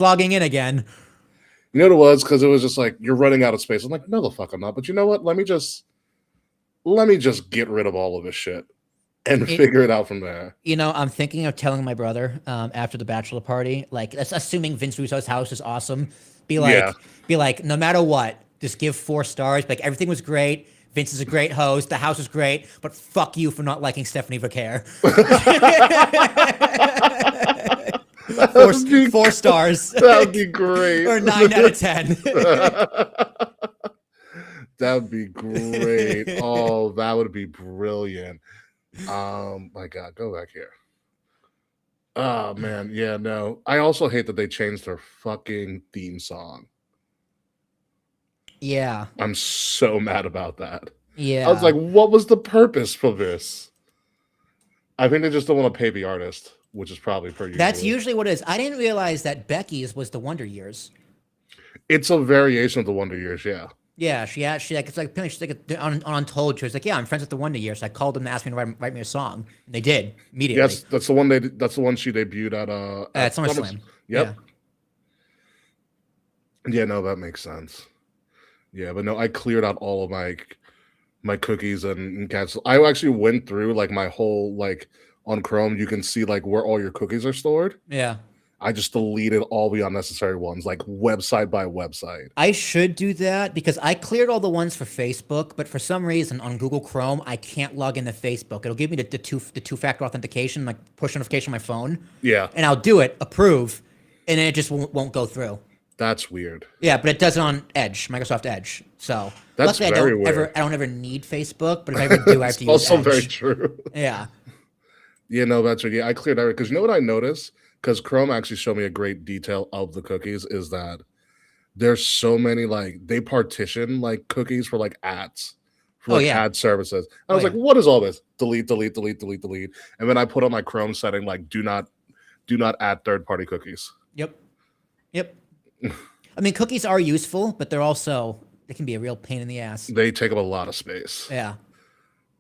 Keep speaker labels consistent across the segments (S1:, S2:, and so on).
S1: logging in again.
S2: You know what it was? Because it was just like you're running out of space. I'm like, no, the fuck I'm not. But you know what? Let me just get rid of all of this shit and
S1: It,
S2: figure it out from there.
S1: I'm thinking of telling my brother after the bachelor party, like, that's assuming Vince Russo's house is awesome. Be
S2: Yeah.
S1: like, be like, no matter what, just give 4 stars. Like, everything was great. Vince is a great host. The house was great, but fuck you for not liking Stephanie Vaquer.
S2: That
S1: four,
S2: would be
S1: 4 stars
S2: that would be great.
S1: or 9 out of 10.
S2: That would be great. Oh, that would be brilliant. My God, go back here. Oh man, yeah, no. I also hate that they changed their fucking theme song.
S1: Yeah,
S2: I'm so mad about that. I was
S1: yeah.
S2: like, what was the purpose for this? I think they just don't want to pay the artist, which is probably per
S1: That's
S2: usual.
S1: usually what it is. I didn't realize that Becky's was the Wonder Years.
S2: It's a variation of the Wonder Years, yeah.
S1: Yeah, she like, it's like apparently she's like on Untold. She was like, yeah, I'm friends with the Wonder Years. So I called them to ask me to write me a song. And they did immediately.
S2: Yes, that's the one that's the one she debuted at
S1: At SummerSlam.
S2: Yep.
S1: Yeah.
S2: Yeah, no, that makes sense. Yeah, but no, I cleared out all of my cookies and cancel. I actually went through like my whole like on Chrome. You can see like where all your cookies are stored.
S1: Yeah.
S2: I just deleted all the unnecessary ones, like website by website.
S1: I should do that because I cleared all the ones for Facebook, but for some reason on Google Chrome I can't log into Facebook. It'll give me the two-factor authentication, like push notification on my phone,
S2: Yeah,
S1: and I'll do it, approve, and then it just won't go through.
S2: that's weird.
S1: Yeah, but it does it on Edge, Microsoft Edge. So
S2: That's
S1: luckily
S2: very weird.
S1: I don't ever need Facebook, but if I ever do, I have
S2: It's
S1: to use
S2: also
S1: Edge.
S2: very true.
S1: Yeah.
S2: Yeah, no, that's right. Yeah, I cleared everything because you know what I noticed? Because Chrome actually showed me a great detail of the cookies is that there's so many like they partition like cookies for like ads for
S1: Oh
S2: like
S1: yeah.
S2: ad services. I
S1: Oh
S2: was like,
S1: yeah.
S2: what is all this? Delete, delete, delete, delete, delete. And then I put on my Chrome setting like do not add third party cookies.
S1: Yep. Yep. I mean, cookies are useful, but they can be a real pain in the ass.
S2: They take up a lot of space.
S1: Yeah.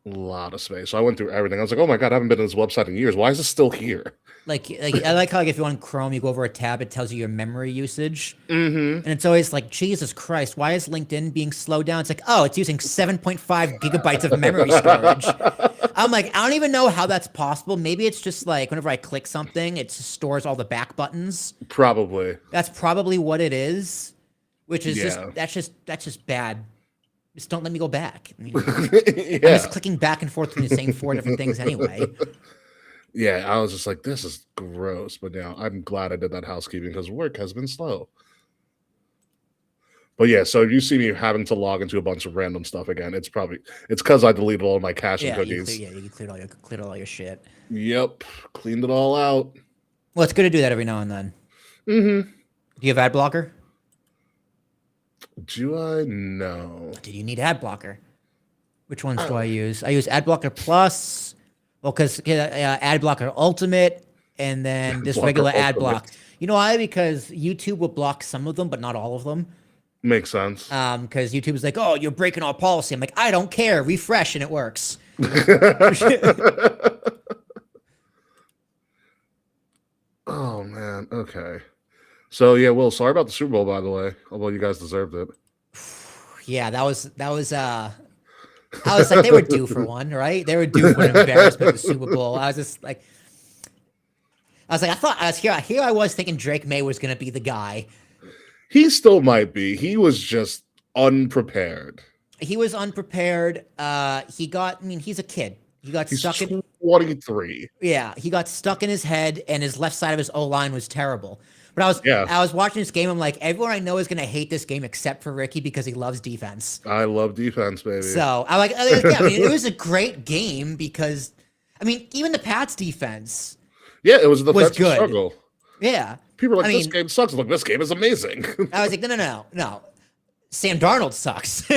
S2: A lot of space. So I went through everything. I was like, oh my God, I haven't been to this website in years. Why is it still here?
S1: Like I like how like if you're on Chrome, you go over a tab, it tells you your memory usage,
S2: Mm-hmm.
S1: and it's always like, Jesus Christ, why is LinkedIn being slowed down? It's like, oh, it's using 7.5 gigabytes of memory storage. I'm like, I don't even know how that's possible. Maybe it's just like whenever I click something, it just stores all the back buttons.
S2: Probably.
S1: That's probably what it is, which is
S2: Yeah.
S1: that's just bad. Just don't let me go back. I mean, I'm
S2: Yeah.
S1: just clicking back and forth between the same 4 different things anyway.
S2: Yeah, I was just like, this is gross. But now I'm glad I did that housekeeping because work has been slow. But yeah, so if you see me having to log into a bunch of random stuff again, it's because I deleted all of my cache and cookies.
S1: You cleared all your shit.
S2: Yep, cleaned it all out.
S1: Well, it's good to do that every now and then.
S2: Mm-hmm.
S1: Do you have ad blocker?
S2: Do I know?
S1: Do you need ad blocker? Which ones do I use? I use ad blocker plus. Well, because ad blocker ultimate, and then this
S2: Blocker
S1: regular ad
S2: Ultimate.
S1: block. You know why? Because YouTube will block some of them, but not all of them.
S2: Makes sense.
S1: Because YouTube is like, oh, you're breaking our policy. I'm like, I don't care. Refresh and it works.
S2: Oh man. Okay. So yeah, Will, sorry about the Super Bowl, by the way. Although you guys deserved it.
S1: Yeah, that was. I was like, they were due for one, right? They were due for an embarrassment of the Super Bowl. I was just like, I was here. I was thinking Drake May was gonna be the guy.
S2: He still might be. He was just unprepared.
S1: He was unprepared. He's a kid. He got
S2: He's
S1: stuck in.
S2: 23.
S1: Yeah, he got stuck in his head, and his left side of his O line was terrible. But
S2: Yeah.
S1: I was watching this game. I'm like, everyone I know is gonna hate this game except for Ricky because he loves defense.
S2: I love defense, baby.
S1: So it was a great game because, even the Pats defense,
S2: Yeah, it was a
S1: was
S2: defensive
S1: good.
S2: struggle.
S1: Yeah.
S2: People are like, this game sucks. Look, this game is amazing.
S1: I was like, no. Sam Darnold sucks.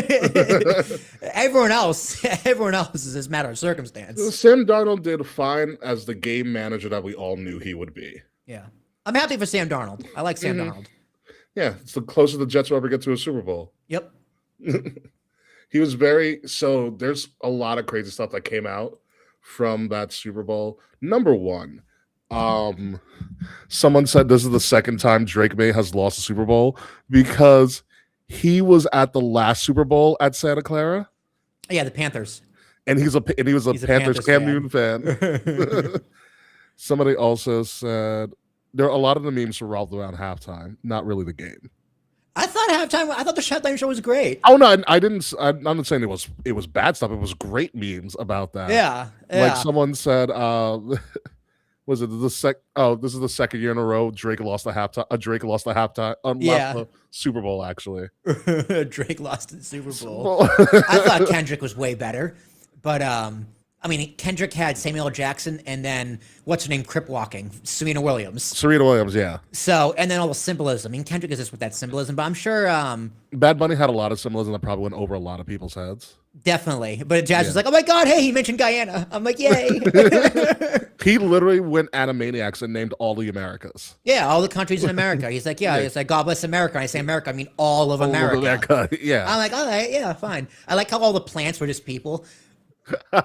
S1: everyone else is just a matter of circumstance.
S2: Sam Darnold did fine as the game manager that we all knew he would be.
S1: Yeah. I'm happy for Sam Darnold. I like Sam Darnold.
S2: Yeah, it's the closest the Jets will ever get to a Super Bowl.
S1: Yep.
S2: He was so there's a lot of crazy stuff that came out from that Super Bowl. Number one, Someone said this is the second time Drake May has lost a Super Bowl because he was at the last Super Bowl at Santa Clara.
S1: Yeah, the Panthers.
S2: And he was a Panthers Cam Newton fan.
S1: fan.
S2: Somebody also said there are a lot of the memes revolved around halftime, not really the game.
S1: I thought the halftime show was great.
S2: Oh no, I didn't. I'm not saying it was bad stuff. It was great memes about that.
S1: Yeah.
S2: Like someone said, was it the this is the second year in a row Drake lost the halftime. Drake lost the halftime. Lost the Super Bowl actually.
S1: Drake lost the Super Bowl. I thought Kendrick was way better, but I mean, Kendrick had Samuel L. Jackson and then what's her name, Crip walking, Serena Williams,
S2: yeah.
S1: So, and then all the symbolism. I mean, Kendrick is just with that symbolism, but I'm sure
S2: Bad Bunny had a lot of symbolism that probably went over a lot of people's heads.
S1: Definitely. But Jazz was like, oh my God, hey, he mentioned Guyana. I'm like, yay.
S2: He literally went Animaniacs and named all the Americas.
S1: Yeah, all the countries in America. He's like, yeah, it's like, God bless America. And I say America, I mean all of America.
S2: Yeah.
S1: I'm like, all right, yeah, fine. I like how all the plants were just people. And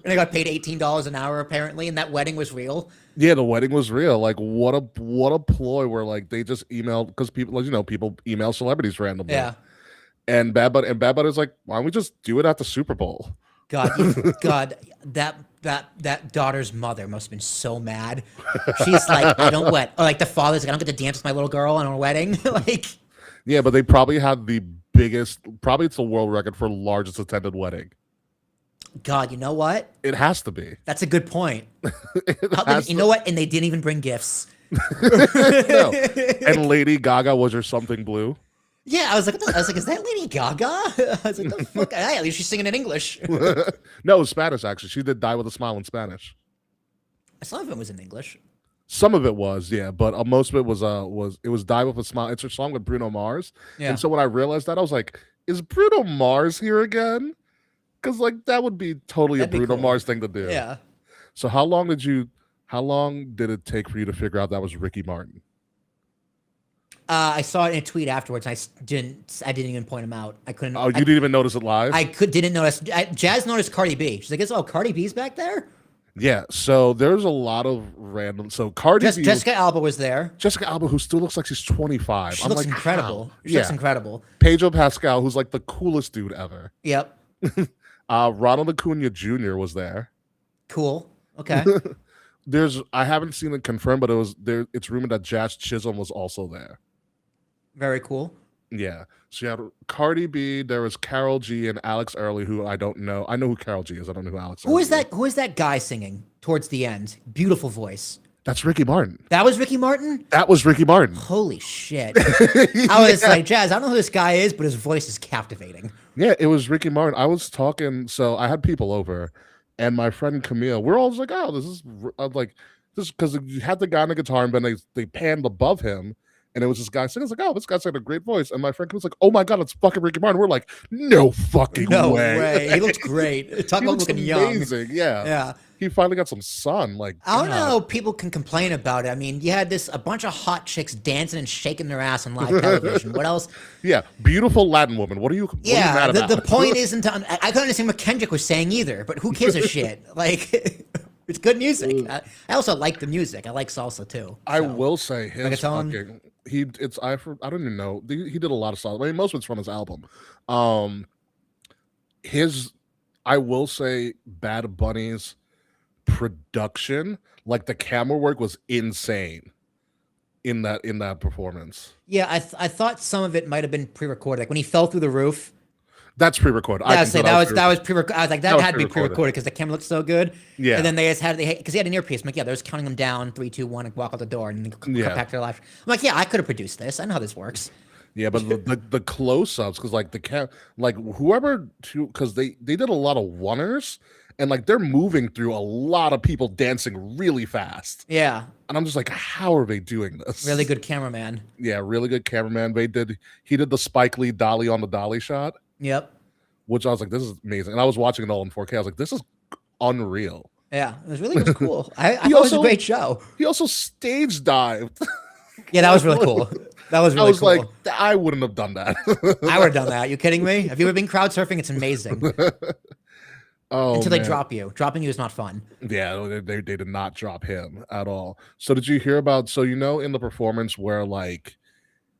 S1: I got paid $18 an hour apparently, and that wedding was real.
S2: Yeah, the wedding was real. Like what a ploy where like they just emailed because people, people email celebrities randomly.
S1: Yeah.
S2: And Bad Bunny's like, why don't we just do it at the Super Bowl?
S1: God, that daughter's mother must have been so mad. She's like, I don't what? Or like the father's like, I don't get to dance with my little girl on her wedding. Like,
S2: yeah, but they probably had the biggest, probably it's the world record for largest attended wedding.
S1: God, you know what?
S2: It has to be.
S1: That's a good point. You know what? And they didn't even bring gifts.
S2: No. And Lady Gaga was her something blue.
S1: Yeah, I was like, is that Lady Gaga? I was like, the fuck? Hey, at least she's singing in English.
S2: No, it was Spanish actually. She did Die with a Smile in Spanish.
S1: Some of it was in English.
S2: Some of it was, yeah, but most of it was Die with a Smile. It's her song with Bruno Mars. Yeah. And so when I realized that, I was like, is Bruno Mars here again? Because like that would be totally a Bruno Mars thing to do.
S1: Yeah.
S2: So how long did it take for you to figure out that was Ricky Martin?
S1: I saw it in a tweet afterwards. I didn't even point him out. I couldn't.
S2: Oh, you didn't even notice it live?
S1: Didn't notice. Jazz noticed Cardi B. She's like, "Oh, Cardi B's back there."
S2: Yeah. So there's a lot of random. So Cardi B.
S1: Jessica Alba was there.
S2: Jessica Alba, who still looks like she's 25.
S1: She looks incredible. She looks incredible.
S2: Pedro Pascal, who's like the coolest dude ever.
S1: Yep.
S2: Ronald Acuna Jr. was there.
S1: Cool. Okay.
S2: I haven't seen it confirmed, but it's rumored that Jazz Chisholm was also there.
S1: Very cool.
S2: Yeah. So you had Cardi B, there was Karol G and Alex Early, who I don't know. I know who Karol G is. I don't know who Alex Early is.
S1: Who is that guy singing towards the end? Beautiful voice.
S2: That's Ricky Martin.
S1: That was Ricky Martin?
S2: That was Ricky Martin.
S1: Holy shit. I was like, Jazz, I don't know who this guy is, but his voice is captivating.
S2: Yeah, it was Ricky Martin. I was talking, so I had people over, and my friend Camille, we're all like, oh, this is because you had the guy on the guitar, and then they panned above him, and it was this guy singing. I was like, oh, this guy's got a great voice. And my friend was like, oh my God, it's fucking Ricky Martin. We're like, no fucking way.
S1: He looks great. Talk about looking
S2: amazing.
S1: Young.
S2: Yeah. He finally got some sun. Like,
S1: I don't know. People can complain about it. I mean, you had a bunch of hot chicks dancing and shaking their ass on live television. What else?
S2: Yeah. Beautiful Latin woman. What are you mad about?
S1: The point isn't I couldn't understand what Kendrick was saying either, but who gives a shit? Like, it's good music. I also like the music. I like salsa too. So.
S2: I will say his fucking I don't even know. He did a lot of salsa. I mean, most of it's from his album. I will say Bad Bunny's production, like the camera work was insane in that performance.
S1: Yeah, I thought some of it might have been pre-recorded. Like when he fell through the roof.
S2: That's pre-recorded.
S1: Yeah, that was pre-recorded. I was like, that had to be pre-recorded because the camera looked so good.
S2: Yeah.
S1: And then they just had because he had an earpiece. I'm like, yeah, they're just counting them down, 3, 2, 1, and walk out the door and then come back to their life. I'm like, yeah, I could have produced this. I know how this works.
S2: Yeah, but the close-ups, because like whoever, because they did a lot of oneers, and like they're moving through a lot of people dancing really fast.
S1: Yeah.
S2: And I'm just like, how are they doing this?
S1: Really good cameraman.
S2: Yeah, really good cameraman. He did the Spike Lee dolly on the dolly shot.
S1: Yep.
S2: Which I was like, this is amazing. And I was watching it all in 4K. I was like, this is unreal.
S1: Yeah, it was cool. I thought it was a great show.
S2: He also stage dived.
S1: Yeah, that was really cool. That was really cool.
S2: I was like, I wouldn't have done that.
S1: I would have done that. You kidding me? Have you ever been crowd surfing? It's amazing.
S2: Oh
S1: until they
S2: man,
S1: drop you. Dropping you is not fun.
S2: yeah, they did not drop him at all. So did you hear about? So in the performance where like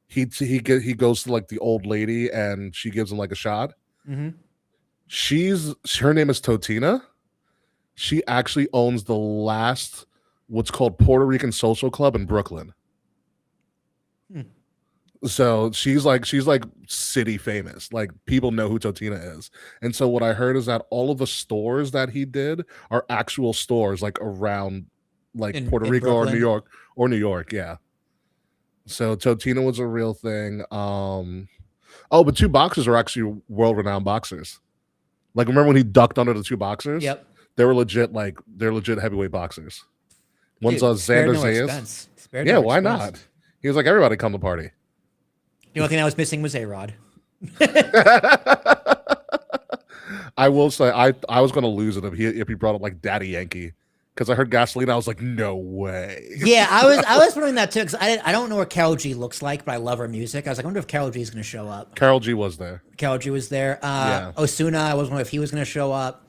S2: he goes to like the old lady and she gives him like a shot.
S1: Mm-hmm.
S2: Her name is Totina. She actually owns the last what's called Puerto Rican social club in Brooklyn.
S1: Hmm.
S2: So she's like city famous. Like people know who Totina is. And so what I heard is that all of the stores that he did are actual stores like around like Puerto
S1: In
S2: Rico
S1: Brooklyn.
S2: or New York, yeah. So Totina was a real thing. Oh, but two boxers are actually world renowned boxers. Like remember when he ducked under the two boxers?
S1: Yep.
S2: They're legit heavyweight boxers. One's
S1: Dude, spared
S2: Xander
S1: no
S2: Zayas.
S1: expense. Spared
S2: Yeah,
S1: no
S2: why
S1: expense.
S2: not? He was like, everybody come to party.
S1: The only thing I was missing was A-Rod.
S2: I will say I was gonna lose it if he brought up like Daddy Yankee. Because I heard gasoline, I was like, no way.
S1: Yeah, I was wondering that too, because I don't know what Carol G looks like, but I love her music. I was like, I wonder if Carol G is going to show up.
S2: Carol G was there.
S1: Carol G was there.
S2: Yeah.
S1: Osuna, I was wondering if he was going to show up.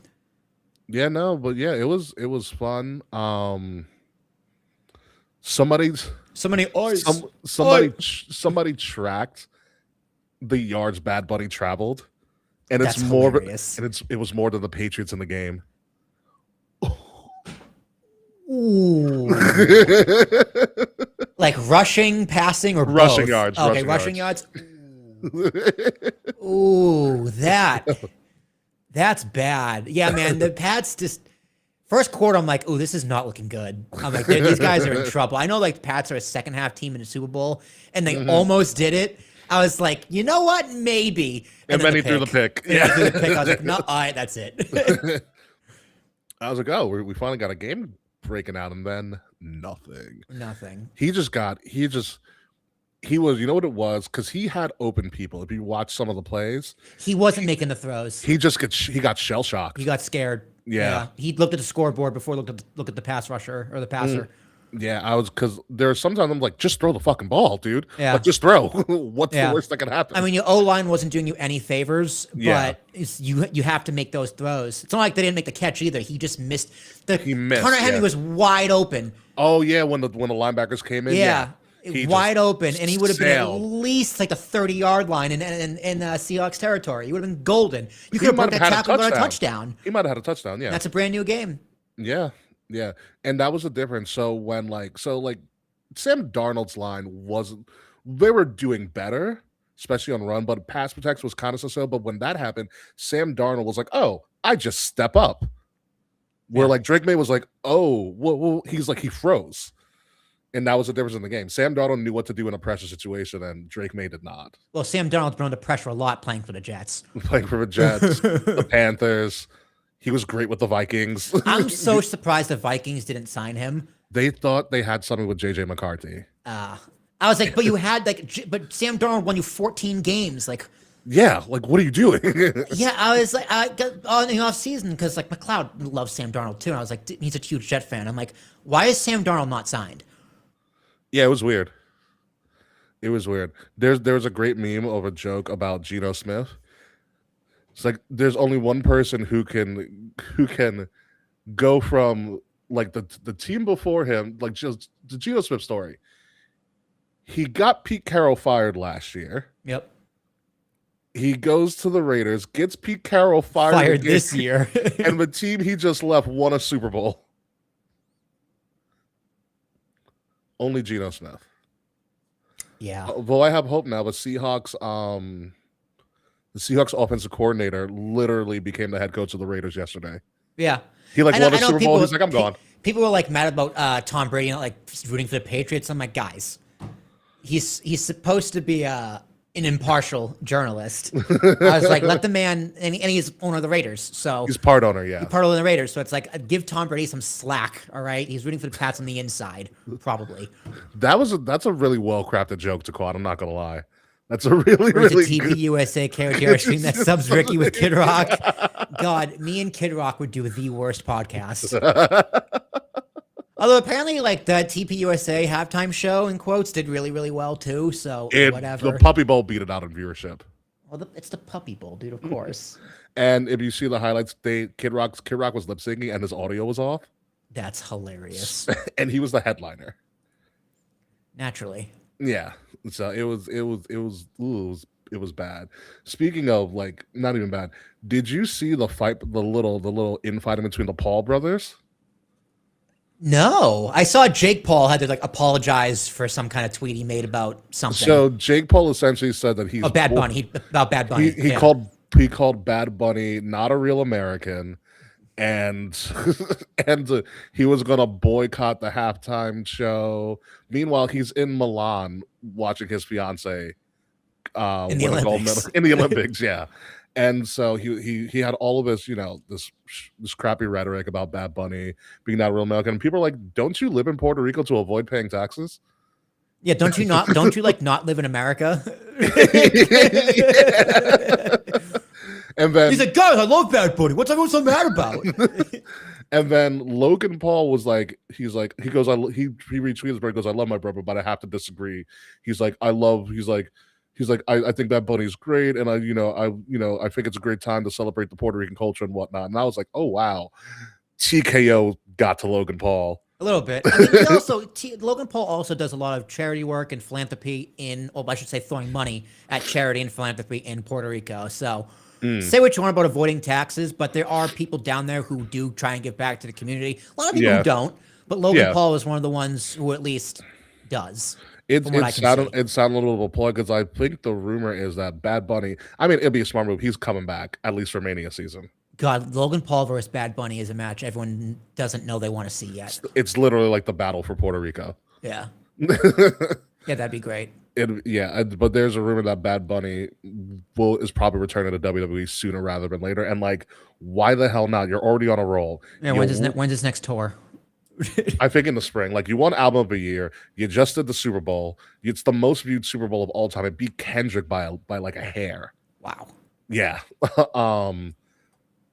S2: Yeah, no, but yeah, it was fun. Somebody tracked the yards Bad Bunny traveled, and
S1: That's
S2: it's more
S1: hilarious.
S2: and it was more than the Patriots in the game.
S1: Ooh. Like rushing, passing, or
S2: Rushing
S1: both?
S2: yards,
S1: Okay,
S2: rushing
S1: rushing yards. Ooh, that's bad. Yeah, man, the Pats just first quarter. I'm like, oh, this is not looking good. I'm like, these guys are in trouble. I know, like, the Pats are a second half team in the Super Bowl, and they almost did it. I was like, you know what, maybe.
S2: And then he threw the pick.
S1: Yeah, he threw the pick. I was like, no, all right, that's it.
S2: I was like, oh, we finally got a game breaking out, and then nothing.
S1: Nothing.
S2: He was, you know what it was? Because he had open people. If you watch some of the plays,
S1: He wasn't making the throws.
S2: he got shell shocked.
S1: He got scared.
S2: Yeah.
S1: He looked at the scoreboard before look at the pass rusher or the passer.
S2: Yeah, I was because there's sometimes I'm like, just throw the fucking ball, dude.
S1: Yeah.
S2: Like, just throw. What's the worst that could happen?
S1: I mean, your O-line wasn't doing you any favors,
S2: Yeah.
S1: but you have to make those throws. It's not like they didn't make the catch either. He just missed.
S2: He missed,
S1: Connor Henry
S2: yeah.
S1: was wide open.
S2: Oh yeah, when the linebackers came in,
S1: Yeah.
S2: He
S1: Wide
S2: just
S1: open, and he would have been at
S2: sailed.
S1: least like the 30-yard line in Seahawks territory. He would have been golden. You
S2: He
S1: could have
S2: might
S1: broke
S2: have
S1: that
S2: had a
S1: tackle and got a
S2: touchdown.
S1: touchdown.
S2: He might have had a touchdown. Yeah,
S1: That's a brand new game.
S2: yeah, yeah. And that was the difference. So when Sam Darnold's line wasn't, they were doing better, especially on run, but pass protection was kind of so. But when that happened, Sam Darnold was like, "Oh, I just step up." Where
S1: Yeah.
S2: like Drake May was like, "Oh, well, he's like he froze." And that was the difference in the game. Sam Darnold knew what to do in a pressure situation, and Drake May did not.
S1: Well, Sam Darnold's been under pressure a lot playing for the Jets.
S2: Playing for the Jets, the Panthers. He was great with the Vikings.
S1: I'm so surprised the Vikings didn't sign him.
S2: They thought they had something with JJ McCarthy.
S1: I was like, but you had but Sam Darnold won you 14 games. Like,
S2: Yeah, like what are you doing?
S1: yeah, I was like, I got on the off season because like McLeod loves Sam Darnold too. And I was like, he's a huge Jet fan. I'm like, why is Sam Darnold not signed?
S2: Yeah, it was weird. It was weird. There's a great meme of a joke about Geno Smith. It's like there's only one person who can go from like the team before him, like just the Geno Smith story. He got Pete Carroll fired last year.
S1: Yep.
S2: He goes to the Raiders, gets Pete Carroll fired again,
S1: this year.
S2: and the team he just left won a Super Bowl. Only Geno Smith.
S1: Yeah.
S2: Although I have hope now, the Seahawks offensive coordinator literally became the head coach of the Raiders yesterday.
S1: Yeah.
S2: He like
S1: I know-
S2: won a
S1: I know
S2: Super
S1: people-
S2: Bowl. He's like, I'm gone.
S1: People were like mad about Tom Brady not like rooting for the Patriots. I'm like, guys, he's supposed to be an impartial journalist. I was like, let the man, and he's owner of the Raiders, so
S2: He's part owner, yeah.
S1: part of the Raiders. So it's like, give Tom Brady some slack. All right, he's rooting for the Pats on the inside, probably.
S2: That's a really well crafted joke to quote. I'm not gonna lie. That's a really
S1: Where's
S2: really
S1: the TP
S2: good.
S1: USA Carriera stream that subs Ricky with Kid Rock? God, me and Kid Rock would do the worst podcast. Although apparently, like the TP USA halftime show in quotes did really, really well too. So whatever.
S2: The Puppy Bowl beat it out in viewership.
S1: Well, it's the Puppy Bowl, dude. Of course.
S2: And if you see the highlights, Kid Rock was lip syncing and his audio was off,
S1: That's hilarious.
S2: and he was the headliner.
S1: Naturally.
S2: Yeah, so it was bad. Speaking of like not even bad, did you see the fight, the little infighting between the Paul brothers?
S1: No, I saw Jake Paul had to like apologize for some kind of tweet he made about something.
S2: So Jake Paul essentially said that he's
S1: Bad Bunny. About Bad Bunny.
S2: He called Bad Bunny not a real American, and he was gonna boycott the halftime show. Meanwhile, he's in Milan watching his fiance
S1: In the
S2: win a gold
S1: Olympics.
S2: medal in the Olympics. Yeah, and so he had all of this, this crappy rhetoric about Bad Bunny being not a real American. And people are like, "Don't you live in Puerto Rico to avoid paying taxes?"
S1: Yeah, don't you like not live in America?
S2: And then
S1: he's like, guys, I love Bad Bunny. What's so mad about?
S2: And then Logan Paul was like, he goes, he retweeted it, goes, I love my brother, but I have to disagree. He's like, I think Bad Bunny's great, and I think it's a great time to celebrate the Puerto Rican culture and whatnot. And I was like, oh wow, TKO got to Logan Paul.
S1: A little bit. I mean, Logan Paul also does a lot of charity work and philanthropy I should say throwing money at charity and philanthropy in Puerto Rico. So say what you want about avoiding taxes, but there are people down there who do try and give back to the community. A lot of people who don't, but Logan Paul is one of the ones who at least does.
S2: It sounded a little ploy because I think the rumor is that Bad Bunny, I mean, it'd be a smart move. He's coming back at least for Mania season.
S1: God, Logan Paul versus Bad Bunny is a match everyone doesn't know they want to see yet.
S2: It's literally like the battle for Puerto Rico.
S1: Yeah. Yeah, that'd be great.
S2: But there's a rumor that Bad Bunny is probably returning to WWE sooner rather than later. And like, why the hell not? You're already on a roll.
S1: Yeah, when's his next tour?
S2: I think in the spring. Like, you won Album of the Year. You just did the Super Bowl. It's the most viewed Super Bowl of all time. It beat Kendrick by like a hair.
S1: Wow.
S2: Yeah.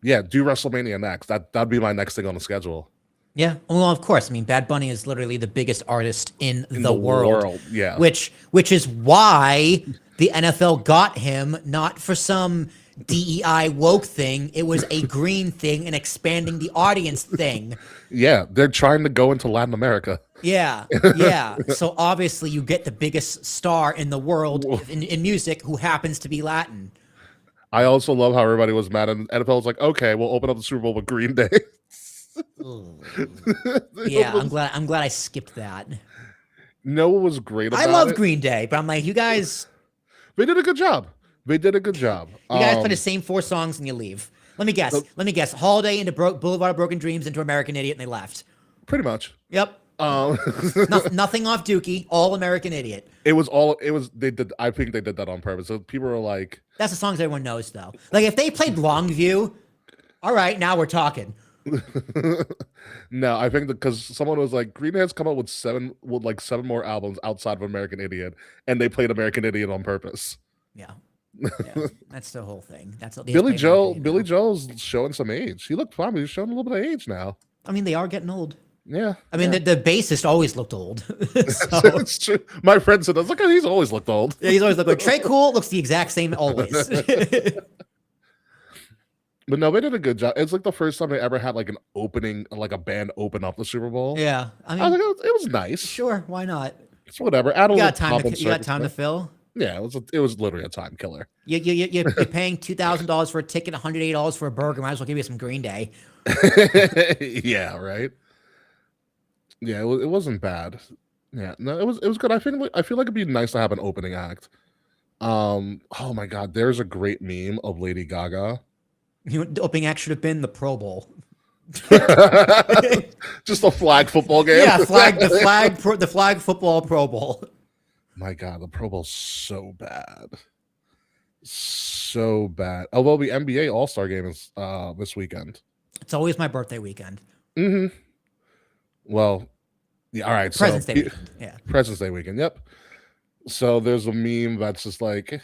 S2: Yeah, do WrestleMania next. That'd be my next thing on the schedule.
S1: Yeah, well, of course. I mean, Bad Bunny is literally the biggest artist in the world.
S2: Yeah,
S1: which is why the NFL got him, not for some DEI woke thing. It was a green thing and expanding the audience thing.
S2: Yeah, they're trying to go into Latin America.
S1: Yeah. So obviously, you get the biggest star in the world in music who happens to be Latin.
S2: I also love how everybody was mad, and NFL was like, "Okay, we'll open up the Super Bowl with Green Day."
S1: Yeah, I'm glad I skipped that.
S2: No, what was great about it?
S1: I love Green Day, but I'm like, you guys.
S2: They did a good job. You
S1: guys play the same 4 songs and you leave. Let me guess. Holiday into Boulevard of Broken Dreams into American Idiot, and they left.
S2: Pretty much.
S1: Yep. Nothing off Dookie. All American Idiot.
S2: They did. I think they did that on purpose. So people are like,
S1: that's the songs everyone knows, though. Like if they played Longview, all right, now we're talking.
S2: No, I think because someone was like, Green Day has come up with 7 more albums outside of American Idiot, and they played American Idiot on purpose.
S1: Yeah. That's the whole thing. That's
S2: Billy Joel's showing some age. He looked fine, but he's showing a little bit of age now.
S1: I mean, they are getting old.
S2: Yeah.
S1: I mean, the bassist always looked old. So.
S2: It's true. My friend said, "Look, he's always looked old."
S1: Yeah, he's always looked old. Trey Cool looks the exact same always.
S2: But no, they did a good job. It's like the first time they ever had like an opening, like a band open up the Super Bowl.
S1: Yeah, I mean,
S2: I was like, it was nice.
S1: Sure, why not?
S2: It's whatever.
S1: You got time to fill.
S2: Yeah, it was literally a time killer.
S1: You're paying $2,000 for a ticket, $108 for a burger. Might as well give you some Green Day.
S2: Yeah, right. Yeah, it wasn't bad. Yeah, no, it was good. I feel like it'd be nice to have an opening act. Oh my God, there's a great meme of Lady Gaga.
S1: You know, the opening act should have been the Pro Bowl.
S2: Just a flag football game.
S1: Yeah, the flag football Pro Bowl.
S2: My God, the Pro Bowl's so bad. So bad. Although the NBA All-Star game is this weekend.
S1: It's always my birthday weekend.
S2: Mm-hmm. Well, yeah, all right.
S1: President's Day weekend. Yeah.
S2: President's Day weekend, yep. So there's a meme that's just like,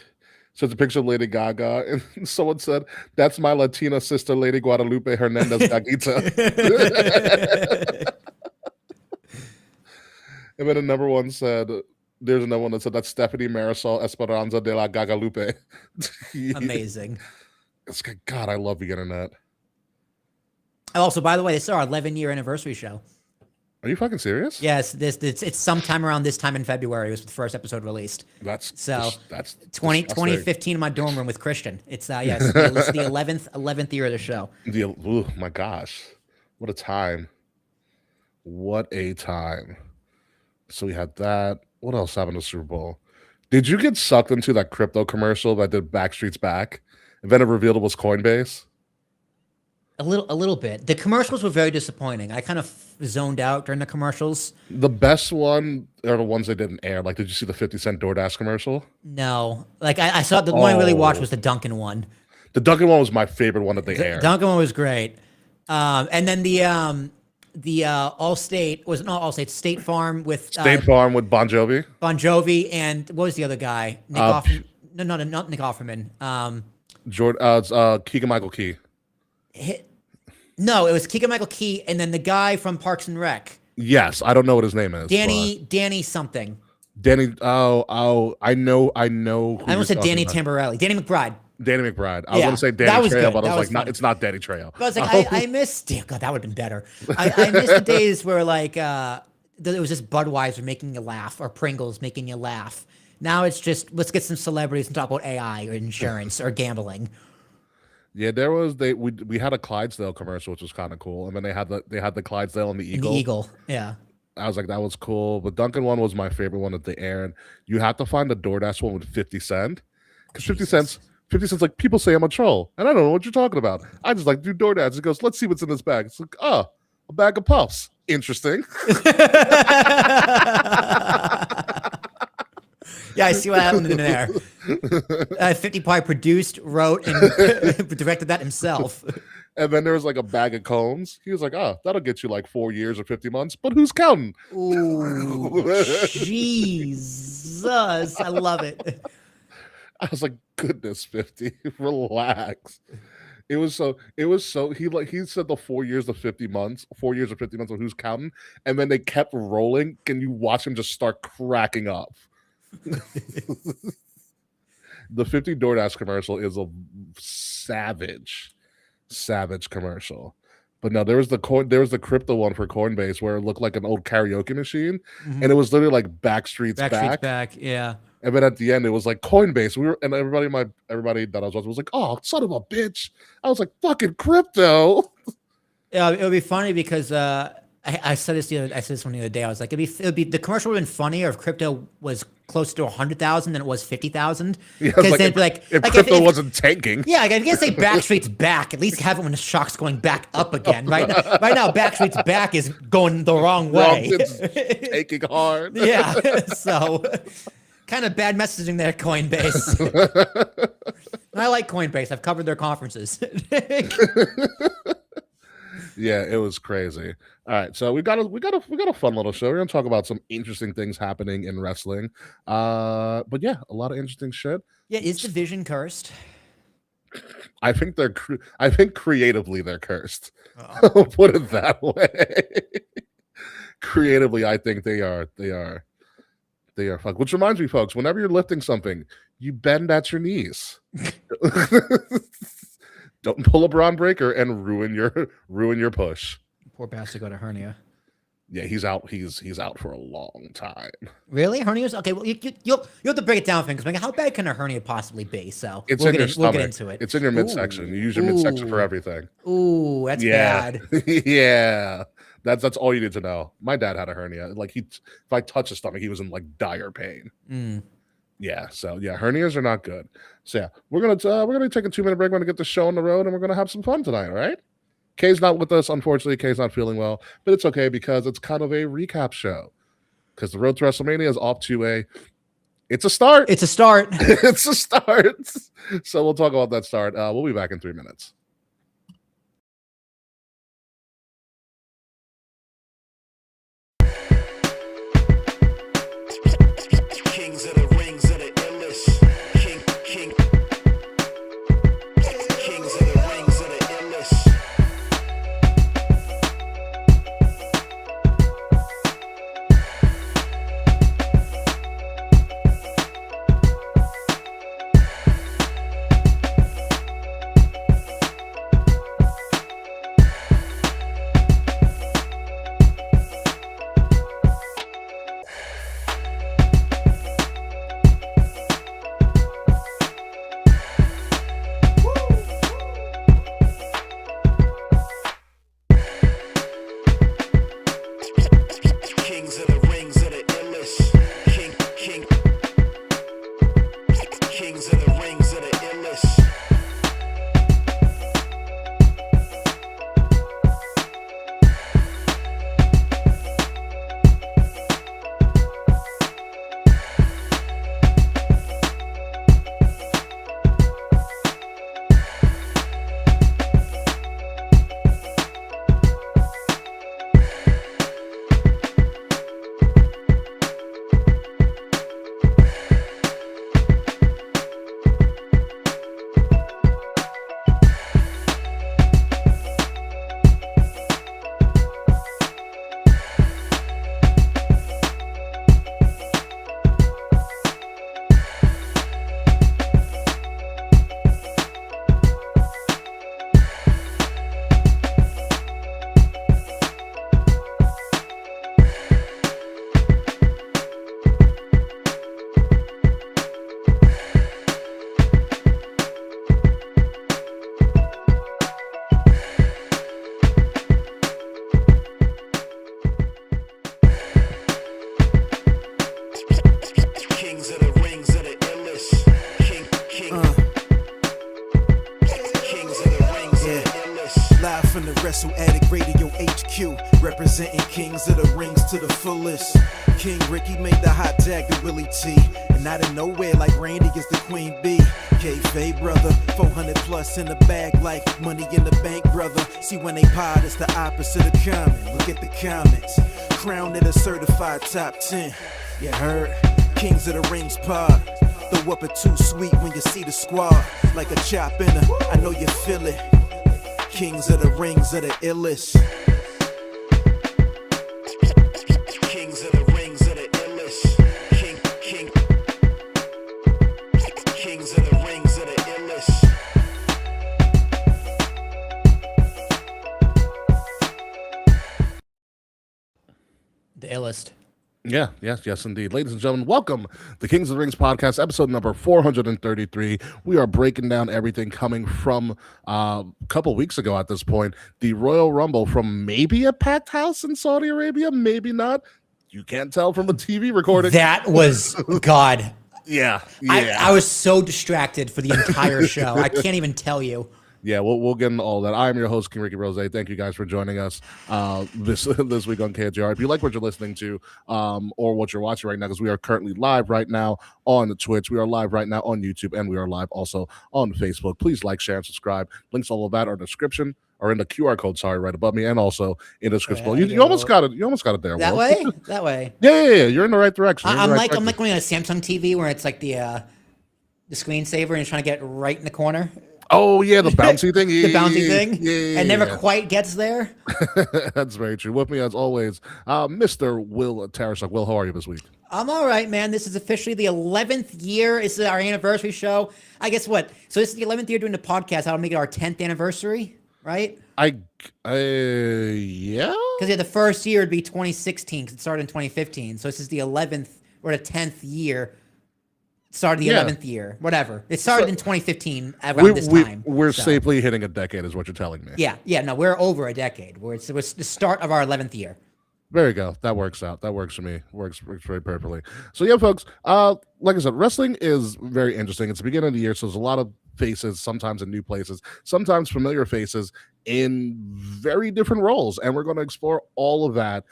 S2: so it's a picture of Lady Gaga, and someone said, "That's my Latina sister, Lady Guadalupe Hernandez Gaguita." And then another one said, There's another one that said that's Stephanie Marisol Esperanza de la Gagalupe.
S1: Amazing.
S2: It's like, God, I love the internet.
S1: Also, by the way, this is our 11-year anniversary show.
S2: Are you fucking serious?
S1: Yes, it's sometime around this time in February was the first episode released.
S2: That's
S1: 2015 in my dorm room with Christian. It's it's the 11th year of the show.
S2: Oh my gosh, what a time! What a time! So we had that. What else happened to Super Bowl? Did you get sucked into that crypto commercial that did Backstreet's Back, and then it revealed it was Coinbase?
S1: A little bit. The commercials were very disappointing. I kind of zoned out during the commercials.
S2: The best one are the ones they didn't air. Like, did you see the 50 Cent DoorDash commercial?
S1: No. Like, I saw the one I really watched was the Dunkin' one.
S2: The Dunkin' one was my favorite one that they aired.
S1: Dunkin' one was great. And then the Allstate was not Allstate, State Farm with
S2: State Farm with Bon Jovi.
S1: Bon Jovi and what was the other guy? Nick Offerman. No, not Nick Offerman.
S2: Keegan-Michael Key.
S1: No, it was Keegan-Michael Key, and then the guy from Parks and Rec.
S2: Yes, I don't know what his name is.
S1: Danny something.
S2: Danny. Oh, I know.
S1: I almost said Danny Tamborelli. Danny McBride.
S2: Danny McBride. I was going to say Danny Trejo, but I was like, it's not Danny Trejo.
S1: But I was like, I missed. Damn, God, that would have been better. I missed the days where like it was just Budweiser making you laugh or Pringles making you laugh. Now it's just let's get some celebrities and talk about AI or insurance or gambling.
S2: Yeah, we had a Clydesdale commercial, which was kind of cool, and then they had the Clydesdale and the Eagle.
S1: And the Eagle, yeah.
S2: I was like, that was cool. But Dunkin' one was my favorite one that they aired. You have to find the DoorDash one with 50 Cent, because 50 Cent's like, people say I'm a troll, and I don't know what you're talking about. I just like do DoorDash. It goes, let's see what's in this bag. It's like, a bag of puffs. Interesting.
S1: Yeah, I see what happened in there. 50 Pie produced, wrote, and directed that himself.
S2: And then there was like a bag of cones. He was like, that'll get you like 4 years or 50 months. But who's counting?
S1: Ooh, Jesus. I love it.
S2: I was like, goodness, 50, relax. It was so he said the 4 years of 50 months, 4 years or 50 months of who's counting. And then they kept rolling. And you watch him just start cracking up. The 50 DoorDash commercial is a savage commercial. But no, there was the crypto one for Coinbase where it looked like an old karaoke machine, and it was literally like Backstreet's back,
S1: yeah.
S2: And then at the end, it was like Coinbase. And everybody that I was watching was like, "Oh, son of a bitch!" I was like, "Fucking crypto."
S1: Yeah, it would be funny because I said this one the other day. I was like, it'd be the commercial would have been funnier if crypto was closer to 100,000 than it was 50,000.
S2: Because
S1: like, then like
S2: if crypto wasn't tanking.
S1: Yeah, like, I guess say Backstreet's back. At least have it when the shock's going back up again. Right now, Backstreet's back is going the wrong way.
S2: It's taking hard.
S1: Yeah, so kind of bad messaging there, Coinbase. I like Coinbase. I've covered their conferences.
S2: Yeah, it was crazy. All right, so we got a fun little show. We're gonna talk about some interesting things happening in wrestling. But yeah, a lot of interesting shit.
S1: Yeah, is Division cursed?
S2: I think creatively they're cursed. Oh. Put it that way. Creatively, I think they are fucked. Which reminds me, folks, whenever you're lifting something, you bend at your knees. Don't pull a Braun breaker and ruin your push.
S1: Poor bastard got a hernia.
S2: Yeah, he's out. He's out for a long time.
S1: Really, hernias? Okay, well you'll have to break it down for me because how bad can a hernia possibly be? So
S2: we'll get
S1: into it.
S2: It's in your midsection. You use your midsection for everything.
S1: Ooh, that's bad.
S2: Yeah, that's all you need to know. My dad had a hernia. Like if I touch his stomach, he was in like dire pain. Yeah, so yeah, hernias are not good. So yeah, we're gonna take a 2-minute break. We're gonna get the show on the road, and we're gonna have some fun tonight. All right. Kay's not with us, unfortunately. Kay's not feeling well, but it's okay because it's kind of a recap show. Because the road to WrestleMania is off to it's a start.
S1: It's a start.
S2: It's a start. So we'll talk about that start. We'll be back in 3 minutes.
S3: Kings of the rings of the illest. Kings of the rings of the illest. Kings of the rings of the illest.
S4: Live from the Wrestle Addict Radio HQ, representing Kings of the Rings to the fullest. King Ricky made the hot tag to Willie T, and out of nowhere like Randy is the Queen Bee. K-Fay brother, 400 plus in the bag like money in the bank brother. See when they pod, it's the opposite of common. Look at the comments, crowned at a certified top 10. You heard? Kings of the Rings pod. Throw up a too sweet when you see the squad. Like a chop in her, I know you feel it. Kings of the Rings of the illest.
S3: Kings of the rings of the illest. Kings of the rings of the illest.
S1: The illest.
S2: Yeah, yes, indeed. Ladies and gentlemen, welcome to Kings of the Rings podcast, episode number 433. We are breaking down everything coming from a couple weeks ago at this point. The Royal Rumble from maybe a packed house in Saudi Arabia, maybe not. You can't tell from the TV recording.
S1: That was God.
S2: Yeah.
S1: I was so distracted for the entire show. I can't even tell you.
S2: Yeah, we'll get into all that. I'm your host, King Ricky Rose. Thank you guys for joining us this week on KGR. If you like what you're listening to or what you're watching right now, because we are currently live right now on Twitch, we are live right now on YouTube, and we are live also on Facebook. Please like, share, and subscribe. Links all of that are in the description or in the QR code, right above me, and also in the description.
S1: Yeah,
S2: you almost got it. You almost got it there.
S1: That
S2: Will.
S1: way? That way.
S2: Yeah. You're in the right direction.
S1: I'm like when you're on a Samsung TV where it's like the screensaver and you're trying to get right in the corner.
S2: Oh, yeah, the bouncy thing.
S1: The bouncy thing.
S2: Yeah.
S1: It never quite gets there.
S2: That's very true. With me, as always, Mr. Will Tarasuk. Will, how are you this week?
S1: I'm all right, man. This is officially the 11th year. This is our anniversary show. I guess what? So this is the 11th year doing the podcast. That'll make it our 10th anniversary, right?
S2: Yeah.
S1: Because the first year would be 2016 because it started in 2015. So this is the 11th or the 10th year. Started the 11th year, whatever. It started in 2015 around this time.
S2: We're safely hitting a decade is what you're telling me.
S1: Yeah, no, we're over a decade. It was the start of our 11th year.
S2: There you go. That works out. That works for me. Works very perfectly. So yeah, folks, like I said, wrestling is very interesting. It's the beginning of the year, so there's a lot of faces, sometimes in new places, sometimes familiar faces in very different roles, and we're going to explore all of that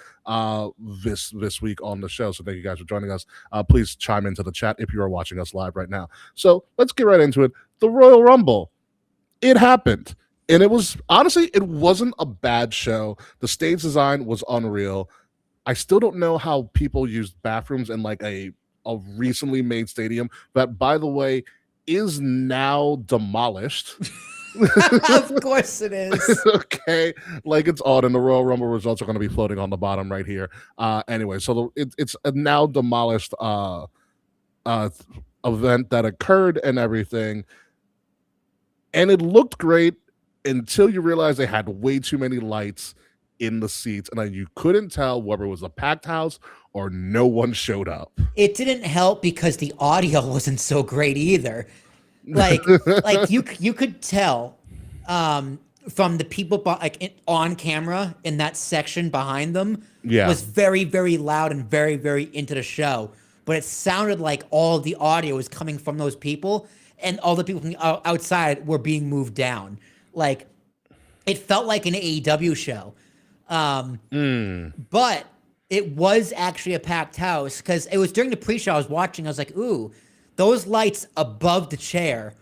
S2: this week on the show. So thank you guys for joining us. Please chime into the chat if you are watching us live right now. So let's get right into it. The Royal Rumble, it happened, and it was honestly, it wasn't a bad show. The stage design was unreal. I still don't know how people used bathrooms in like a recently made stadium that, by the way, is now demolished.
S1: Of course it is.
S2: Okay, like it's odd, and the Royal Rumble results are going to be floating on the bottom right here. Anyway, so it's a now demolished event that occurred and everything, and it looked great until you realize they had way too many lights in the seats, and then you couldn't tell whether it was a packed house or no one showed up.
S1: It didn't help because the audio wasn't so great either. Like you could tell from the people on camera in that section behind them was very, very loud and very, very into the show. but it sounded like all of the audio was coming from those people, and all the people from the outside were being moved down. Like, it felt like an AEW show. But it was actually a packed house because it was during the pre-show I was watching. I was like, ooh, those lights above the chair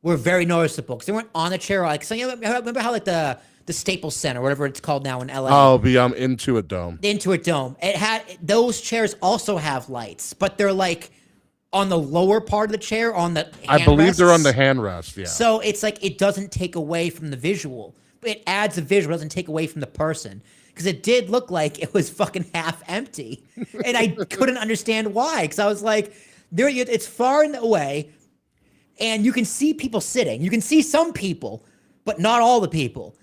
S1: were very noticeable because they weren't on the chair. Like, so you know, remember how like the Staples Center, whatever it's called now in LA.
S2: Oh, the Intuit Dome.
S1: The Intuit Dome. It had those chairs also have lights, but they're like on the lower part of the chair on the
S2: I believe they're on the
S1: handrests.
S2: handrest. Yeah.
S1: So it's like it doesn't take away from the visual. It adds a visual, doesn't take away from the person. Because it did look like it was fucking half empty. And I couldn't understand why. Because I was like, it's far away, and you can see people sitting. You can see some people, but not all the people.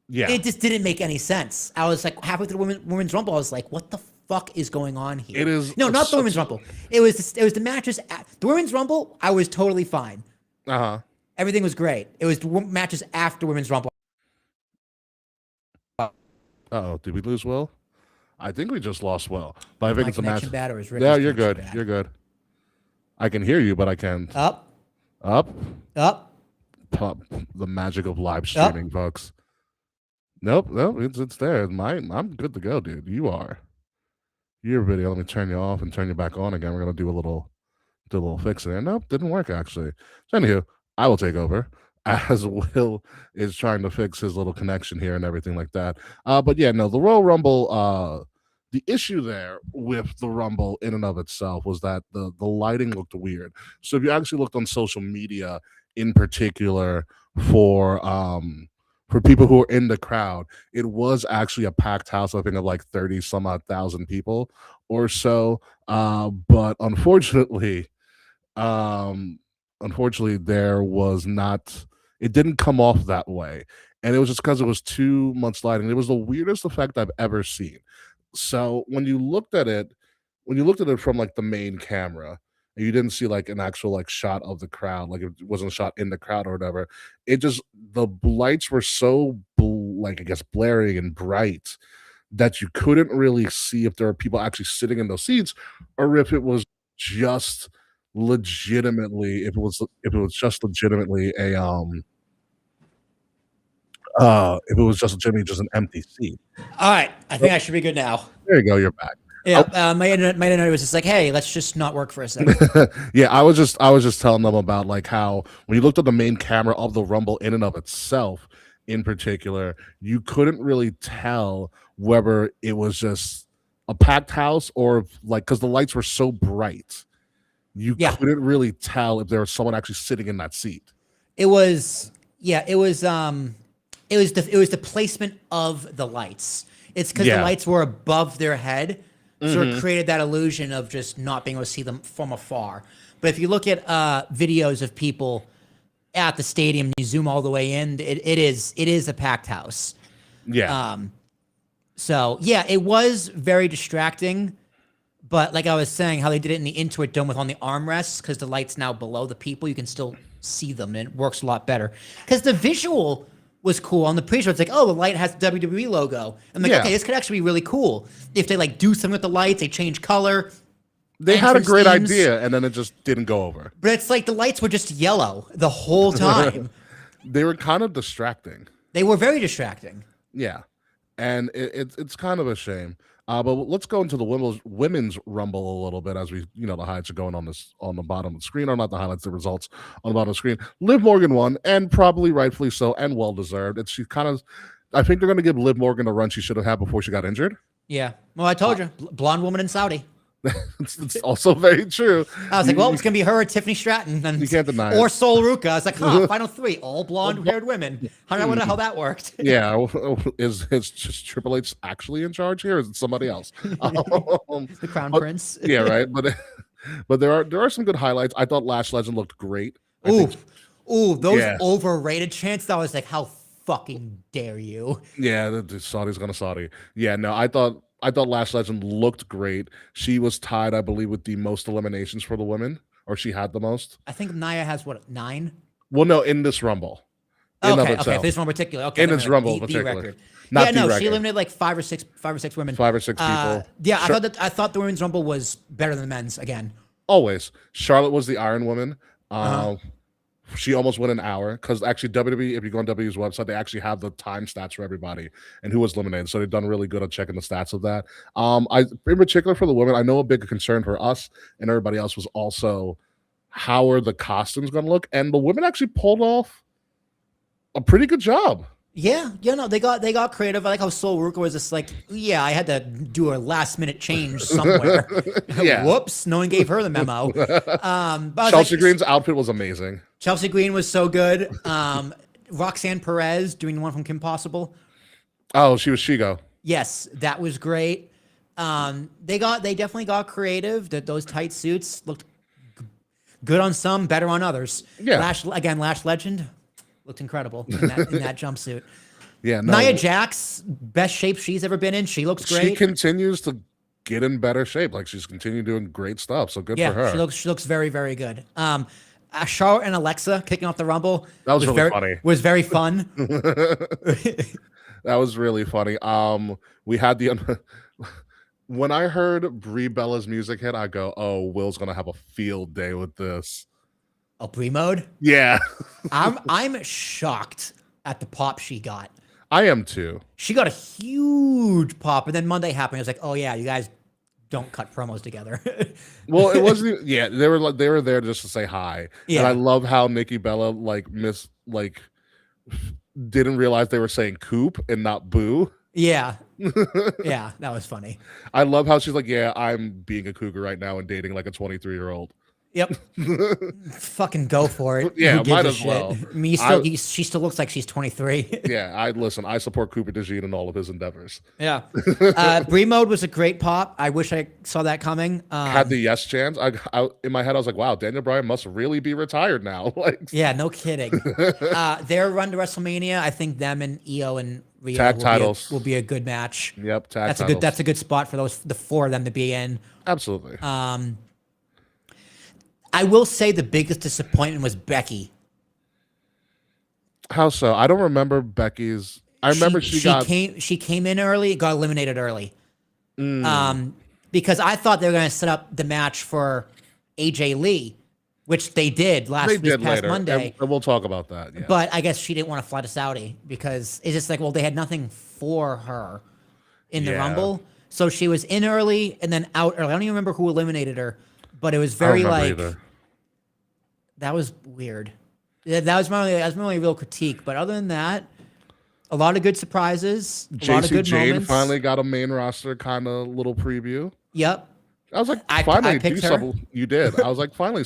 S2: Yeah.
S1: It just didn't make any sense. I was like, halfway through the women's rumble, I was like, what the fuck is going on here?
S2: It is
S1: not the women's rumble. It was the matches. The women's rumble, I was totally fine. Everything was great. It was the matches after women's rumble.
S2: Uh-oh, did we lose Will? I think we just lost Will. But I think it's a match.
S1: Bad, or is
S2: Yeah,
S1: Ricky's
S2: you're good.
S1: bad?
S2: You're good. I can hear you, but I can't.
S1: Up.
S2: Up.
S1: Up.
S2: The magic of live streaming, folks. Nope, it's there. I'm good to go, dude. You are. Your video. Let me turn you off and turn you back on again. We're gonna do a little fix there. Nope, didn't work actually. So anywho, I will take over as Will is trying to fix his little connection here and everything like that. But yeah, no, the Royal Rumble, the issue there with the Rumble in and of itself was that the lighting looked weird. So if you actually looked on social media in particular for people who were in the crowd, it was actually a packed house, I think of like 30 some odd thousand people or so. But unfortunately, there was not, it didn't come off that way. And it was just because it was too much lighting. It was the weirdest effect I've ever seen. So when you looked at it from like the main camera, and you didn't see like an actual like shot of the crowd, like it wasn't a shot in the crowd or whatever. It just, the lights were so like, I guess, blaring and bright that you couldn't really see if there were people actually sitting in those seats, or if it was just legitimately, if it was just legitimately a if it was just legitimately just an empty seat.
S1: All right, I think I should be good now.
S2: There you go, you're back.
S1: Yeah, my internet was just like, hey, let's just not work for a second.
S2: Yeah, I was just telling them about like how when you looked at the main camera of the Rumble in and of itself, in particular, you couldn't really tell whether it was just a packed house or like, because the lights were so bright, you couldn't really tell if there was someone actually sitting in that seat.
S1: It was the placement of the lights. It's because the lights were above their head. So it created that illusion of just not being able to see them from afar. But if you look at videos of people at the stadium, you zoom all the way in, it is a packed house.
S2: Yeah.
S1: So yeah, it was very distracting. But like I was saying, how they did it in the Intuit Dome with on the armrests, because the light's now below the people, you can still see them, and it works a lot better. Because the visual was cool on the pre-show. It's like, oh, the light has the WWE logo. I'm like, okay, this could actually be really cool if they like do something with the lights. They change color.
S2: They had a great idea, and then it just didn't go over.
S1: But it's like the lights were just yellow the whole time.
S2: They were kind of distracting.
S1: They were very distracting.
S2: Yeah, and it's kind of a shame. But let's go into the women's Rumble a little bit as we, the highlights are going on the bottom of the screen, or not the highlights, the results on the bottom of the screen. Liv Morgan won, and probably rightfully so, and well deserved. I think they're going to give Liv Morgan a run she should have had before she got injured.
S1: Yeah. Well, I told you, blonde woman in Saudi.
S2: It's also very true.
S1: I was like, well, it's gonna be her or Tiffany Stratton, and
S2: you can't deny
S1: or
S2: it.
S1: Sol Ruca. I was like, final three, all blonde-haired women. I don't know how that worked.
S2: Yeah, is just Triple H actually in charge here? Or is it somebody else?
S1: The Crown Prince.
S2: Yeah, right. But there are some good highlights. I thought Lash Legend looked great.
S1: Those overrated chants. I was like, how fucking dare you?
S2: Yeah, the Saudi's gonna Saudi. Yeah, no, I thought Lash Legend looked great. She was tied, I believe, with the most eliminations for the women, or she had the most.
S1: I think Nia has, 9?
S2: Well, no, in this Rumble. In
S1: Okay,
S2: of
S1: okay,
S2: itself.
S1: for this one in particular. Okay,
S2: In
S1: no,
S2: its
S1: no,
S2: Rumble in
S1: the
S2: particular.
S1: record.
S2: Not
S1: Yeah,
S2: the
S1: no,
S2: record.
S1: she eliminated like five or six women.
S2: 5 or 6 people.
S1: Yeah,
S2: Sure.
S1: I thought the women's Rumble was better than the men's again.
S2: Always. Charlotte was the Iron Woman.
S1: Uh-huh.
S2: She almost went an hour because actually WWE, if you go on WWE's website, they actually have the time stats for everybody and who was eliminated. So they've done really good at checking the stats of that. I in particular for the women, I know a big concern for us and everybody else was also how are the costumes going to look, and the women actually pulled off a pretty good job.
S1: Yeah, no, they got creative. I like how Sol Ruka was just like, yeah, I had to do a last minute change somewhere.
S2: Yeah.
S1: Whoops, no one gave her the memo. But I was
S2: Chelsea
S1: like,
S2: Green's outfit was amazing.
S1: Chelsea Green was so good. Roxanne Perez doing the one from Kim Possible.
S2: Oh, she was Shigo.
S1: Yes, that was great. They definitely got creative. That those tight suits looked good on some, better on others.
S2: Yeah.
S1: Lash Legend looked incredible in that jumpsuit.
S2: Yeah, no.
S1: Nia Jax, best shape she's ever been in. She looks great.
S2: She continues to get in better shape. Like she's continued doing great stuff. So good for her.
S1: She looks very, very good. Charlotte and Alexa kicking off the Rumble.
S2: That was really
S1: very
S2: funny.
S1: Was very fun.
S2: That was really funny. We had the when I heard Brie Bella's music hit, I go, "Oh, Will's gonna have a field day with this."
S1: Oh, Brie mode.
S2: Yeah,
S1: I'm shocked at the pop she got.
S2: I am too.
S1: She got a huge pop, and then Monday happened. I was like, oh yeah, you guys don't cut promos together.
S2: Well, it wasn't. Yeah, they were there just to say hi.
S1: Yeah.
S2: And I love how Nikki Bella didn't realize they were saying "coop" and not "boo."
S1: Yeah, yeah, that was funny.
S2: I love how she's like, "Yeah, I'm being a cougar right now and dating like a 23-year-old."
S1: Yep. Fucking go for it.
S2: Yeah,
S1: Who gives
S2: might
S1: a
S2: as
S1: shit?
S2: well.
S1: I mean, she still looks like she's 23.
S2: Yeah, I support Cooper DeJean in all of his endeavors.
S1: Yeah. Brie mode was a great pop. I wish I saw that coming.
S2: Had the yes chance. I in my head I was like, wow, Daniel Bryan must really be retired now. Like,
S1: yeah, no kidding. Their run to WrestleMania, I think them and Io and Rhea
S2: Tag titles
S1: will be a good match.
S2: Yep, tag
S1: That's
S2: titles.
S1: a good spot for the four of them to be in.
S2: Absolutely.
S1: I will say the biggest disappointment was Becky.
S2: How so? I don't remember Becky's. I remember she
S1: came in early, got eliminated early. Because I thought they were going to set up the match for AJ Lee, which they did past Monday.
S2: And we'll talk about that. Yeah.
S1: But I guess she didn't want to fly to Saudi because it's just like, well, they had nothing for her in the Rumble. So she was in early and then out early. I don't even remember who eliminated her, but it was very that was weird. Yeah, that was my only real critique. But other than that, a lot of good surprises, a lot of good
S2: Jane
S1: moments.
S2: finally got a main roster kind of little preview.
S1: Yep.
S2: I was like,
S1: I
S2: finally do
S1: picked her.
S2: something. You did. I was like, finally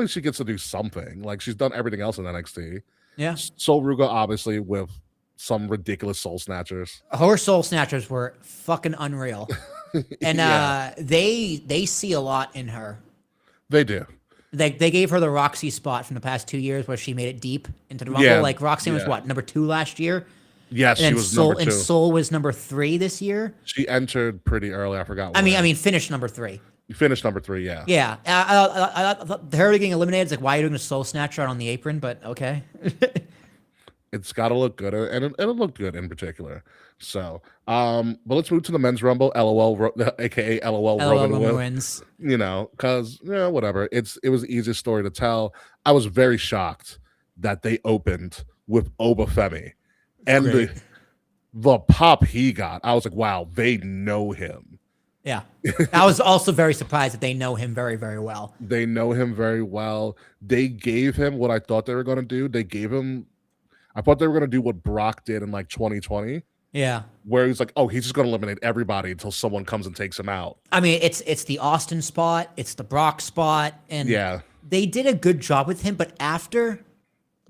S2: she gets to do something. Like she's done everything else in NXT.
S1: Yeah.
S2: Sol Ruga obviously with some ridiculous soul snatchers.
S1: Her soul snatchers were fucking unreal. And they see a lot in her.
S2: They do.
S1: They gave her the Roxy spot from the past 2 years where she made it deep into the Rumble.
S2: Yeah,
S1: Like Roxanne was what, number 2 last year?
S2: Yes, she was number 2.
S1: And Soul was number 3 this year.
S2: She entered pretty early. I forgot.
S1: I mean, finished number 3.
S2: You finished number 3, yeah.
S1: Yeah. I thought her getting eliminated is like, why are you doing a Soul Snatcher on the apron? But okay.
S2: It's got to look good, and it looked good in particular. So, but let's move to the men's Rumble. LOL, aka LOL, Roman
S1: wins.
S2: You know, because whatever. It was the easiest story to tell. I was very shocked that they opened with Obafemi, and the pop he got. I was like, wow, they know him.
S1: Yeah. I was also very surprised that they know him very, very well.
S2: They know him very well. They gave him what I thought they were going to do. I thought they were going to do what Brock did in like 2020.
S1: Yeah.
S2: Where he's like, oh, he's just going to eliminate everybody until someone comes and takes him out.
S1: I mean, it's the Austin spot, it's the Brock spot, and they did a good job with him, but after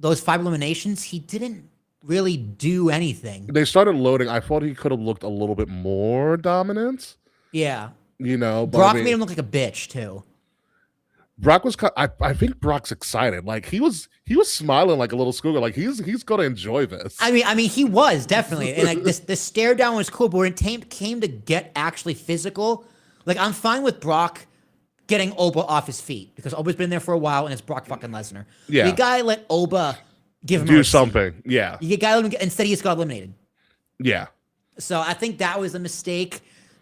S1: those 5 eliminations, he didn't really do anything.
S2: They started loading. I thought he could have looked a little bit more dominant.
S1: Yeah.
S2: You know, but
S1: Brock made him look like a bitch too.
S2: Brock was. I think Brock's excited. Like he was smiling like a little schoolgirl. Like he's gonna enjoy this.
S1: I mean, he was definitely, and like this stare down was cool. But when it came to get actually physical, like I'm fine with Brock getting Oba off his feet because Oba's been there for a while, and it's Brock fucking Lesnar.
S2: Yeah,
S1: We gotta let Oba give him a
S2: Do
S1: receipt.
S2: something. Yeah.
S1: You got instead he just got eliminated.
S2: Yeah.
S1: So I think that was a mistake.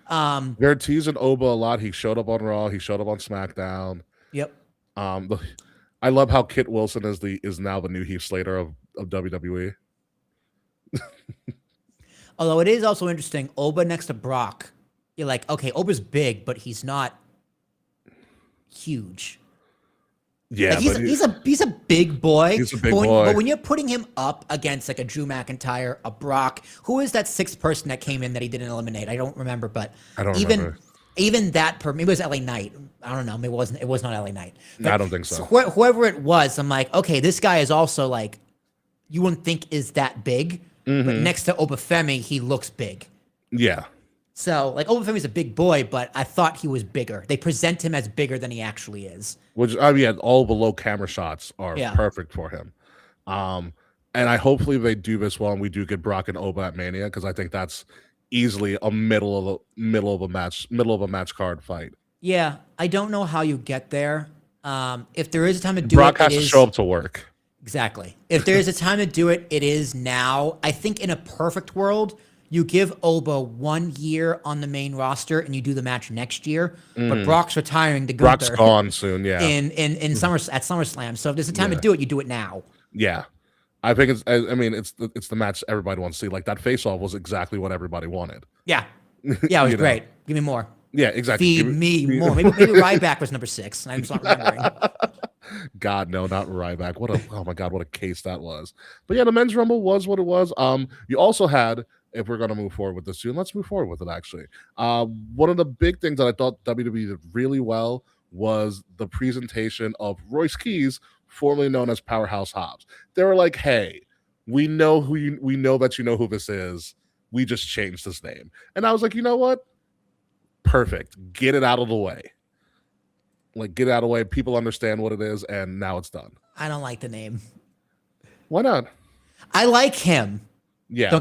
S2: They're teasing Oba a lot. He showed up on Raw. He showed up on SmackDown.
S1: Yep.
S2: I love how Kit Wilson is now the new Heath Slater of WWE.
S1: Although it is also interesting, Oba next to Brock, you're like, okay, Oba's big, but he's not huge.
S2: Yeah,
S1: Like he's a big boy.
S2: He's a big
S1: but
S2: boy.
S1: But when you're putting him up against like a Drew McIntyre, a Brock, who is that sixth person that came in that he didn't eliminate? I don't remember, but
S2: I don't remember.
S1: Even that maybe it was LA Knight. I don't know. Maybe it was not LA Knight.
S2: I don't think so.
S1: Whoever it was, I'm like, okay, this guy is also like, you wouldn't think is that big, but next to Obafemi, he looks big.
S2: Yeah.
S1: So like Obafemi's a big boy, but I thought he was bigger. They present him as bigger than he actually is.
S2: Which all the low camera shots are perfect for him. And I hopefully they do this well and we do get Brock and Oba at Mania, because I think that's easily a middle of a match card fight.
S1: Yeah, I don't know how you get there. If there is a time to do
S2: Brock
S1: it,
S2: has to show up to work.
S1: Exactly. If there is a time to do it, it is now. I think in a perfect world, you give Oba 1 year on the main roster and you do the match next year. But Brock's retiring to Gunther.
S2: Brock's gone soon, yeah.
S1: In at SummerSlam. So if there's a time to do it, you do it now.
S2: Yeah. I think it's the match everybody wants to see. Like that face-off was exactly what everybody wanted.
S1: Yeah. Yeah, it was great. Give me more.
S2: Yeah, exactly.
S1: Feed me more. Maybe Ryback was number 6. I'm just not remembering.
S2: God, no, not Ryback. Oh my God, what a case that was. But yeah, the men's rumble was what it was. You also had, if we're gonna move forward with this soon, let's move forward with it actually. One of the big things that I thought WWE did really well was the presentation of Royce Keys, formerly known as Powerhouse Hobbs. They were like, hey, we know that you know who this is. We just changed his name. And I was like, you know what? Perfect. Get it out of the way. Like, get it out of the way. People understand what it is, and now it's done.
S1: I don't like the name.
S2: Why not?
S1: I like him.
S2: Yeah.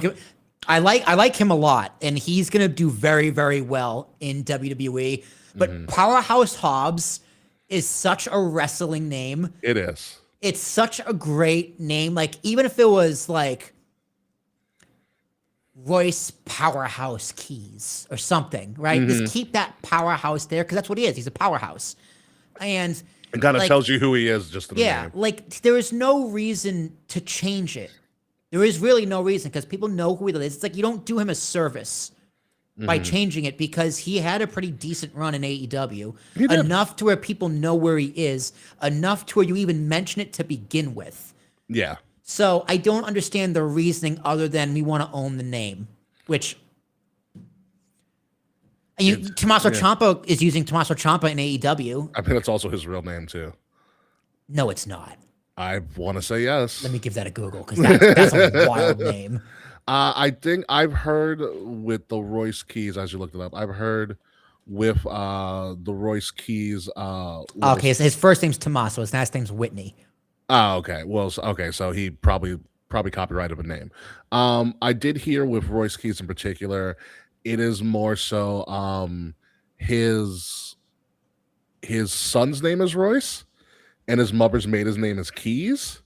S1: I like him a lot, and he's gonna do very, very well in WWE. But Powerhouse Hobbs is such a wrestling name.
S2: It is.
S1: It's such a great name. Like, even if it was like Royce Powerhouse Keys or something, right? Just keep that powerhouse there, because that's what he is. He's a powerhouse. And
S2: it kind of tells you who he is just in the name.
S1: Like there is no reason to change it. There is really no reason, because people know who he is. It's like you don't do him a service by changing it, because he had a pretty decent run in AEW. Enough to where people know where he is, enough to where you even mention it to begin with.
S2: Yeah.
S1: So I don't understand the reasoning other than we want to own the name, which Tommaso Ciampa is using Tommaso Ciampa in AEW.
S2: I think that's also his real name too.
S1: No, it's not.
S2: I want to say yes.
S1: Let me give that a Google, because that's a wild name.
S2: I think I've heard with the Royce Keys, as you looked it up, I've heard with the Royce Keys.
S1: Okay, so his first name's Tommaso, his last name's Whitney.
S2: Oh, okay. Well, okay, so he probably copyrighted a name. I did hear with Royce Keys in particular, it is more so his son's name is Royce, and his mother's maiden name is Keys.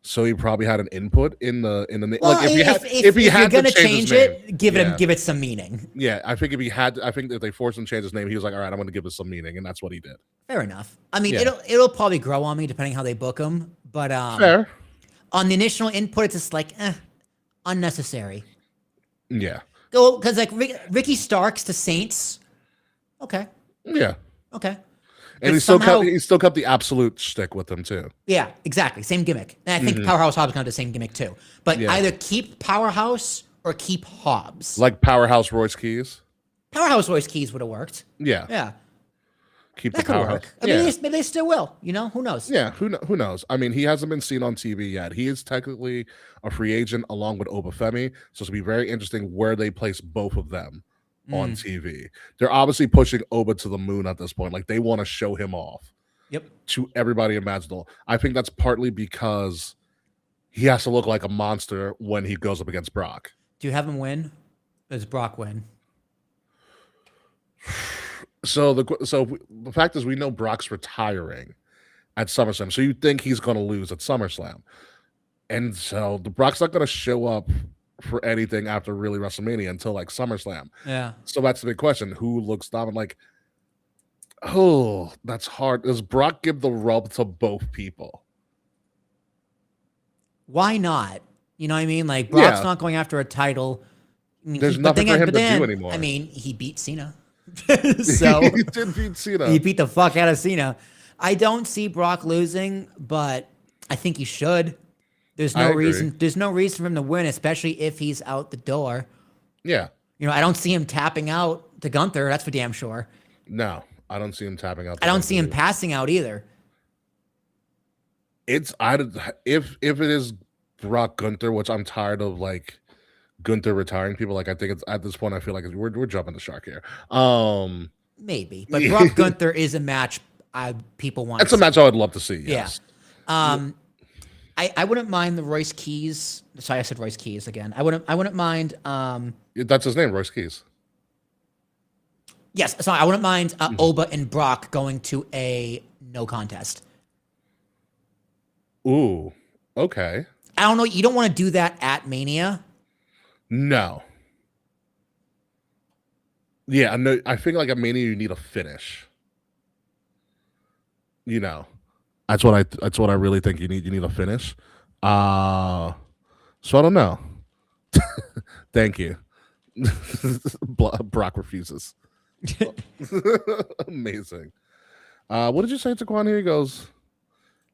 S2: So he probably had an input in the name.
S1: Well,
S2: like
S1: if you're gonna change it, give it some meaning.
S2: Yeah, I think if they forced him to change his name, he was like, all right, I'm going to give this some meaning, and that's what he did.
S1: Fair enough. I mean, it'll probably grow on me depending how they book him, but
S2: fair.
S1: On the initial input, it's just like unnecessary.
S2: Yeah.
S1: Go, because like Ricky Starks to Saints. Okay.
S2: Yeah.
S1: Okay.
S2: And he still kept the absolute shtick with him too.
S1: Yeah, exactly. Same gimmick. And I think Powerhouse Hobbs gonna do the same gimmick too. But either keep Powerhouse or keep Hobbs.
S2: Like Powerhouse Royce Keys.
S1: Powerhouse Royce Keys would have worked.
S2: Yeah.
S1: Yeah.
S2: Keep
S1: that
S2: the Powerhouse.
S1: Work. I mean, maybe they still will. You know, who knows?
S2: Yeah, who knows? I mean, he hasn't been seen on TV yet. He is technically a free agent along with Obafemi, so it'll be very interesting where they place both of them on TV. They're obviously pushing Oba to the moon at this point. Like, they want to show him off.
S1: Yep.
S2: To everybody imaginable. I think that's partly because he has to look like a monster when he goes up against Brock.
S1: Do you have him win? Does Brock win?
S2: So the fact is, we know Brock's retiring at SummerSlam. So you think he's going to lose at SummerSlam. And so the Brock's not going to show up for anything after really WrestleMania until like SummerSlam.
S1: Yeah.
S2: So that's the big question: who looks dominant? Like, oh, that's hard. Does Brock give the rub to both people?
S1: Why not? You know what I mean? Like Brock's
S2: Yeah.
S1: not going after a title. I mean,
S2: There's
S1: but
S2: nothing
S1: then
S2: for him
S1: but
S2: to
S1: then,
S2: do anymore.
S1: I mean, he beat Cena. So
S2: he did beat Cena.
S1: he beat the fuck out of Cena. I don't see Brock losing, but I think he should. There's
S2: I
S1: no
S2: agree.
S1: reason. There's no reason for him to win, especially if he's out the door.
S2: Yeah.
S1: You know, I don't see him tapping out to Gunther. That's for damn sure.
S2: No, I don't see him tapping out.
S1: I don't see him passing out either.
S2: If it is Brock Gunther, which I'm tired of, like Gunther retiring people. Like I think it's at this point, I feel like we're jumping the shark here.
S1: Maybe, but Brock Gunther is a match people want.
S2: That's a match I would love to see. Yes.
S1: Yeah. I wouldn't mind the Royce Keys. Sorry, I said Royce Keys again. I wouldn't mind.
S2: That's his name, Royce Keys.
S1: Yes, sorry, I wouldn't mind Oba and Brock going to a no contest.
S2: Ooh, okay.
S1: I don't know. You don't want to do that at Mania.
S2: No. Yeah, no. I think like at Mania you need a finish. You know, that's what I really think you need. You need a finish. So I don't know. Thank you. Brock refuses. Amazing. What did you say to Quan here? He goes,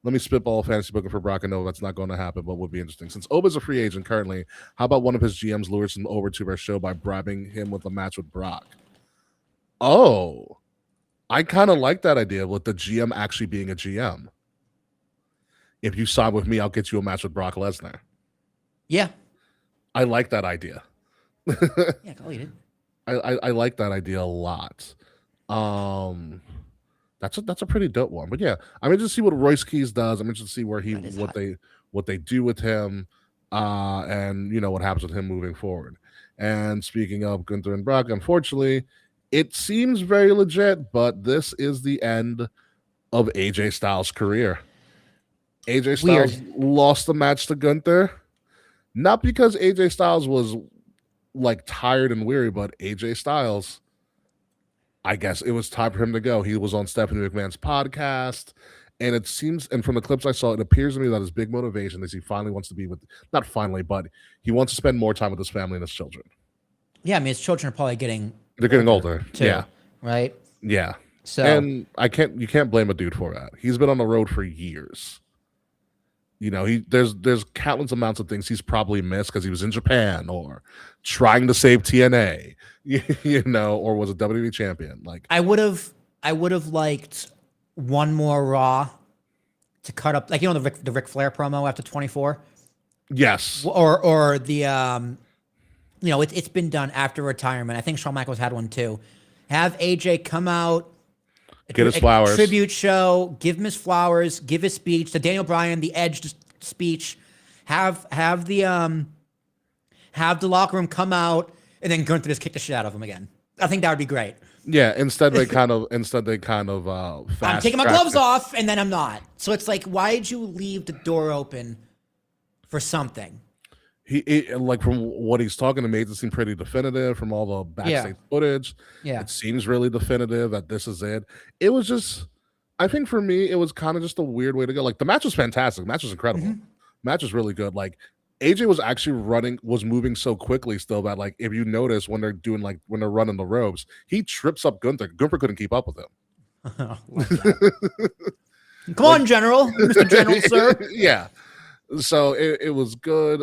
S2: let me spitball fantasy booking for Brock. I know that's not going to happen, but would be interesting. Since Oba's a free agent currently, how about one of his GMs lures him over to our show by bribing him with a match with Brock? Oh, I kind of like that idea with the GM actually being a GM. If you sign with me, I'll get you a match with Brock Lesnar.
S1: Yeah.
S2: I like that idea.
S1: Yeah, go eat it.
S2: I like that idea a lot. That's a pretty dope one. But yeah, I'm interested to see what Royce Keys does. I'm interested to see where what they do with him, and you know what happens with him moving forward. And speaking of Gunther and Brock, unfortunately, it seems very legit, but this is the end of AJ Styles' career. AJ Styles lost the match to Gunther, not because AJ Styles was like tired and weary, but AJ Styles, I guess it was time for him to go. He was on Stephanie McMahon's podcast, and it seems, and from the clips I saw, it appears to me that his big motivation is he finally wants to be with, not finally, but he wants to spend more time with his family and his children.
S1: Yeah, I mean, his children are probably getting
S2: They're getting older.
S1: too,
S2: Yeah.
S1: right?
S2: Yeah.
S1: So
S2: And you can't blame a dude for that. He's been on the road for years. You know, there's countless amounts of things he's probably missed because he was in Japan or trying to save TNA, you know, or was a WWE champion. Like
S1: I would have liked one more Raw to cut up, like, you know, the Ric Flair promo after 24,
S2: yes,
S1: or the you know, it's been done after retirement. I think Shawn Michaels had one too. Have AJ come out,
S2: get his flowers,
S1: tribute show, give him his flowers, give his speech, the Daniel Bryan, the Edge speech, have the locker room come out, and then Gunther just kick the shit out of him again. I think that would be great.
S2: Yeah, instead they kind of
S1: I'm
S2: fast
S1: taking my
S2: track
S1: gloves
S2: it.
S1: off, and then I'm not. So it's like, why did you leave the door open for something?
S2: Like from what he's talking to me, it seems pretty definitive from all the backstage footage.
S1: Yeah.
S2: It seems really definitive that this is it. It was just, I think for me, it was kind of just a weird way to go. Like the match was fantastic. The match was incredible.
S1: Mm-hmm.
S2: Match was really good. Like AJ was actually moving so quickly still that like if you notice when they're running the ropes, he trips up Gunther. Gunther couldn't keep up with him.
S1: Come on, General, Mr. General, sir.
S2: Yeah. So it was good.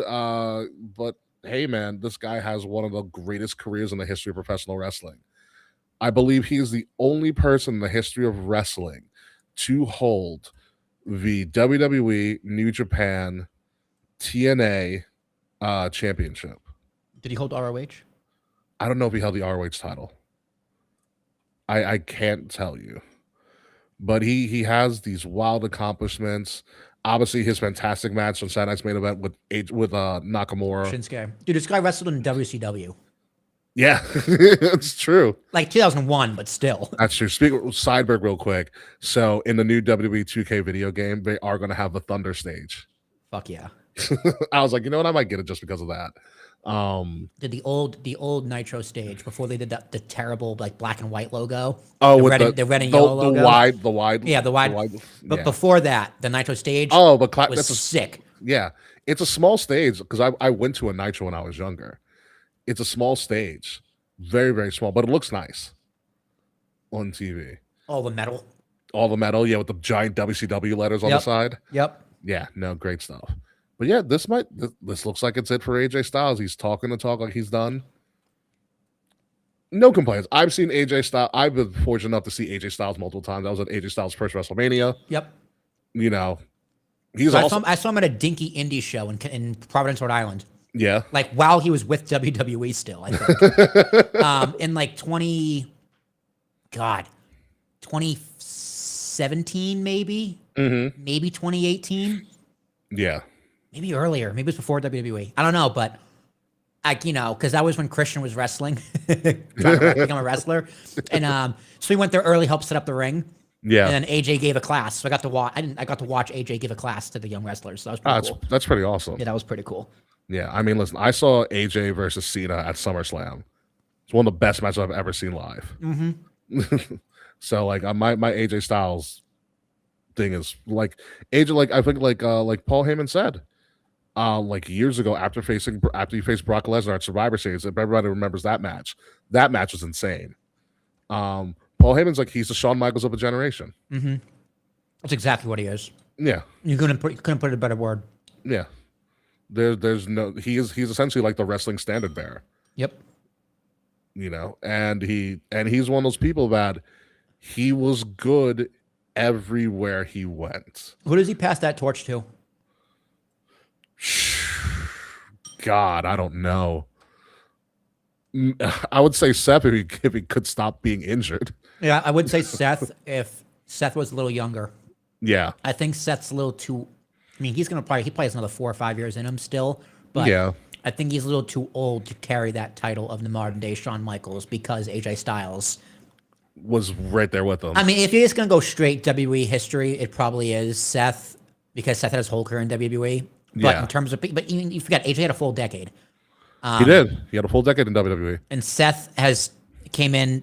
S2: But hey, man, this guy has one of the greatest careers in the history of professional wrestling. I believe he is the only person in the history of wrestling to hold the WWE, New Japan, TNA championship.
S1: Did he hold ROH?
S2: I don't know if he held the ROH title. I can't tell you. But he has these wild accomplishments. Obviously, his fantastic match on Saturday Night's Main Event with Nakamura.
S1: Shinsuke. Dude, this guy wrestled in WCW.
S2: Yeah, it's true.
S1: Like 2001, but still.
S2: That's true. Speak sideberg real quick. So in the new WWE 2K video game, they are going to have the Thunder stage.
S1: Fuck yeah.
S2: I was like, you know what, I might get it just because of that.
S1: Did the old Nitro stage before they did the terrible like black and white logo?
S2: Oh,
S1: the
S2: with
S1: red, the red and yellow
S2: the
S1: logo.
S2: wide,
S1: Yeah, the wide. But
S2: yeah.
S1: before that, the Nitro stage
S2: Oh, but
S1: was
S2: that's
S1: sick.
S2: yeah, it's a small stage because I went to a Nitro when I was younger. It's a small stage, very very small, but it looks nice on TV.
S1: All the metal.
S2: All the metal, yeah, with the giant WCW letters on the side.
S1: Yep.
S2: Yeah, no, great stuff. But yeah, this looks like it's it for AJ Styles. He's talking the talk like he's done. No complaints. I've seen AJ Styles. I've been fortunate enough to see AJ Styles multiple times. I was at AJ Styles' first WrestleMania.
S1: Yep.
S2: You know, he's
S1: So
S2: also
S1: I saw him at a dinky indie show in Providence, Rhode Island.
S2: yeah.
S1: Like while he was with WWE still, I think. In like 2017 maybe, maybe 2018,
S2: Yeah.
S1: maybe earlier, maybe it was before WWE. I don't know, but because that was when Christian was wrestling, trying to become a wrestler, and so we went there early, helped set up the ring.
S2: Yeah.
S1: And then AJ gave a class, so I got to watch. I got to watch AJ give a class to the young wrestlers. So that was pretty cool.
S2: That's pretty awesome.
S1: Yeah, that was pretty cool.
S2: Yeah, I mean, listen, I saw AJ versus Cena at SummerSlam. It's one of the best matches I've ever seen live. So like my AJ Styles thing is like AJ, like I think like Paul Heyman said, like years ago after he faced Brock Lesnar at Survivor Series, if everybody remembers that match was insane. Paul Heyman's like he's the Shawn Michaels of a generation.
S1: That's exactly what he is.
S2: Yeah,
S1: You couldn't put it a better word.
S2: yeah. There's no he's essentially like the wrestling standard bearer.
S1: Yep.
S2: You know, and he's one of those people that he was good everywhere he went.
S1: Who does he pass that torch to?
S2: God, I don't know. I would say Seth if he could stop being injured.
S1: Yeah, I would say Seth if Seth was a little younger.
S2: Yeah,
S1: I think Seth's a little too. I mean, he probably has another 4 or 5 years in him still, but
S2: yeah,
S1: I think he's a little too old to carry that title of the modern day Shawn Michaels because AJ Styles
S2: was right there with him.
S1: I mean, if you're just gonna go straight WWE history, it probably is Seth because Seth had his whole career in WWE. But
S2: Yeah.
S1: in terms of, but even you forget AJ had a full decade.
S2: He did. He had a full decade in WWE.
S1: And Seth came in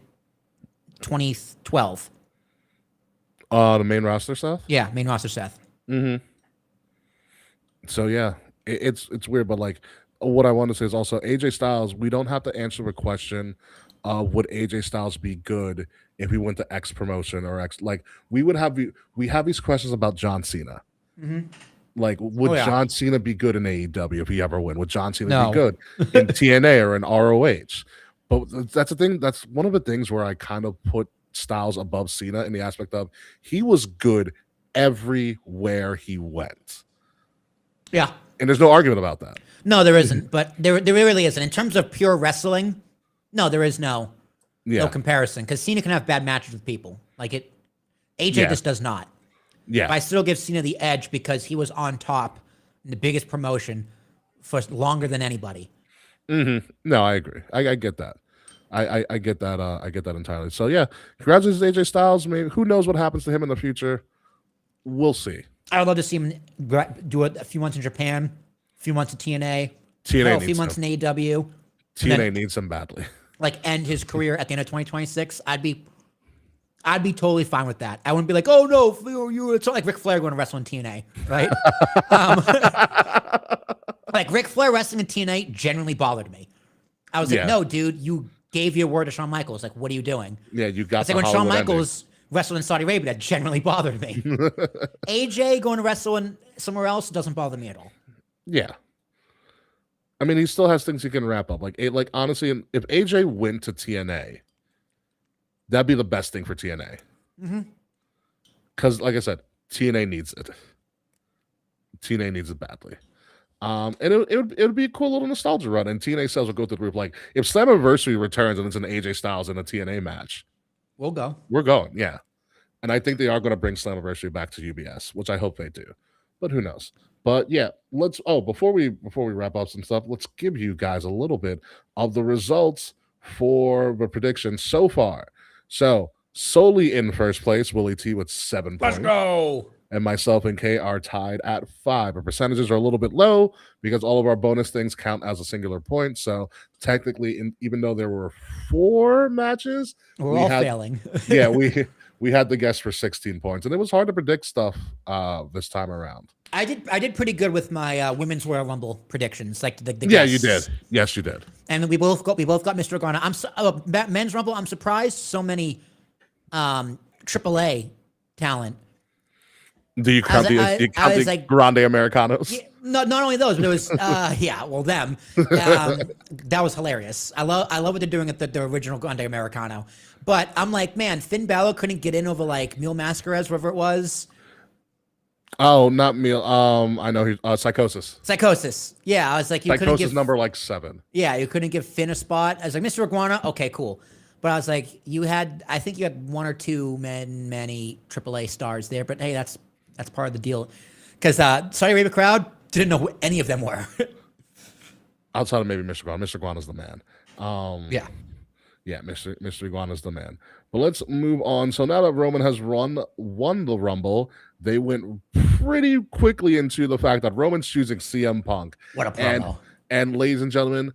S1: 2012.
S2: The main roster stuff.
S1: Yeah, main roster Seth.
S2: So yeah, it's weird, but like what I want to say is also AJ Styles. We don't have to answer the question of would AJ Styles be good if he went to X promotion or X. Like we have these questions about John Cena. Like would John Cena be good in AEW if he ever win? Would John Cena be good in TNA or in ROH? But that's the thing. That's one of the things where I kind of put Styles above Cena in the aspect of he was good everywhere he went.
S1: Yeah.
S2: And there's no argument about that.
S1: No, there isn't. But there really isn't. In terms of pure wrestling, no, there is no comparison. Because Cena can have bad matches with people. Like it, AJ just does not.
S2: Yeah.
S1: But I still give Cena the edge because he was on top in the biggest promotion for longer than anybody.
S2: No, I agree. I get that. I get that. I get that entirely. So yeah, congratulations, AJ Styles. Maybe who knows what happens to him in the future? We'll see.
S1: I would love to see him do it a few months in Japan, a few months at TNA,
S2: TNA
S1: a few months in AEW.
S2: TNA needs him badly.
S1: Like end his career at the end of 2026. I'd be totally fine with that. I wouldn't be like, oh no, you. It's not like Ric Flair going to wrestle in TNA, right? Like Ric Flair wrestling in TNA genuinely bothered me. I was like, no, dude, you gave your word to Shawn Michaels. Like, what are you doing?
S2: Yeah, you got.
S1: It's like when Shawn Michaels wrestled in Saudi Arabia, that generally bothered me. AJ going to wrestle in somewhere else doesn't bother me at all.
S2: Yeah. I mean, he still has things he can wrap up. Like honestly, if AJ went to TNA, that'd be the best thing for TNA. Because, like I said, TNA needs it. TNA needs it badly. And it would be a cool little nostalgia run. And TNA sales will go through the roof. Like if Slammiversary returns and it's an AJ Styles in a TNA match,
S1: we'll go.
S2: We're going, yeah. And I think they are going to bring Slammiversary back to UBS, which I hope they do. But who knows? But yeah, before we wrap up some stuff, let's give you guys a little bit of the results for the predictions so far. So solely in first place, Willie T with 7 points.
S1: Let's go.
S2: and myself and Kay are tied at 5. Our percentages are a little bit low because all of our bonus things count as a singular point. So technically, even though there were 4 matches,
S1: We're
S2: we
S1: all
S2: had
S1: failing.
S2: yeah we had the guess for 16 points, and it was hard to predict stuff this time around.
S1: I did pretty good with my women's Royal Rumble predictions, like the
S2: Yeah, you
S1: guests.
S2: did. Yes, you did.
S1: And then we both got Mr. Garner. Men's Rumble. I'm surprised so many AAA talent.
S2: Do you count the
S1: like,
S2: Grande Americanos?
S1: Yeah, not only those, but it was them. That was hilarious. I love what they're doing at the original Grande Americano. But I'm like, man, Finn Balor couldn't get in over like Mil Mascares, whatever it was.
S2: Oh, not Mil. I know he's Psychosis.
S1: Psychosis. Yeah, I was like, you couldn't
S2: Psychosis
S1: give
S2: number like 7.
S1: Yeah, you couldn't give Finn a spot. I was like, Mr. Iguana, okay, cool. But I was like, I think you had 1 or 2 many AAA stars there. But hey, that's part of the deal. Because Saudi Arabia crowd didn't know who any of them were.
S2: Outside of maybe Mr. Guan. Mr. Guan is the man.
S1: Yeah,
S2: Mr. Iguana is the man. But let's move on. So now that Roman has won the Rumble, they went pretty quickly into the fact that Roman's choosing CM Punk.
S1: What a promo.
S2: And ladies and gentlemen,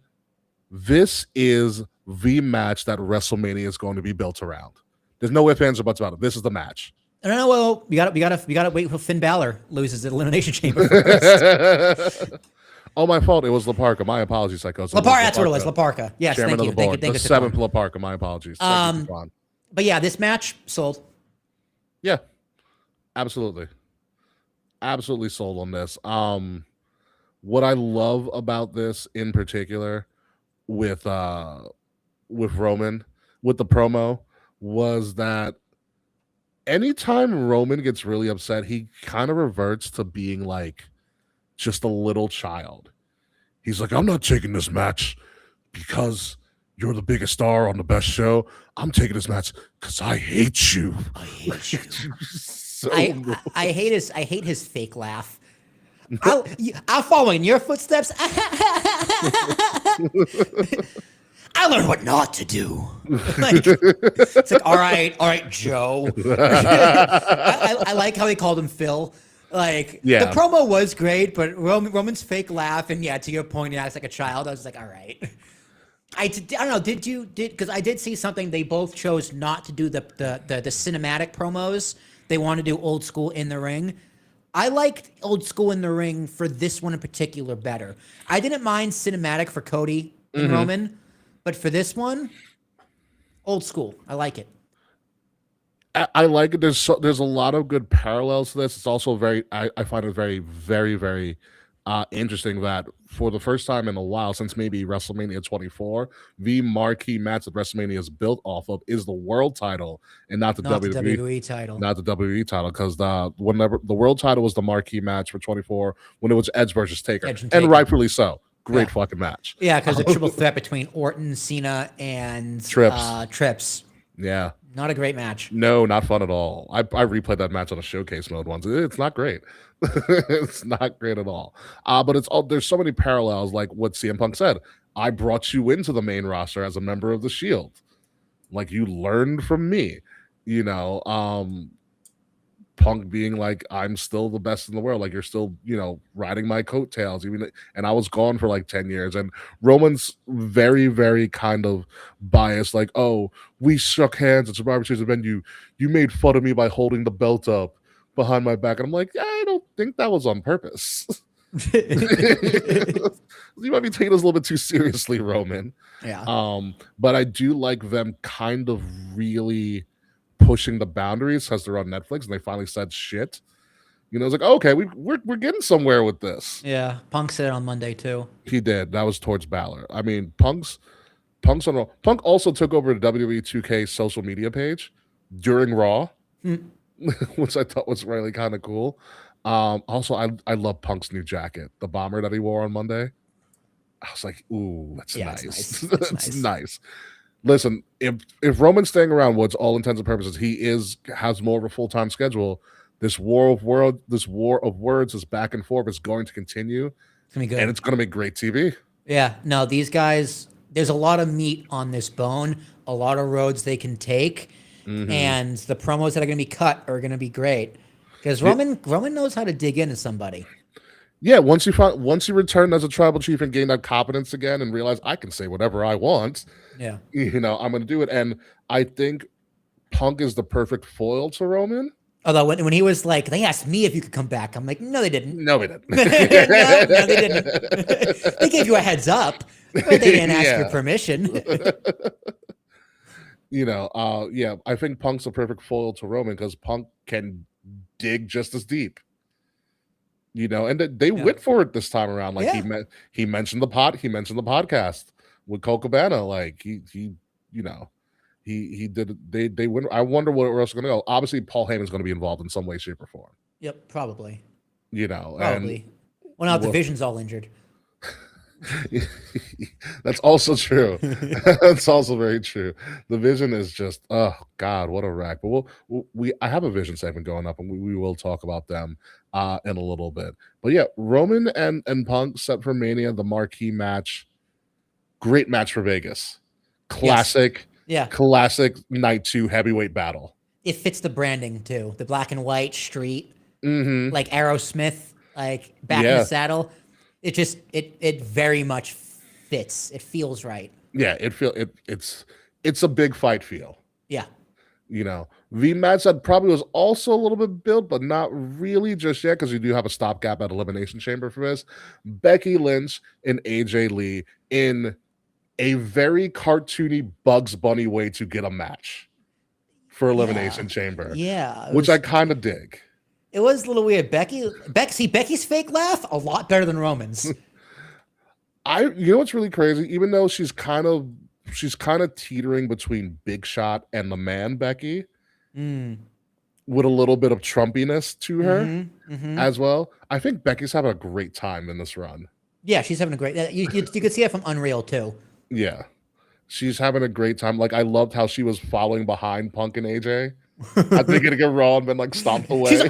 S2: this is the match that WrestleMania is going to be built around. There's no ifs, ands, or buts about it. This is the match.
S1: No. Well, we gotta wait till Finn Balor loses the Elimination Chamber first.
S2: Oh, my fault. It was La Parka. My apologies, Psychosis.
S1: That's what it was. La Parka. Yes,
S2: Chairman
S1: thank you.
S2: of the board.
S1: Thank
S2: the
S1: you.
S2: 7th La Parka. My apologies.
S1: But yeah, this match sold.
S2: Yeah, absolutely sold on this. What I love about this in particular with Roman, with the promo, was that anytime Roman gets really upset, he kind of reverts to being like just a little child. He's like, I'm not taking this match because you're the biggest star on the best show. I'm taking this match because I hate you.
S1: I hate you.
S2: So
S1: I hate his fake laugh. I'll follow in your footsteps. I learned what not to do. It's like, all right, Joe. I like how they called him Phil. Like, the promo was great, but Roman's fake laugh, and yeah, to your point, he acts like a child. I was like, all right. I don't know. Because I did see something. They both chose not to do the cinematic promos. They want to do old school in the ring. I liked old school in the ring for this one in particular better. I didn't mind cinematic for Cody and Roman, but for this one, old school. I like it.
S2: I like it. There's a lot of good parallels to this. It's also I find it very, very, very interesting that for the first time in a while, since maybe WrestleMania 24, the marquee match that WrestleMania is built off of is the world title and not the WWE
S1: title.
S2: Not the WWE title, because whenever the world title was the marquee match for 24 when it was Edge versus Taker, and rightfully so. Great fucking match.
S1: Yeah, because the triple threat between Orton, Cena, and Trips.
S2: Yeah.
S1: Not a great match.
S2: No, not fun at all. I replayed that match on a showcase mode once. It's not great. It's not great at all. But there's so many parallels, like what CM Punk said. I brought you into the main roster as a member of the Shield. Like, you learned from me. Punk being like, I'm still the best in the world. Like, you're still, riding my coattails. And I was gone for like 10 years. And Roman's very, very kind of biased. Like, oh, we shook hands at Survivor Series event. You made fun of me by holding the belt up behind my back. And I'm like, yeah, I don't think that was on purpose. You might be taking this a little bit too seriously, Roman.
S1: Yeah.
S2: But I do like them kind of really pushing the boundaries because they're on Netflix and they finally said shit. It's like, okay, we're getting somewhere with this.
S1: Yeah, Punk said it on Monday too.
S2: He did. That was towards Balor. I mean, Punk also took over the WWE 2K social media page during Raw, which I thought was really kind of cool. Also, I love Punk's new jacket, the bomber that he wore on Monday. I was like, ooh, that's nice. That's nice. Listen, if Roman's staying around, what's all intents and purposes, he has more of a full-time schedule. This war of words, this back and forth is going to continue.
S1: It's gonna be good.
S2: And it's gonna make great TV.
S1: Yeah, no, these guys, there's a lot of meat on this bone, a lot of roads they can take, and the promos that are gonna be cut are gonna be great. Because Roman knows how to dig into somebody.
S2: Yeah, once you return as a tribal chief and gain that competence again and realize I can say whatever I want,
S1: Yeah.
S2: I'm going to do it. And I think Punk is the perfect foil to Roman.
S1: Although when he was like, they asked me if you could come back. I'm like, no, they didn't.
S2: No, we didn't.
S1: No, they didn't. They gave you a heads up, but they didn't ask your permission.
S2: Yeah, I think Punk's the perfect foil to Roman because Punk can dig just as deep. And they went for it this time around. Like he mentioned the podcast with Cole Cabana. Like he did. They went. I wonder where else going to go. Obviously, Paul Heyman's going to be involved in some way, shape, or form.
S1: Yep, probably.
S2: Probably.
S1: Well, now the Vision's all injured.
S2: That's also true. That's also very true. The Vision is just, oh God, what a wreck. But I have a Vision segment going up, and we will talk about them in a little bit. But yeah, Roman and Punk set for Mania, the marquee match. Great match for Vegas. Classic.
S1: Yes. Yeah.
S2: Classic night 2 heavyweight battle.
S1: It fits the branding too. The black and white street,
S2: like
S1: Aerosmith, like back in the saddle. It just it very much fits. It feels right.
S2: Yeah, it's a big fight feel.
S1: Yeah.
S2: The match that probably was also a little bit built, but not really just yet, because you do have a stopgap at Elimination Chamber for this. Becky Lynch and AJ Lee in a very cartoony Bugs Bunny way to get a match for Elimination Chamber.
S1: Yeah.
S2: Which I kind of dig.
S1: It was a little weird. Becky's fake laugh a lot better than Roman's.
S2: You know what's really crazy? Even though she's kind of teetering between Big Shot and the Man Becky, with a little bit of Trumpiness to her as well. I think Becky's having a great time in this run. Yeah,
S1: she's having a great. You could see it from Unreal too.
S2: Yeah, she's having a great time. Like I loved how she was following behind Punk and AJ. I think it'd get raw and been like stomped away.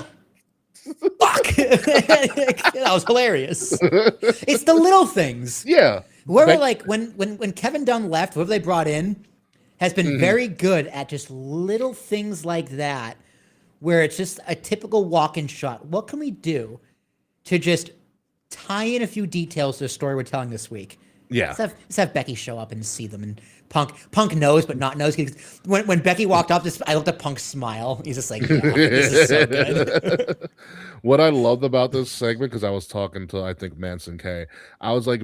S1: Fuck! That was hilarious. It's the little things.
S2: Yeah.
S1: Whoever when Kevin Dunn left, whoever they brought in has been very good at just little things like that, where it's just a typical walk-in shot. What can we do to just tie in a few details to the story we're telling this week?
S2: Yeah.
S1: Let's have Becky show up and see them. And Punk knows, but not knows. When Becky walked up, I looked at Punk's smile. He's just like, yeah, this is so good.
S2: What I loved about this segment, because I was talking to, I think, Manson K, I was like,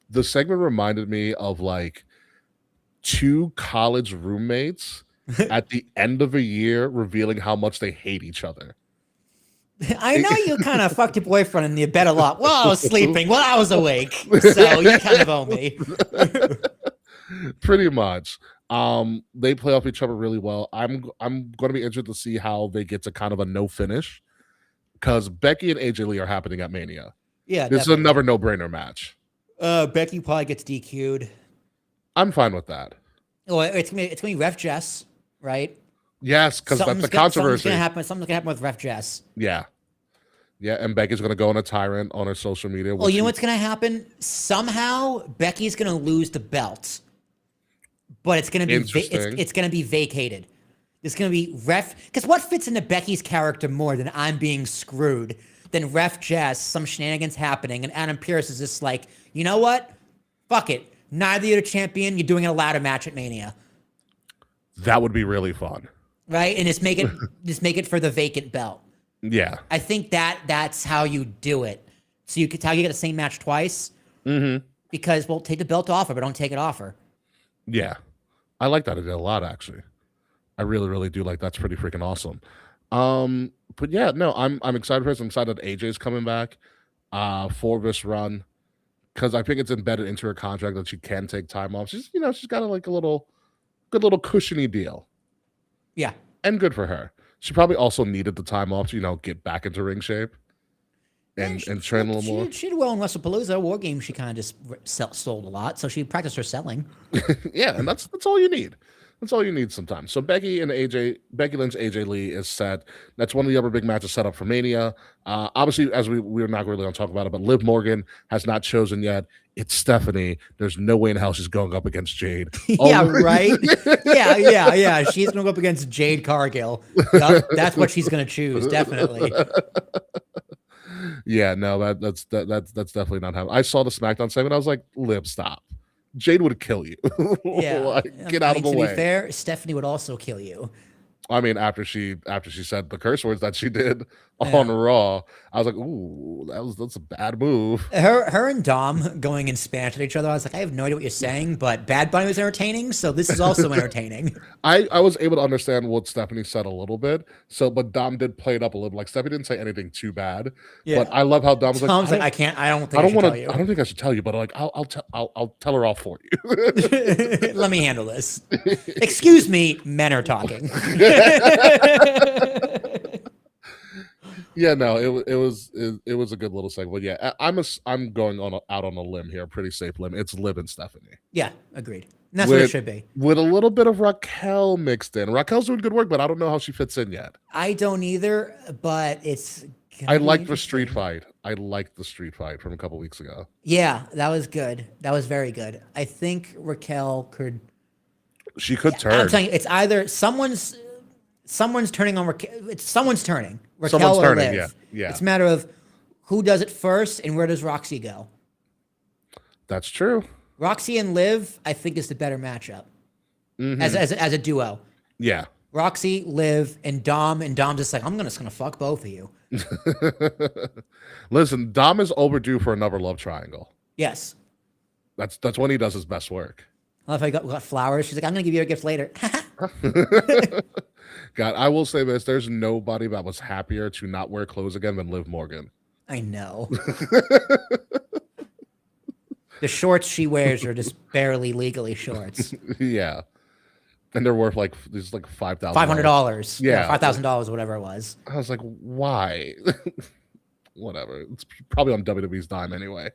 S2: the segment reminded me of like 2 college roommates at the end of a year revealing how much they hate each other.
S1: I know you kind of fucked your boyfriend in the bed a lot while I was sleeping, while I was awake. So you kind of owe me.
S2: Pretty much. They play off each other really well. I'm going to be interested to see how they get to kind of a no finish, because Becky and AJ Lee are happening at Mania.
S1: Yeah,
S2: this is another no-brainer match.
S1: Becky probably gets DQ'd.
S2: I'm fine with that.
S1: Oh, it's gonna be Ref Jess, right?
S2: Yes, because that's the controversy.
S1: Something's gonna happen with Ref Jess.
S2: Yeah, and Becky's gonna go on a tyrant on her social media.
S1: Well, you know what's gonna happen? Somehow Becky's gonna lose the belt, but it's gonna be it's gonna be vacated. It's gonna be Ref, because what fits into Becky's character more than I'm being screwed than Ref Jess, some shenanigans happening, and Adam Pearce is just like, you know what? Fuck it. Neither you're the champion. You're doing a ladder match at Mania.
S2: That would be really fun.
S1: Right? And just make it for the vacant belt.
S2: Yeah.
S1: I think that's how you do it. So how you get the same match twice.
S2: Mm-hmm.
S1: Because, well, take the belt off her, but don't take it off her.
S2: Yeah. I like that idea a lot, actually. I really, really do like that's pretty freaking awesome. But yeah, no, I'm excited for this. I'm excited that AJ's coming back for this run, because I think it's embedded into her contract that she can take time off. She's got like a good little cushiony deal.
S1: Yeah.
S2: And good for her. She probably also needed the time off to, get back into ring shape and train a little more.
S1: She did well in WrestlePalooza. War Games, she kind of just sold a lot, so she practiced her selling.
S2: Yeah, and that's all you need. That's all you need sometimes. So Becky Lynch, AJ Lee is set. That's one of the other big matches set up for Mania. Obviously, as we're not really going to talk about it, but Liv Morgan has not chosen yet. It's Stephanie. There's no way in hell she's going up against Jade.
S1: Yeah, right. Yeah. She's gonna go up against Jade Cargill. Yup, that's what she's gonna choose, definitely.
S2: Yeah, no, that's definitely not happening. I saw the SmackDown segment. I was like, Liv, stop. Jade would kill you.
S1: Yeah,
S2: Like, get out of the
S1: to
S2: way.
S1: be fair, Stephanie would also kill you.
S2: I mean, after she said the curse words that she did on Raw, I was like, "Ooh, that's a bad move."
S1: Her and Dom going in Spanish at each other. I was like, I have no idea what you're saying, but Bad Bunny was entertaining, so this is also entertaining.
S2: I was able to understand what Stephanie said a little bit. So, but Dom did play it up a little. Like Stephanie didn't say anything too bad.
S1: Yeah.
S2: But I love how Dom was
S1: Tom's
S2: like,
S1: like, I don't
S2: I don't
S1: want
S2: want
S1: to.
S2: to. I don't think I should tell you, but like, I'll tell her all for you.
S1: Let me handle this. Excuse me, men are talking.
S2: Yeah, no, it was a good little segment. But yeah, I'm going out on a limb here, a pretty safe limb. It's Liv and Stephanie.
S1: Yeah, agreed. And that's what it should be.
S2: With a little bit of Raquel mixed in. Raquel's doing good work, but I don't know how she fits in yet.
S1: I don't either, but it's.
S2: I liked the street fight. I liked the street fight from a couple weeks ago.
S1: Yeah, that was good. That was very good. I think Raquel could.
S2: She could turn.
S1: I'm saying it's either someone's turning on Raquel. It's someone's turning. Raquel
S2: Someone's
S1: or
S2: turning.
S1: Liv.
S2: Yeah.
S1: It's a matter of who does it first and where does Roxy go.
S2: That's true.
S1: Roxy and Liv, I think, is the better matchup as a duo.
S2: Yeah.
S1: Roxy, Liv, and Dom's just like, I'm just gonna fuck both of you.
S2: Listen, Dom is overdue for another love triangle.
S1: Yes.
S2: That's when he does his best work.
S1: I love how he got flowers. She's like, I'm gonna give you a gift later.
S2: God, I will say this: there's nobody that was happier to not wear clothes again than Liv Morgan.
S1: I know. The shorts she wears are just barely legally shorts.
S2: Yeah, and they're worth like $5,000.
S1: $500.
S2: Yeah,
S1: $5,000, whatever it was.
S2: I was like, why? Whatever. It's probably on WWE's dime anyway.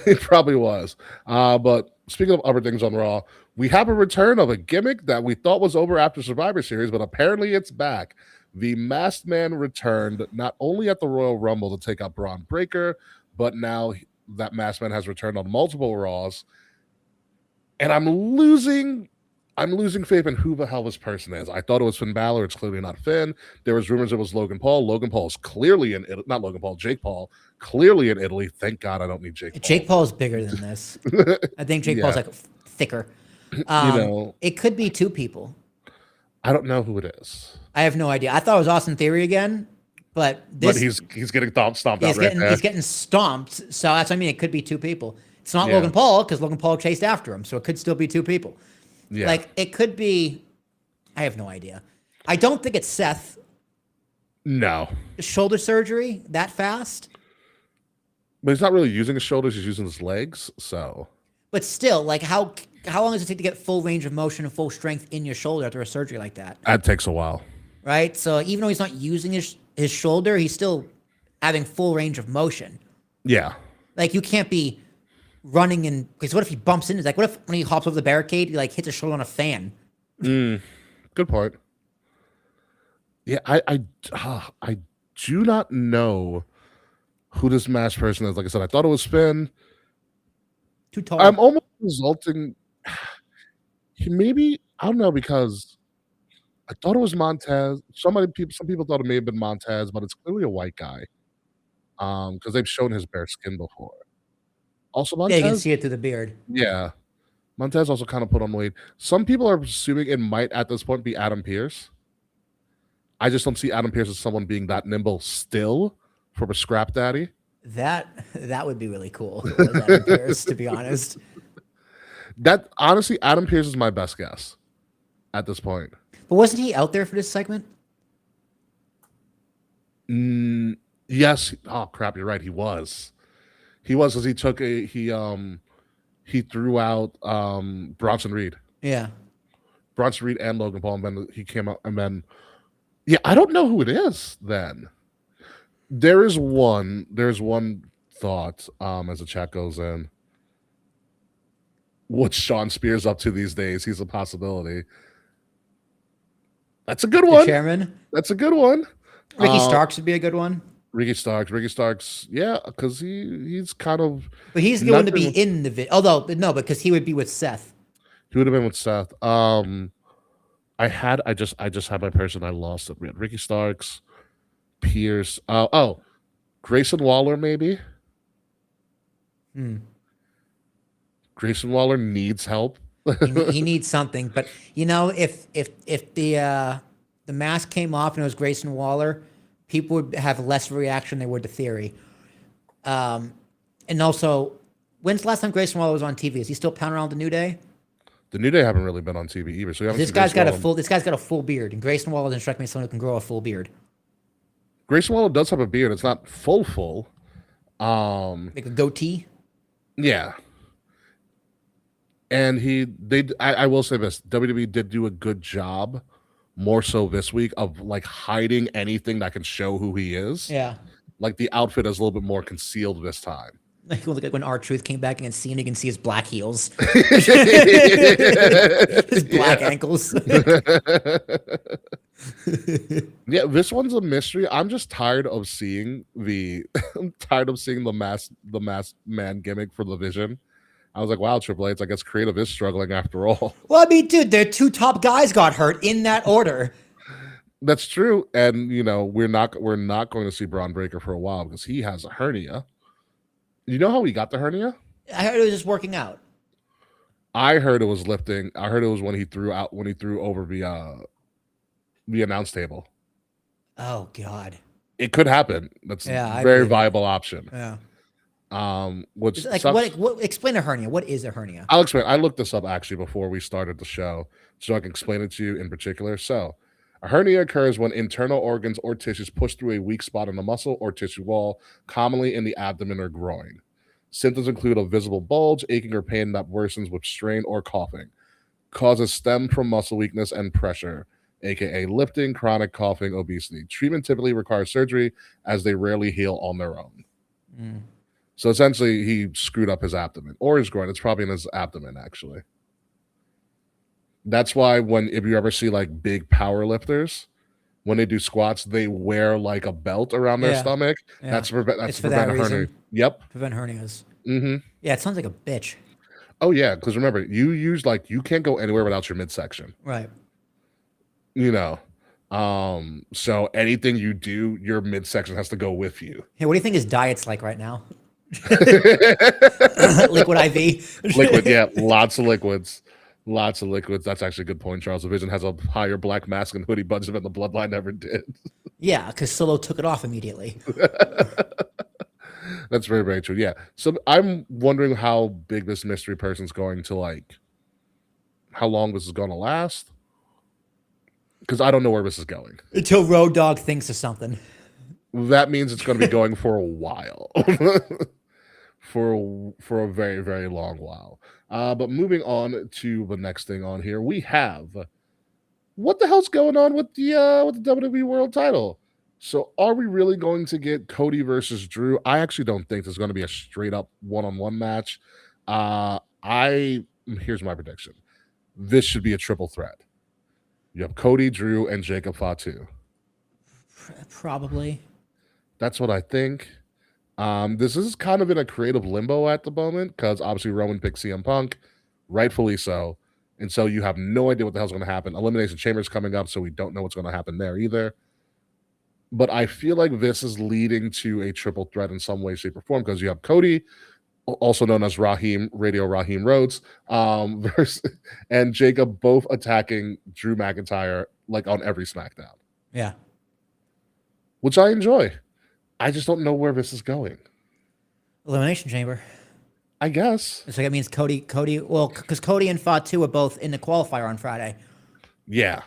S2: It probably was. But speaking of other things on Raw, we have a return of a gimmick that we thought was over after Survivor Series, but apparently it's back. The Masked Man returned not only at the Royal Rumble to take out Braun Breaker, but now that Masked Man has returned on multiple Raws. And I'm losing faith in who the hell this person is. I thought it was Finn Balor. It's clearly not Finn. There was rumors it was Logan Paul. Logan Paul is clearly in Italy. Not Logan Paul, Jake Paul. Clearly in Italy. Thank God I don't need Jake Paul.
S1: Jake Paul's bigger than this. I think Jake Paul's like thicker. It could be two people.
S2: I don't know who it is.
S1: I have no idea. I thought it was Austin Theory again, but
S2: he's getting stomped out right there.
S1: He's getting stomped. So that's what I mean. It could be two people. It's not
S2: Yeah.
S1: Logan Paul because Logan Paul chased after him. So it could still be two people.
S2: Yeah.
S1: Like it could be. I have no idea. I don't think it's Seth.
S2: No.
S1: Shoulder surgery that fast.
S2: But he's not really using his shoulders. He's using his legs. So.
S1: But still, like how long does it take to get full range of motion and full strength in your shoulder after a surgery like that?
S2: That takes a while.
S1: Right. So even though he's not using his shoulder, he's still having full range of motion.
S2: Yeah.
S1: Like you can't be running in because what if he bumps into? Like what if when he hops over the barricade, he like hits his shoulder on a fan?
S2: Good point. Yeah, I do not know who this masked person is. Like I said, I thought it was Finn.
S1: Too tall.
S2: I'm almost resulting. Maybe I don't know because I thought it was Montez. Some people thought it may have been Montez, but it's clearly a white guy. Because they've shown his bare skin before. Also,
S1: Yeah,
S2: Montez.
S1: you can see it through the beard.
S2: Yeah, Montez also kind of put on weight. Some people are assuming it might at this point be Adam Pearce. I just don't see Adam Pearce as someone being that nimble still from a scrap daddy.
S1: That would be really cool. If it was Adam Pearce, to be honest.
S2: That honestly, Adam Pearce is my best guess at this point.
S1: But wasn't he out there for this segment?
S2: Yes. Oh crap! You're right. He was because he took he threw out Bronson Reed.
S1: Yeah.
S2: Bronson Reed and Logan Paul, and then he came out, and then I don't know who it is. Then there's one thought as the chat goes in. what Sean Spears up to these days. He's a possibility. That's a good
S1: The
S2: one.
S1: chairman.
S2: That's a good one.
S1: Ricky Starks would be a good one.
S2: Ricky Starks, yeah, because he's kind of.
S1: But he's going to be
S2: nothing-
S1: in the video. Although, no, because he would be with Seth.
S2: He would have been with Seth. I just had my person. I lost it. We had Ricky Starks, Pierce. Grayson Waller maybe. Grayson Waller needs help.
S1: He needs something. But you know, if the mask came off and it was Grayson Waller, people would have less reaction than they would to Theory. And also, when's the last time Grayson Waller was on TV? Is he still pounding around the New Day?
S2: The New Day haven't really been on TV either. So
S1: This guy's got a full beard, and Grayson Waller doesn't strike me as someone who can grow a full beard.
S2: Grayson Waller does have a beard. It's not full.
S1: Like a goatee.
S2: Yeah. And I will say this, WWE did do a good job, more so this week, of like hiding anything that can show who he is.
S1: Yeah.
S2: Like the outfit is a little bit more concealed this time.
S1: Like when R-Truth came back and Cena, you can see his black heels. His black ankles.
S2: Yeah, this one's a mystery. I'm just tired of seeing the masked man gimmick for the Vision. I was like, wow, Triple H, I guess creative is struggling after all.
S1: Well, I mean, dude, their two top guys got hurt in that order.
S2: That's true. And you know, we're not going to see Braun Breaker for a while because he has a hernia. You know how he got the hernia?
S1: I heard it was just working out.
S2: I heard it was lifting. I heard it was when he threw over the announce table.
S1: Oh God.
S2: It could happen. That's
S1: Yeah,
S2: a very viable option.
S1: Yeah.
S2: Which
S1: Like
S2: sucks.
S1: what? Explain a hernia. What is a hernia?
S2: I'll explain. I looked this up actually before we started the show, so I can explain it to you in particular. So, a hernia occurs when internal organs or tissues push through a weak spot in the muscle or tissue wall, commonly in the abdomen or groin. Symptoms include a visible bulge, aching or pain that worsens with strain or coughing. Causes stem from muscle weakness and pressure, aka lifting, chronic coughing, obesity. Treatment typically requires surgery as they rarely heal on their own. So essentially, he screwed up his abdomen or his groin. It's probably in his abdomen, actually. That's why if you ever see like big power lifters, when they do squats, they wear like a belt around their stomach.
S1: Yeah.
S2: That's to
S1: It's for
S2: prevent
S1: that
S2: a hernia.
S1: reason.
S2: Yep.
S1: Prevent hernias.
S2: Mm-hmm.
S1: Yeah, it sounds like a bitch.
S2: Oh yeah, because remember, you can't go anywhere without your midsection.
S1: Right.
S2: You know. So anything you do, your midsection has to go with you.
S1: Hey, what do you think his diet's like right now? Liquid IV.
S2: Liquid, yeah, lots of liquids. Lots of liquids. That's actually a good point, Charles. The Vision has a higher black mask and hoodie budget than the Bloodline ever did.
S1: Yeah, because Solo took it off immediately.
S2: That's very, very true. Yeah. So I'm wondering how big this mystery person's going to like, how long this is going to last. Because I don't know where this is going.
S1: Until Road Dogg thinks of something.
S2: That means it's going to be going for a while. for a very, very long while. But moving on to the next thing on here, we have what the hell's going on with the WWE World Title? So are we really going to get Cody versus Drew? I actually don't think there's going to be a straight up one-on-one match. Here's my prediction. This should be a triple threat. You have Cody, Drew, and Jacob Fatu.
S1: Probably.
S2: That's what I think. This is kind of in a creative limbo at the moment because obviously Roman picked CM Punk, rightfully so. And so you have no idea what the hell's going to happen. Elimination Chamber is coming up, so we don't know what's going to happen there either. But I feel like this is leading to a triple threat in some way, shape, or form because you have Cody, also known as Radio Raheem Rhodes, and Jacob both attacking Drew McIntyre like on every SmackDown.
S1: Yeah.
S2: Which I enjoy. I just don't know where this is going.
S1: Elimination Chamber.
S2: I guess.
S1: So that means Cody, well, because Cody and Fatu are both in the qualifier on Friday.
S2: Yeah.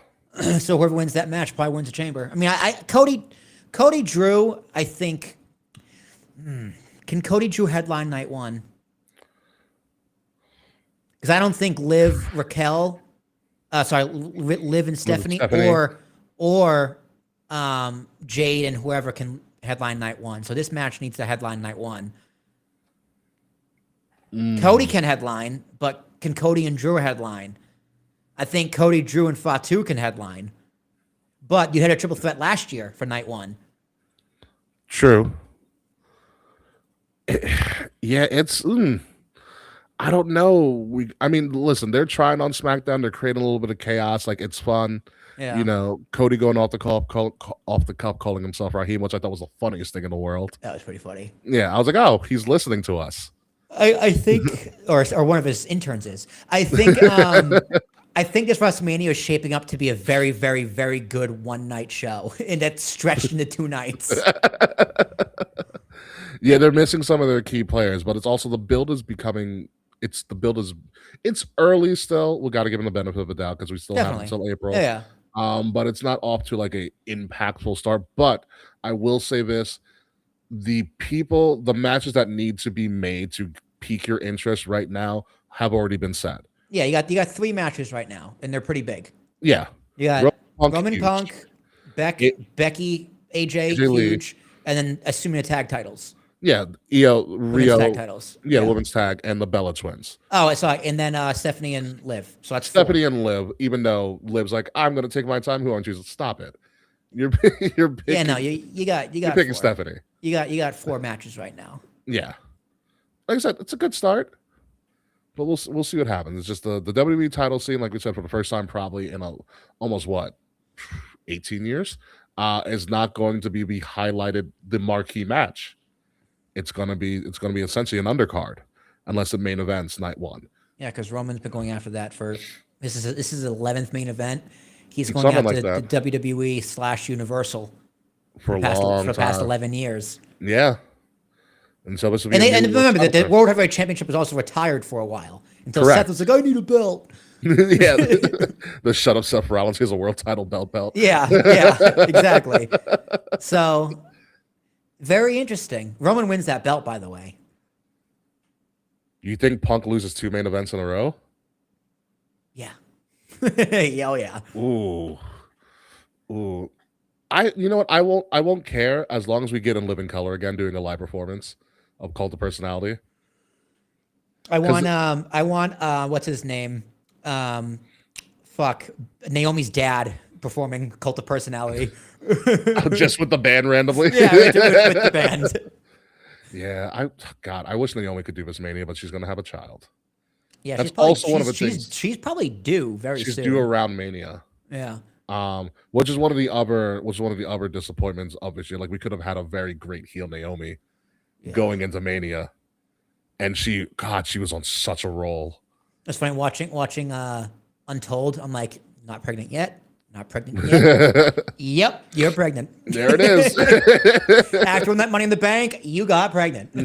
S1: So whoever wins that match probably wins the chamber. I mean, Cody Drew, I think, can Cody Drew headline night one? Because I don't think Liv and Stephanie, or Jade and whoever can headline night one. So this match needs to headline night one. Cody can headline, but can Cody and Drew headline. I think Cody, Drew, and Fatu can headline. But you had a triple threat last year for night one.
S2: True. Yeah, it's. I don't know. I mean, listen, they're trying on SmackDown. They're creating a little bit of chaos. Like, it's fun.
S1: Yeah.
S2: You know, Cody going off the cuff, calling himself Raheem, which I thought was the funniest thing in the world.
S1: That was pretty funny.
S2: Yeah, I was like, oh, he's listening to us.
S1: I think, or one of his interns is. I think I think this WrestleMania is shaping up to be a very, very, very good one-night show, and that's stretched into 2 nights.
S2: Yeah, they're missing some of their key players, but it's also the build is becoming. It's early still. We got to give them the benefit of the doubt because we still have until April.
S1: Yeah.
S2: But it's not off to like a impactful start. But I will say this: the matches that need to be made to pique your interest right now have already been set.
S1: Yeah, you got 3 matches right now, and they're pretty big.
S2: Yeah,
S1: You got Roman
S2: huge.
S1: Punk, Becky, AJ, huge, and then assuming the tag titles.
S2: Yeah, Rio,
S1: Tag titles.
S2: Yeah, women's tag and the Bella Twins.
S1: Oh, sorry, and then Stephanie and Liv. So that's
S2: Stephanie
S1: 4.
S2: and Liv. Even though Liv's like, I'm going to take my time. Who aren't you? Stop it. You're picking.
S1: Yeah, no, you got.
S2: You're picking
S1: 4.
S2: Stephanie.
S1: You got 4 matches right now.
S2: Yeah, like I said, it's a good start, but we'll see what happens. It's just the WWE title scene, like we said, for the first time probably in almost 18 years, is not going to be highlighted the marquee match. It's gonna be essentially an undercard, unless it main events night 1.
S1: Yeah, because Roman's been going after that for this is his 11th main event. He's going after the WWE / Universal
S2: for
S1: the past 11 years.
S2: Yeah. And so this will be
S1: and remember that the World Heavyweight Championship was also retired for a while until
S2: Correct.
S1: Seth was like, I need a belt.
S2: Yeah, the shut up Seth Rollins. He has a world title belt.
S1: Yeah, exactly. So very interesting. Roman wins that belt, by the way.
S2: You think Punk loses 2 main events in a row?
S1: Yeah. Yeah, oh yeah.
S2: Ooh. You know what? I won't care as long as we get in Living Color again doing a live performance of Cult of Personality.
S1: I want what's his name? Naomi's dad performing Cult of Personality.
S2: Just with the band randomly.
S1: Yeah, with the band.
S2: Yeah, I wish Naomi could do this Mania, but she's gonna have a child.
S1: Yeah,
S2: that's also one of the things.
S1: She's probably due very soon.
S2: She's due around Mania.
S1: Yeah.
S2: Which is one of the other disappointments of this year. Like, we could have had a very great heel Naomi going into Mania, and she was on such a roll.
S1: It's funny watching Untold. I'm like, not pregnant yet. Not pregnant yet. Yep, you're pregnant.
S2: There it is.
S1: After winning that Money in the Bank, you got pregnant. No,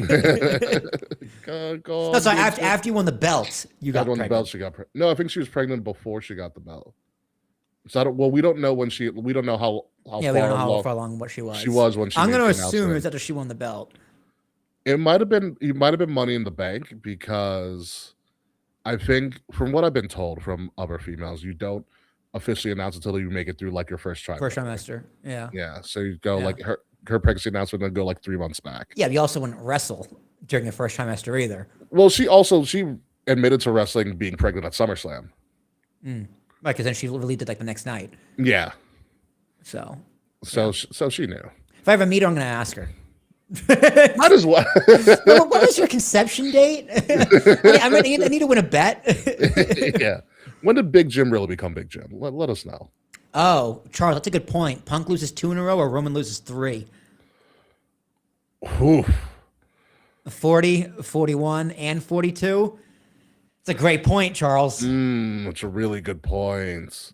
S1: sorry. After you won the belt, you got pregnant.
S2: The belt, she got pregnant. No, I think she was pregnant before she got the belt. So we don't know when we don't know how
S1: we don't know how far along what she was.
S2: She was when she.
S1: I'm going to assume it's after she won the belt.
S2: It might have been Money in the Bank, because I think, from what I've been told from other females, you don't officially announce until you make it through like your first trimester.
S1: First trimester, yeah.
S2: Yeah, so you go like her pregnancy announcement, then go like 3 months back.
S1: Yeah, but you also wouldn't wrestle during the first trimester either.
S2: Well, she admitted to wrestling being pregnant at SummerSlam.
S1: Right, because then she relieved it like the next night.
S2: Yeah.
S1: So
S2: she knew.
S1: If I ever meet her, I'm going to ask her.
S2: Might as well.
S1: What is your conception date? I need to win a bet.
S2: Yeah. When did Big Jim really become Big Jim? Let us know.
S1: Oh, Charles, that's a good point. Punk loses 2 in a row, or Roman loses 3?
S2: Oof.
S1: 40, 41, and 42? It's a great point, Charles.
S2: That's a really good point.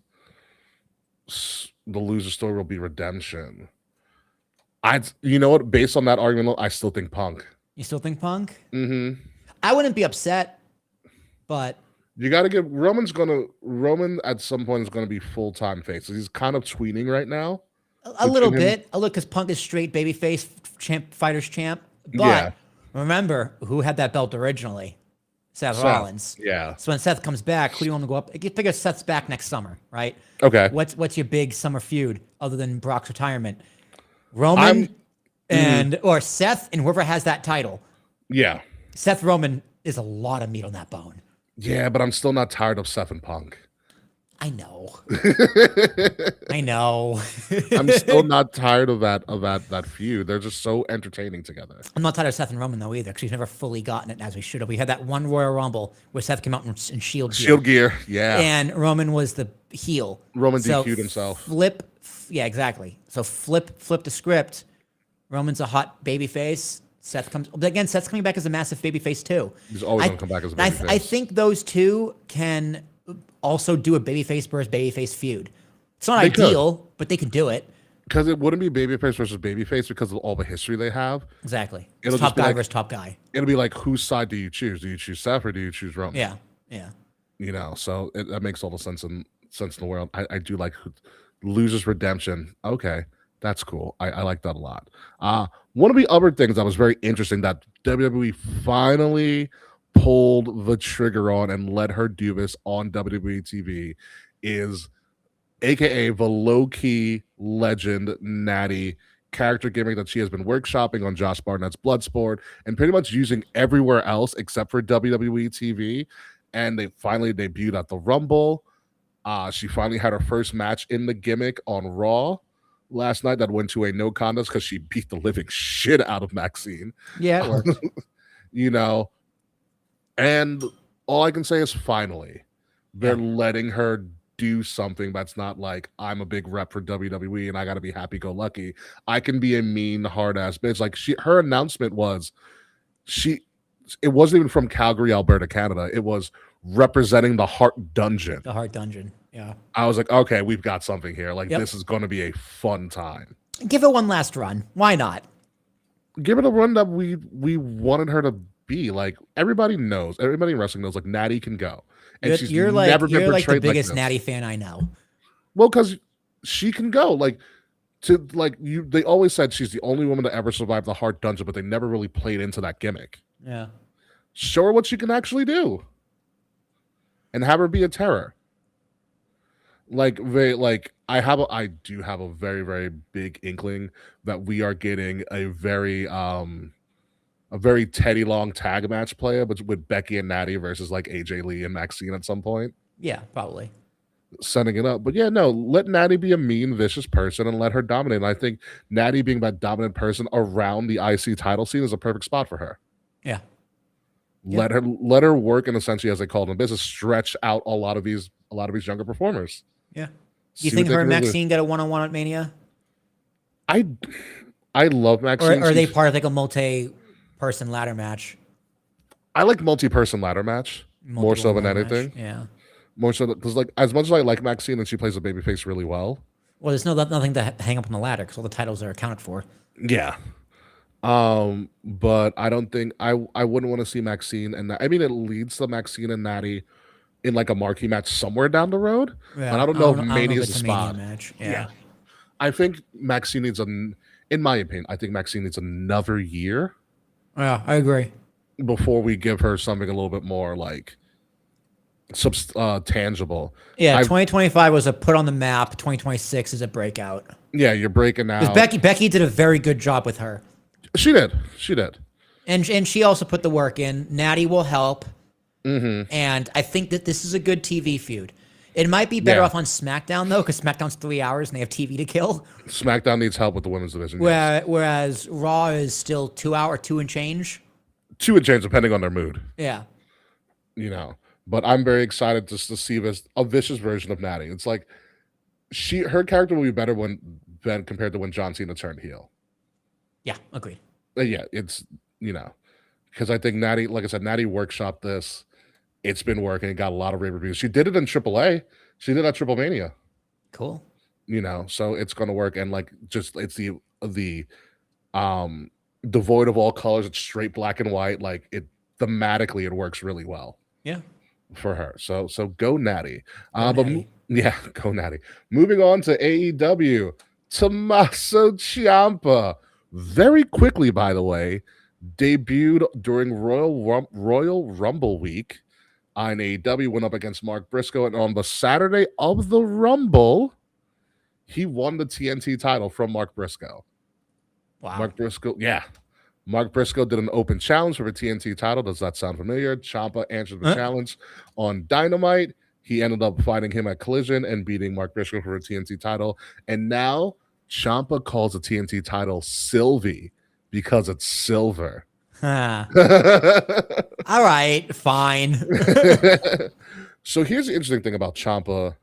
S2: The loser story will be redemption. You know what? Based on that argument, I still think Punk.
S1: You still think Punk?
S2: Mm-hmm.
S1: I wouldn't be upset, but
S2: you got to give Roman at some point is going to be full-time face. He's kind of tweening right now.
S1: A little bit, because Punk is straight babyface fighters champ. But remember who had that belt originally? Seth Rollins.
S2: Yeah.
S1: So when Seth comes back, who do you want to go up? You figure Seth's back next summer, right?
S2: Okay.
S1: What's your big summer feud other than Brock's retirement? Roman or Seth and whoever has that title.
S2: Yeah.
S1: Seth Roman is a lot of meat on that bone.
S2: Yeah, but I'm still not tired of Seth and Punk.
S1: I know. I know.
S2: I'm still not tired of that feud. They're just so entertaining together.
S1: I'm not tired of Seth and Roman though either, because we've never fully gotten it as we should have. We had that one Royal Rumble where Seth came out in Shield gear,
S2: Shield gear, yeah.
S1: and Roman was the heel.
S2: Roman
S1: So
S2: DQ'd himself.
S1: Yeah, exactly. So flip the script. Roman's a hot baby face. Seth's coming back as a massive baby face too.
S2: He's always going to come back as a
S1: I
S2: babyface.
S1: think those two can also do a babyface versus babyface feud. It's not
S2: They could.
S1: ideal, but they can do it.
S2: Because it wouldn't be babyface versus babyface because of all the history they have.
S1: Exactly.
S2: It'll
S1: It's top
S2: just be
S1: guy
S2: like-
S1: versus top guy.
S2: It'll be like, whose side do you choose? Do you choose Seth or do you choose Roman?
S1: Yeah. Yeah.
S2: You know, so that makes all the sense in the world. I do like losers redemption. Okay, that's cool. I like that a lot. One of the other things that was very interesting that WWE finally pulled the trigger on and let her do this on WWE TV is AKA the low-key legend Natty character gimmick that she has been workshopping on Josh Barnett's Bloodsport and pretty much using everywhere else except for WWE TV. And they finally debuted at the Rumble. She finally had her first match in the gimmick on Raw last night that went to a no contest because she beat the living shit out of Maxine.
S1: Yeah, it worked.
S2: You know, and all I can say is finally they're letting her do something that's not like I'm a big rep for WWE and I gotta be happy go lucky. I can be a mean hard ass bitch. Like her announcement was it wasn't even from Calgary, Alberta, Canada. It was representing the Heart Dungeon.
S1: The Heart Dungeon. Yeah.
S2: I was like, okay, we've got something here. Like
S1: Yep.
S2: this is gonna be a fun time.
S1: Give it one last run. Why not?
S2: Give it a run that we wanted her to be. Like everybody knows, everybody in wrestling knows like Natty can go. And she's
S1: You're
S2: never been
S1: the
S2: portrayed
S1: biggest
S2: like this.
S1: Natty fan I know.
S2: Well, because she can go. Like they always said she's the only woman to ever survive the Heart Dungeon, but they never really played into that gimmick.
S1: Yeah.
S2: Show her what she can actually do. And have her be a terror. I do have a very, very big inkling that we are getting a very Teddy Long tag match player, but with Becky and Natty versus like AJ Lee and Maxine at some point.
S1: Yeah, probably.
S2: Setting it up. But yeah, no, let Natty be a mean, vicious person and let her dominate. And I think Natty being that dominant person around the IC title scene is a perfect spot for her.
S1: Yeah.
S2: Let her work and essentially, as they call it in business, stretch out a lot of these younger performers.
S1: Yeah. Do you
S2: See
S1: think
S2: what
S1: her and
S2: they can do.
S1: Maxine get a one-on-one at Mania?
S2: I love
S1: Or
S2: Maxine.
S1: are they part of like a multi-person ladder match?
S2: I like multi-person ladder match more so
S1: Multiple
S2: than
S1: ladder match?
S2: anything.
S1: Yeah.
S2: More so because like as much as I like Maxine and she plays a babyface really well.
S1: Well, there's nothing to hang up on the ladder because all the titles are accounted for.
S2: Yeah. But I don't think I wouldn't want to see Maxine and I mean it leads to Maxine and Natty in like a marquee match somewhere down the road.
S1: Yeah,
S2: But I don't know if
S1: if
S2: Mania is
S1: it's
S2: the
S1: a Mania
S2: spot.
S1: match. Yeah.
S2: I think Maxine needs in my opinion, I think Maxine needs another year
S1: Yeah, I agree.
S2: before we give her something a little bit more like tangible.
S1: Yeah,
S2: I-
S1: 2025 was a put on the map. 2026 is a breakout.
S2: Yeah, you're breaking out.
S1: Because Becky did a very good job with her.
S2: She did.
S1: And she also put the work in. Natty will help.
S2: Mm-hmm.
S1: And I think that this is a good TV feud. It might be better
S2: Yeah.
S1: off on SmackDown, though, because SmackDown's 3 hours and they have TV to kill.
S2: SmackDown needs help with the women's division. Yes.
S1: Whereas Raw is still 2 hour, 2 and change.
S2: 2 would change depending on their mood,
S1: Yeah.
S2: you know. But I'm very excited just to see a vicious version of Natty. It's like her character will be better than compared to when John Cena turned heel.
S1: Yeah, agreed.
S2: Yeah, it's because I think Natty, like I said, Natty workshopped this. It's been working. It got a lot of rave reviews. She did it in AAA. She did that Triple Mania.
S1: Cool.
S2: So it's going to work. And like, just it's the devoid of all colors. It's straight black and white. Like thematically, it works really well.
S1: Yeah.
S2: For her. So go Natty.
S1: Go Natty.
S2: Yeah, go Natty. Moving on to AEW, Tommaso Ciampa. Very quickly, by the way, debuted during Royal Rumble week on AEW, went up against Mark Briscoe, and on the Saturday of the Rumble, he won the TNT title from Mark Briscoe.
S1: Wow.
S2: Mark Briscoe, yeah. Mark Briscoe did an open challenge for the TNT title. Does that sound familiar? Ciampa answered the challenge on Dynamite. He ended up fighting him at Collision and beating Mark Briscoe for a TNT title. And now Ciampa calls the TNT title Sylvie because it's silver.
S1: Huh. All right, fine.
S2: So here's the interesting thing about Ciampa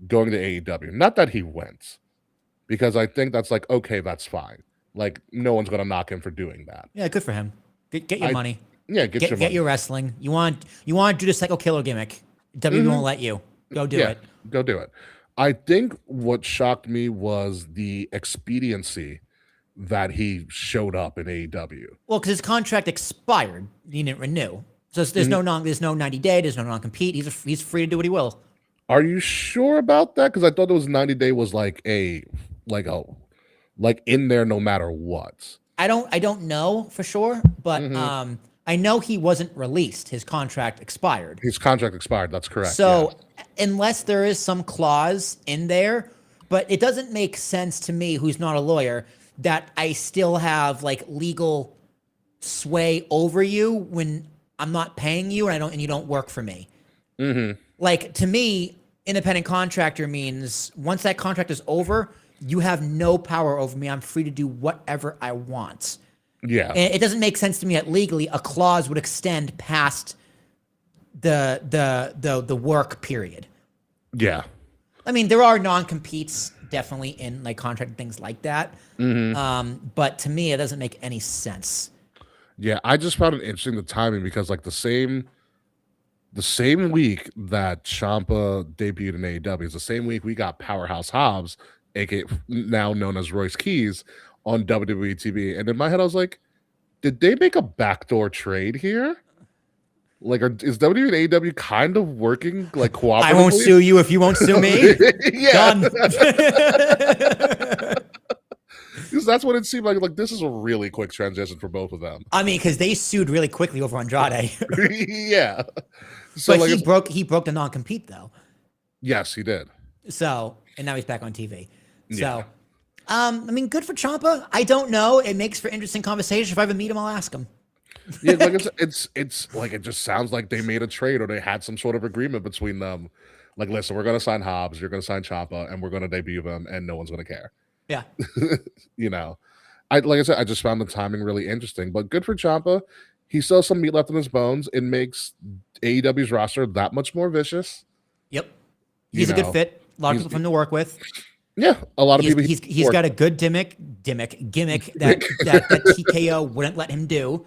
S2: going to AEW. Not that he went, because I think that's like, okay, that's fine. Like, no one's going to knock him for doing that.
S1: Yeah, good for him. Get your money.
S2: Yeah, get your money.
S1: Get your wrestling. You want to do the psycho killer gimmick. WWE won't let you. Go do it.
S2: Go do it. I think what shocked me was the expediency that he showed up in AEW.
S1: Well, because his contract expired, he didn't renew. So there's no 90 day, there's no non compete. He's free to do what he will.
S2: Are you sure about that? Because I thought it was 90 day was like in there no matter what.
S1: I don't know for sure, but I know he wasn't released. His contract expired.
S2: His contract expired. That's correct.
S1: So unless there is some clause in there, but it doesn't make sense to me, who's not a lawyer, that I still have like legal sway over you when I'm not paying you and you don't work for me. Like, to me, independent contractor means once that contract is over, you have no power over me. I'm free to do whatever I want.
S2: Yeah.
S1: And it doesn't make sense to me that legally a clause would extend past the work period.
S2: Yeah.
S1: I mean, there are non-competes definitely in like contract and things like that. But to me, it doesn't make any sense.
S2: Yeah, I just found it interesting the timing because like the same week that Ciampa debuted in AEW is the same week we got Powerhouse Hobbs, aka now known as Royce Keys, on WWE TV. And in my head, I was like, did they make a backdoor trade here? Like, is WWE and AEW kind of working like cooperatively?
S1: I won't sue you if you won't sue me. Done.
S2: Because that's what it seemed like. Like, this is a really quick transition for both of them.
S1: I mean, because they sued really quickly over Andrade.
S2: Yeah. So
S1: but
S2: like
S1: he broke the non-compete though.
S2: Yes, he did.
S1: So, and now he's back on TV. So,
S2: Yeah.
S1: I mean, good for Ciampa. I don't know. It makes for interesting conversation. If I ever meet him, I'll ask him.
S2: Yeah, like it's like it just sounds like they made a trade or they had some sort of agreement between them. Like, listen, we're gonna sign Hobbs, you're gonna sign Ciampa, and we're gonna debut them, and no one's gonna care.
S1: Yeah.
S2: You know, like I said, I just found the timing really interesting. But good for Ciampa. He still has some meat left in his bones. It makes AEW's roster that much more vicious.
S1: Yep. He's a good fit. A lot of people for him to work with.
S2: Yeah, a lot of people.
S1: He's got a good gimmick that TKO wouldn't let him do.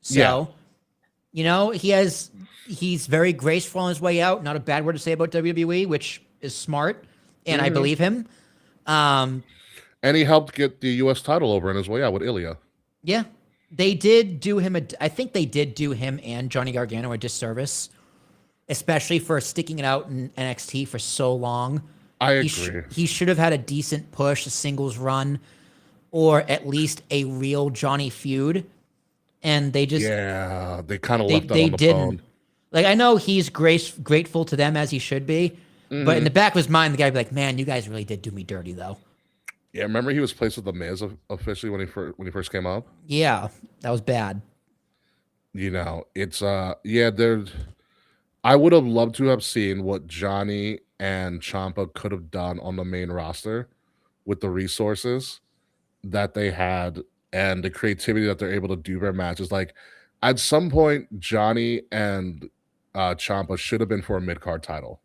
S1: So, you know, he's very graceful on his way out. Not a bad word to say about WWE, which is smart, and I believe him.
S2: And he helped get the U.S. title over on his way out with Ilya.
S1: Yeah, they did do him I think they did do him and Johnny Gargano a disservice, especially for sticking it out in NXT for so long.
S2: I agree.
S1: He should have had a decent push, a singles run, or at least a real Johnny feud. And they just
S2: they kind of left that on the phone.
S1: Like, I know he's grateful to them as he should be, but in the back of his mind, the guy would be like, "Man, you guys really did do me dirty, though."
S2: Yeah, remember he was placed with the Miz officially when he first came up.
S1: Yeah, that was bad.
S2: You know, it's there. I would have loved to have seen what Johnny and Ciampa could have done on the main roster with the resources that they had and the creativity that they're able to do their matches. Like, at some point, Johnny and Ciampa should have been for a mid-card title.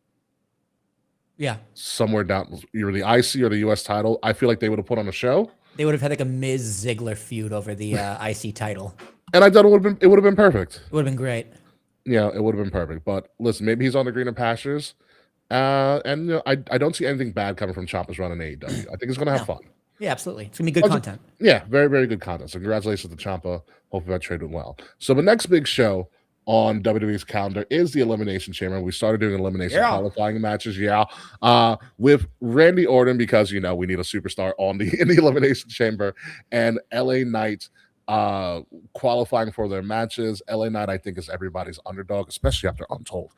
S1: Yeah.
S2: Somewhere down, either the IC or the US title. I feel like they would have put on a show.
S1: They would have had like a Miz Ziggler feud over the IC title.
S2: And I thought it would have been perfect.
S1: It would have been great.
S2: Yeah, it would have been perfect. But listen, maybe he's on the greener pastures. And you know, I don't see anything bad coming from Ciampa's run in AEW. I think it's gonna have fun.
S1: Yeah, absolutely. It's gonna be good content.
S2: Yeah, very, very good content. So congratulations to Ciampa. Hopefully that trade went well. So the next big show on WWE's calendar is the Elimination Chamber. We started doing elimination qualifying matches, with Randy Orton, because you know we need a superstar in the Elimination Chamber, and LA Knight qualifying for their matches. LA Knight, I think, is everybody's underdog, especially after Untold.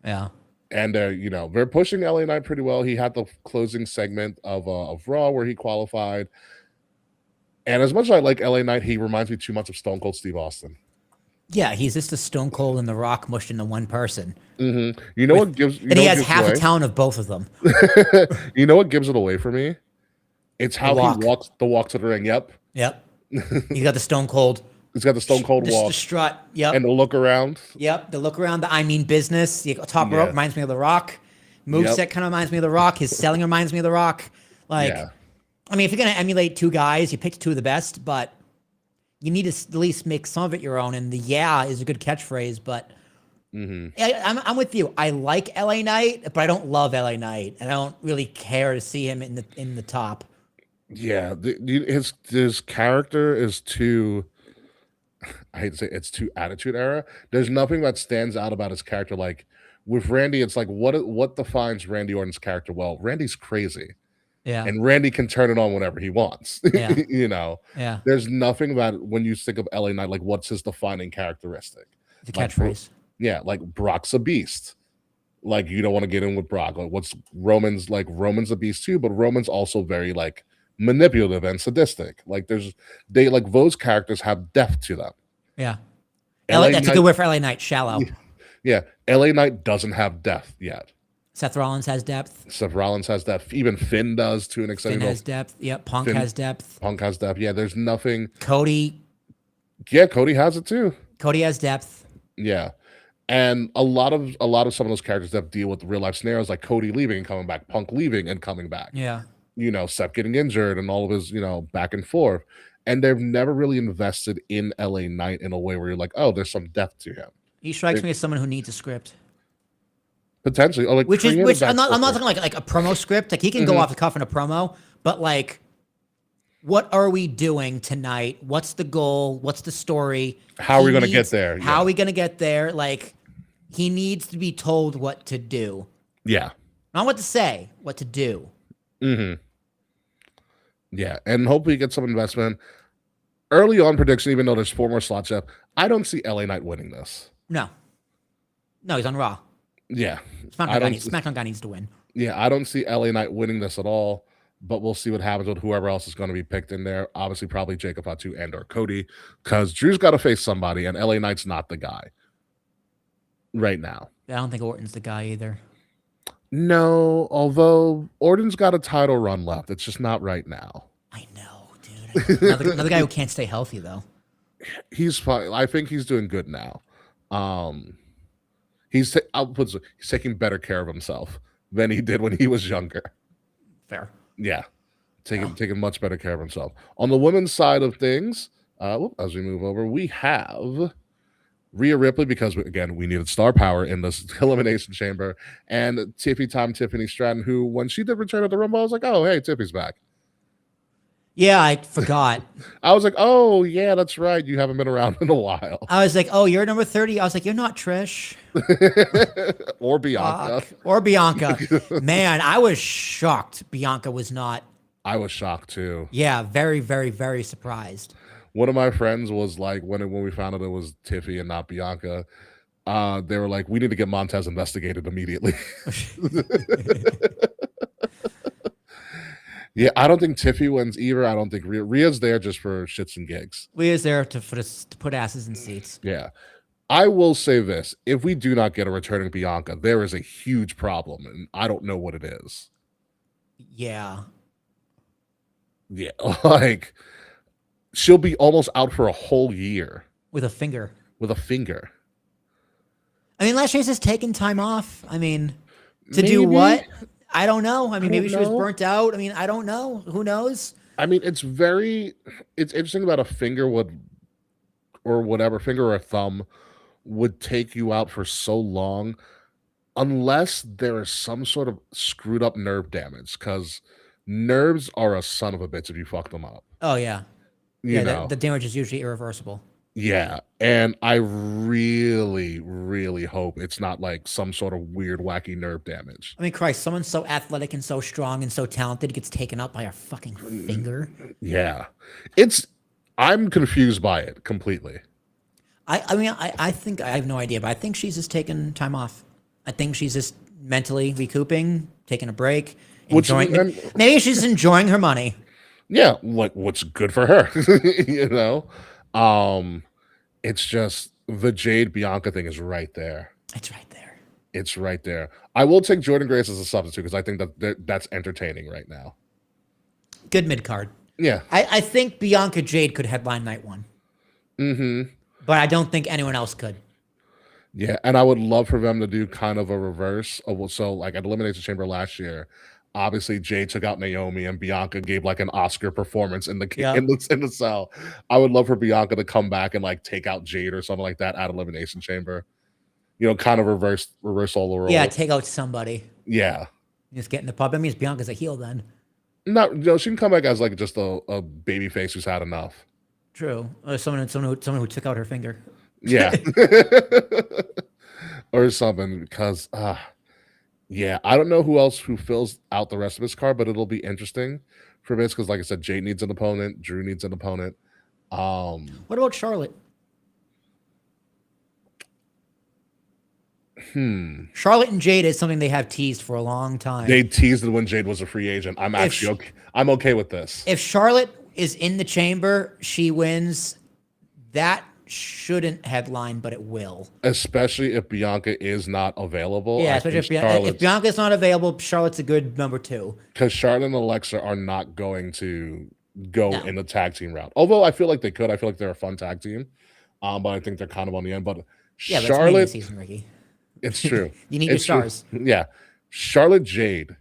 S1: Yeah.
S2: And they're pushing LA Knight pretty well. He had the closing segment of Raw where he qualified. And as much as I like LA Knight, he reminds me too much of Stone Cold Steve Austin.
S1: Yeah, he's just a Stone Cold and The Rock mushed into one person.
S2: You know what gives? You
S1: And
S2: know
S1: he
S2: what
S1: has
S2: gives
S1: half
S2: away?
S1: the talent of both of them.
S2: You know what gives it away for me? It's how
S1: walk.
S2: he walks the walk to the ring. Yep,
S1: Yep. He's got the Stone Cold.
S2: he's got the Stone Cold
S1: The
S2: walk
S1: strut. Yep.
S2: and the look around.
S1: Yep. The look around, the I mean business. The top
S2: Yeah.
S1: rope reminds me of The Rock. Moveset
S2: Yep.
S1: kind of reminds me of The Rock. His selling reminds me of The Rock. Like,
S2: Yeah.
S1: I mean, if you're going to emulate two guys, you pick two of the best, but you need to at least make some of it your own. And the yeah is a good catchphrase, but I'm with you. I like LA Knight, but I don't love LA Knight. And I don't really care to see him in the top.
S2: Yeah, his character is too. I hate to say it's too attitude era. There's nothing that stands out about his character. Like with Randy, it's like what defines Randy Orton's character? Well, Randy's crazy,
S1: Yeah.
S2: and Randy can turn it on whenever he wants.
S1: Yeah.
S2: You know,
S1: Yeah.
S2: there's nothing that when you think of LA Knight, like what's his defining characteristic?
S1: The
S2: Like,
S1: catchphrase.
S2: Yeah, like Brock's a beast. Like you don't want to get in with Brock. Like what's Roman's like? Roman's a beast too, but Roman's also very like manipulative and sadistic. Like they like those characters have depth to them.
S1: Yeah.
S2: LA
S1: That's a
S2: Knight-
S1: good word for LA Knight. Shallow.
S2: Yeah, LA Knight doesn't have depth yet.
S1: Seth Rollins has depth.
S2: Seth Rollins has depth. Even Finn does to an extent.
S1: Finn has depth. Yep. Punk
S2: Finn-
S1: has depth.
S2: Punk has depth. Yeah, there's nothing.
S1: Cody
S2: Cody has it too.
S1: has depth.
S2: Yeah. And a lot of some of those characters that deal with real life scenarios, like Cody leaving and coming back, Punk leaving and coming back.
S1: Yeah.
S2: You know, Seth getting injured and all of his, back and forth. And they've never really invested in LA Knight in a way where you're like, oh, there's some depth to him.
S1: He strikes me as someone who needs a script.
S2: Potentially. Or like
S1: Which
S2: creative
S1: I'm not
S2: backstory.
S1: talking like a promo script. Like he can go off the cuff in a promo, but like what are we doing tonight? What's the goal? What's the story?
S2: How are we gonna get there?
S1: How
S2: Yeah.
S1: are we gonna get there? Like he needs to be told what to do.
S2: Yeah.
S1: Not what to say, what to do.
S2: Yeah. And hopefully get some investment. Early on prediction, even though there's 4 more slots up, I don't see LA Knight winning this.
S1: No, he's on Raw.
S2: Yeah.
S1: SmackDown guy needs to win.
S2: Yeah, I don't see LA Knight winning this at all, but we'll see what happens with whoever else is going to be picked in there. Obviously, probably Jacob Fatu and or Cody, because Drew's got to face somebody, and LA Knight's not the guy right now.
S1: I don't think Orton's the guy either.
S2: No, although Orton's got a title run left. It's just not right now.
S1: I know, dude. Another guy who can't stay healthy though.
S2: He's fine. I think he's doing good now. He's taking better care of himself than he did when he was younger.
S1: Fair.
S2: Yeah, taking much better care of himself. On the women's side of things, as we move over, we have Rhea Ripley because we needed star power in this elimination chamber, and Tiffany Stratton, who when she did return at the Rumble, I was like, oh hey, Tiffy's back.
S1: Yeah, I forgot.
S2: I was like, oh yeah, that's right. You haven't been around in a while.
S1: I was like, oh, you're number 30. I was like, you're not Trish.
S2: Or Bianca.
S1: Or Bianca. Man, I was shocked Bianca was not.
S2: I was shocked too.
S1: Yeah, very, very, very surprised.
S2: One of my friends was like, when we found out it was Tiffy and not Bianca, they were like, we need to get Montez investigated immediately. Yeah, I don't think Tiffy wins either. I don't think Rhea's there just for shits and gigs.
S1: Rhea's there to put asses in seats.
S2: Yeah. I will say this. If we do not get a returning Bianca, there is a huge problem, and I don't know what it is.
S1: Yeah.
S2: Yeah, like she'll be almost out for a whole year
S1: With a finger.
S2: with a finger.
S1: I mean, Last Chance has taken time off. I mean, to do
S2: Maybe.
S1: what? I don't know. I mean,
S2: I
S1: maybe
S2: don't
S1: she was
S2: know.
S1: burnt out. I mean, I don't know. Who knows?
S2: I mean, it's interesting about a finger finger or a thumb would take you out for so long unless there is some sort of screwed up nerve damage, because nerves are a son of a bitch if you fuck them up.
S1: Oh, yeah.
S2: You know?
S1: The damage is usually irreversible.
S2: Yeah, and I really, really hope it's not like some sort of weird, wacky nerve damage.
S1: I mean, Christ, someone so athletic and so strong and so talented gets taken up by a fucking finger.
S2: Yeah, I'm confused by it completely.
S1: I think I have no idea, but I think she's just taking time off. I think she's just mentally recouping, taking a break, enjoying. Maybe she's enjoying her money.
S2: Yeah, like what's good for her, you know. Um, it's just the Jade Bianca thing is right there.
S1: It's right there.
S2: It's right there. I will take Jordan Grace as a substitute because I think that's entertaining right now.
S1: Good mid card.
S2: Yeah.
S1: I think Bianca Jade could headline night one,
S2: Mm-hmm.
S1: but I don't think anyone else could.
S2: Yeah, and I would love for them to do kind of a reverse of so like at Elimination Chamber last year. Obviously, Jade took out Naomi, and Bianca gave like an Oscar performance in the
S1: Yeah.
S2: in the cell. I would love for Bianca to come back and like take out Jade or something like that at Elimination Chamber. You know, kind of reverse all the roles.
S1: Yeah, take out somebody.
S2: Yeah.
S1: Just get in the pub. That means Bianca's a heel then.
S2: Not, you know, she can come back as like just a baby face who's had enough.
S1: True. Or someone who took out her finger.
S2: Yeah. Or something because yeah, I don't know who else who fills out the rest of his card, but it'll be interesting for Vince because, like I said, Jade needs an opponent, Drew needs an opponent.
S1: What about Charlotte? Charlotte and Jade is something they have teased for a long time.
S2: They teased it when Jade was a free agent. I'm actually okay. I'm okay with this.
S1: If Charlotte is in the chamber, she wins. That shouldn't headline, but it will.
S2: Especially if Bianca is not available.
S1: Yeah, especially if Bianca's not available, Charlotte's a good number 2.
S2: Because Charlotte and Alexa are not going to go in the tag team route. Although I feel like they could. I feel like they're a fun tag team. But I think they're kind of on the end. But
S1: yeah,
S2: Charlotte,
S1: that's season, Ricky.
S2: It's true.
S1: You need your stars.
S2: True. Yeah. Charlotte Jade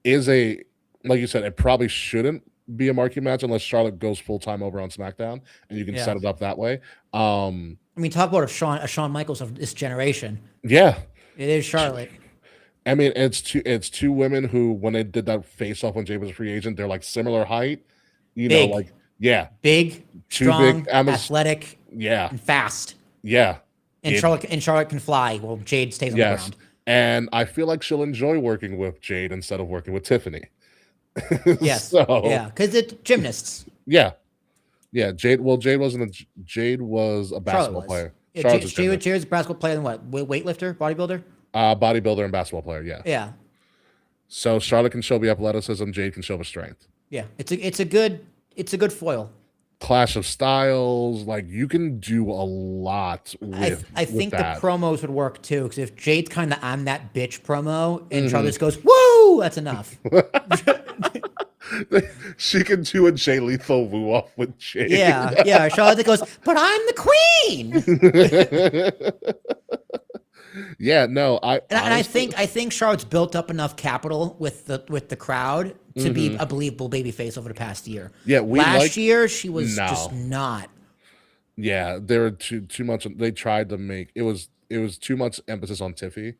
S2: is like you said, it probably shouldn't be a marquee match unless Charlotte goes full time over on SmackDown and you can set it up that way.
S1: I mean, talk about a Shawn Michaels of this generation.
S2: Yeah.
S1: It is Charlotte.
S2: I mean, it's two women who, when they did that face off when Jade was a free agent, they're like similar height. You know, like, yeah.
S1: Big, strong, athletic, and fast.
S2: Yeah.
S1: And Charlotte can fly while Jade stays on the ground.
S2: And I feel like she'll enjoy working with Jade instead of working with Tiffany.
S1: Yes.
S2: Yeah,
S1: because it's gymnasts.
S2: Yeah. Jade was a basketball player.
S1: Yeah, Jade was a basketball player and what? Weightlifter, bodybuilder?
S2: Bodybuilder and basketball player. Yeah.
S1: Yeah.
S2: So Charlotte can show the athleticism. Jade can show the strength.
S1: Yeah, it's a good foil.
S2: Clash of styles, like you can do a lot with.
S1: I think
S2: that.
S1: The promos would work too, because if Jade's kind of I'm that bitch promo, and Charlotte goes woo, that's enough.
S2: She can do a Jay Lethal woo off with Jade.
S1: Yeah. Charlotte goes, but I'm the queen.
S2: Yeah, no,
S1: I think Charlotte's built up enough capital with the crowd to be a believable babyface over the past year.
S2: Yeah,
S1: last year she was just not.
S2: Yeah, there were too much. They tried to make it was too much emphasis on Tiffy,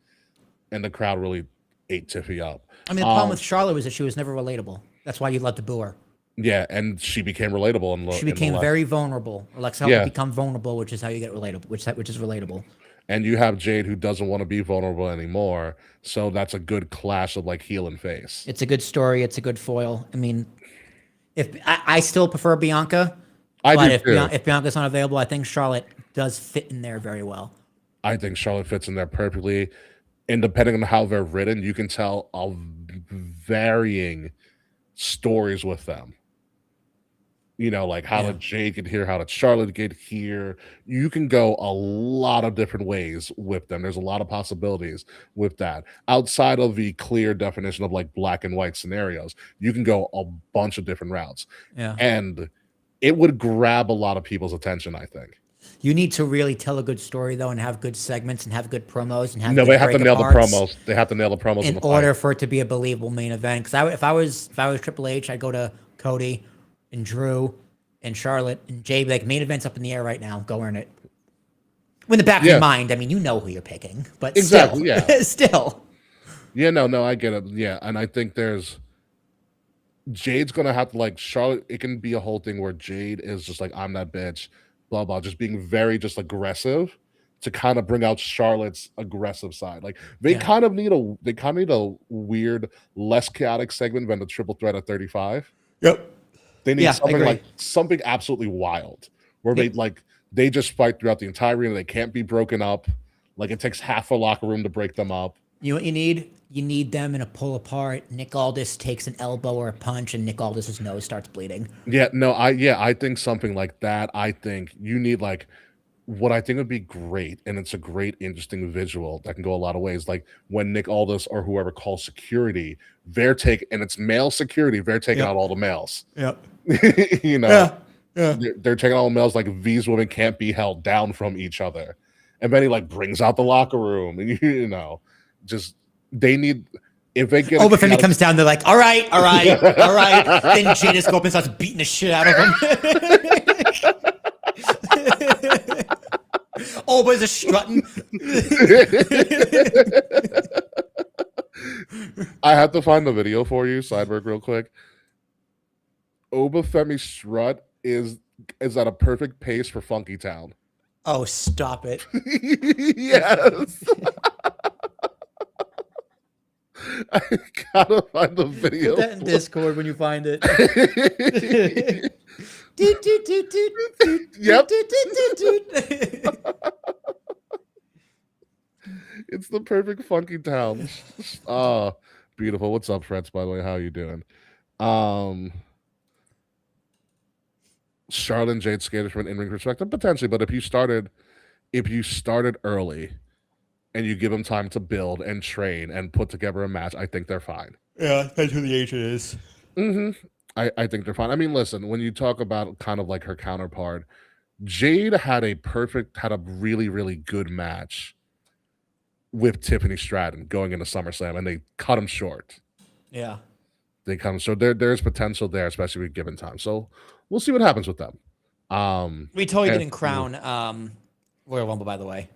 S2: and the crowd really ate Tiffy up.
S1: I mean, the problem with Charlotte was that she was never relatable. That's why you loved to boo her.
S2: Yeah, and she became relatable.
S1: She became very vulnerable. Alexa helped become vulnerable, which is how you get relatable. Which is relatable.
S2: And you have Jade who doesn't want to be vulnerable anymore. So that's a good clash of like heel and face.
S1: It's a good story. It's a good foil. I mean, if I still prefer Bianca, if Bianca's not available, I think Charlotte does fit in there very well.
S2: I think Charlotte fits in there perfectly. And depending on how they're written, you can tell varying stories with them. You know, like how did Jade get here? How did Charlotte get here? You can go a lot of different ways with them. There's a lot of possibilities with that. Outside of the clear definition of like black and white scenarios, you can go a bunch of different routes.
S1: Yeah.
S2: And it would grab a lot of people's attention, I think.
S1: You need to really tell a good story though, and have good segments, and have good promos, and have
S2: they have to nail the promos. They have to nail the promos
S1: in order for it to be a believable main event. Because if I was Triple H, I'd go to Cody and Drew and Charlotte and Jade, like main events up in the air right now. Go earn it. In the back of your mind, I mean, you know who you're picking, but
S2: exactly,
S1: still.
S2: Yeah, no, I get it. Yeah, and I think Jade's gonna have to like Charlotte. It can be a whole thing where Jade is just like I'm that bitch, blah blah, just being very just aggressive to kind of bring out Charlotte's aggressive side. Like they kind of need a weird, less chaotic segment than the triple threat at 35.
S1: Yep.
S2: They need something absolutely wild where they just fight throughout the entire arena. They can't be broken up. Like it takes half a locker room to break them up.
S1: You know what you need? You need them in a pull apart. Nick Aldis takes an elbow or a punch, and Nick Aldis's nose starts bleeding.
S2: Yeah, no, I think something like that. I think you need like what I think would be great, and it's a great, interesting visual that can go a lot of ways. Like when Nick Aldis or whoever calls security, and it's male security, they're taking out all the males.
S1: Yep.
S2: You know,
S1: Yeah. Yeah.
S2: they're taking all the males. Like these women can't be held down from each other, and then he like brings out the locker room, and you know, just they need. If they get
S1: But Femi comes down, they're like, all right. Then Jadis go up and starts beating the shit out of him. But is a strutting.
S2: I have to find the video for you, Sideberg, real quick. Obafemi strut is at a perfect pace for Funky Town.
S1: Oh, stop it.
S2: Yes. I gotta find the video.
S1: Put that in Discord when you find it.
S2: Yep. It's the perfect Funky Town. Beautiful. What's up, Freds, by the way? How are you doing? Charlotte and Jade skaters from an in-ring perspective, potentially, but if you started early and you give them time to build and train and put together a match, I think they're fine.
S1: Yeah, depends who the agent is.
S2: I think they're fine. I mean, listen, when you talk about kind of like her counterpart, Jade had a really, really good match with Tiffany Stratton going into SummerSlam, and they cut him short.
S1: Yeah.
S2: They come so there's potential there, especially with given time. So we'll see what happens with them.
S1: We totally didn't crown Royal Rumble, by the way.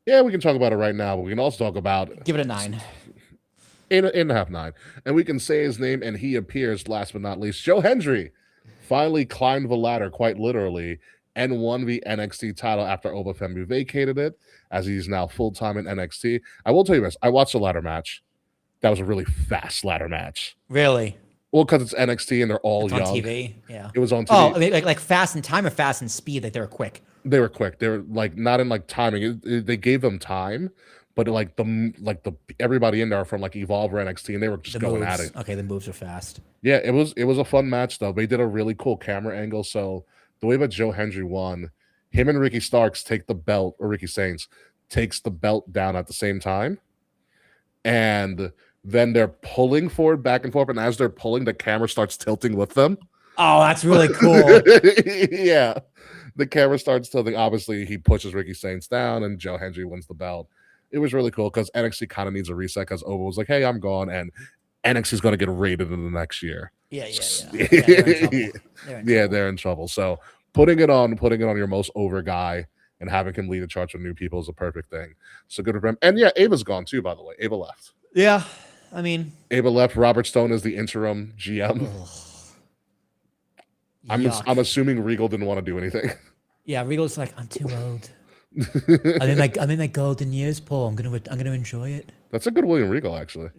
S2: Yeah, we can talk about it right now, but we can also talk about
S1: Give it a 9.
S2: 8.5, 9. And we can say his name, and he appears, last but not least. Joe Hendry finally climbed the ladder, quite literally, and won the NXT title after Obafemi vacated it, as he's now full-time in NXT. I will tell you this. I watched the ladder match. That was a really fast ladder match.
S1: Really?
S2: Well, because it's NXT and they're all
S1: It's
S2: young.
S1: on TV. Yeah.
S2: It was on TV.
S1: Oh, I mean, like fast in time or fast in speed? Like they were quick.
S2: They were quick. They were like not in like timing. They gave them time, but like the everybody in there from like Evolve or NXT, and they were just
S1: The
S2: going
S1: moves.
S2: at it.
S1: Okay, the moves are fast.
S2: Yeah, it was a fun match though. They did a really cool camera angle. So the way that Joe Hendry won, him and Ricky Starks take the belt, or Ricky Saints takes the belt down at the same time, and then they're pulling forward, back and forth, and as they're pulling, the camera starts tilting with them.
S1: Oh, that's really cool.
S2: Yeah. The camera starts tilting. Obviously, he pushes Ricky Saints down, and Joe Hendry wins the belt. It was really cool because NXT kind of needs a reset because Oba was like, hey, I'm gone, and NXT's going to get raided in the next year.
S1: Yeah.
S2: They're in trouble. So putting it on your most over guy and having him lead a charge of new people is a perfect thing. So good for him. And yeah, Ava's gone too, by the way. Ava left.
S1: Yeah. I mean,
S2: Ava left. Robert Stone is the interim GM. I'm assuming Regal didn't want to do anything.
S1: Yeah, Regal's like, I'm too old. I'm in my golden years, Paul. I'm gonna enjoy it.
S2: That's a good William Regal, actually.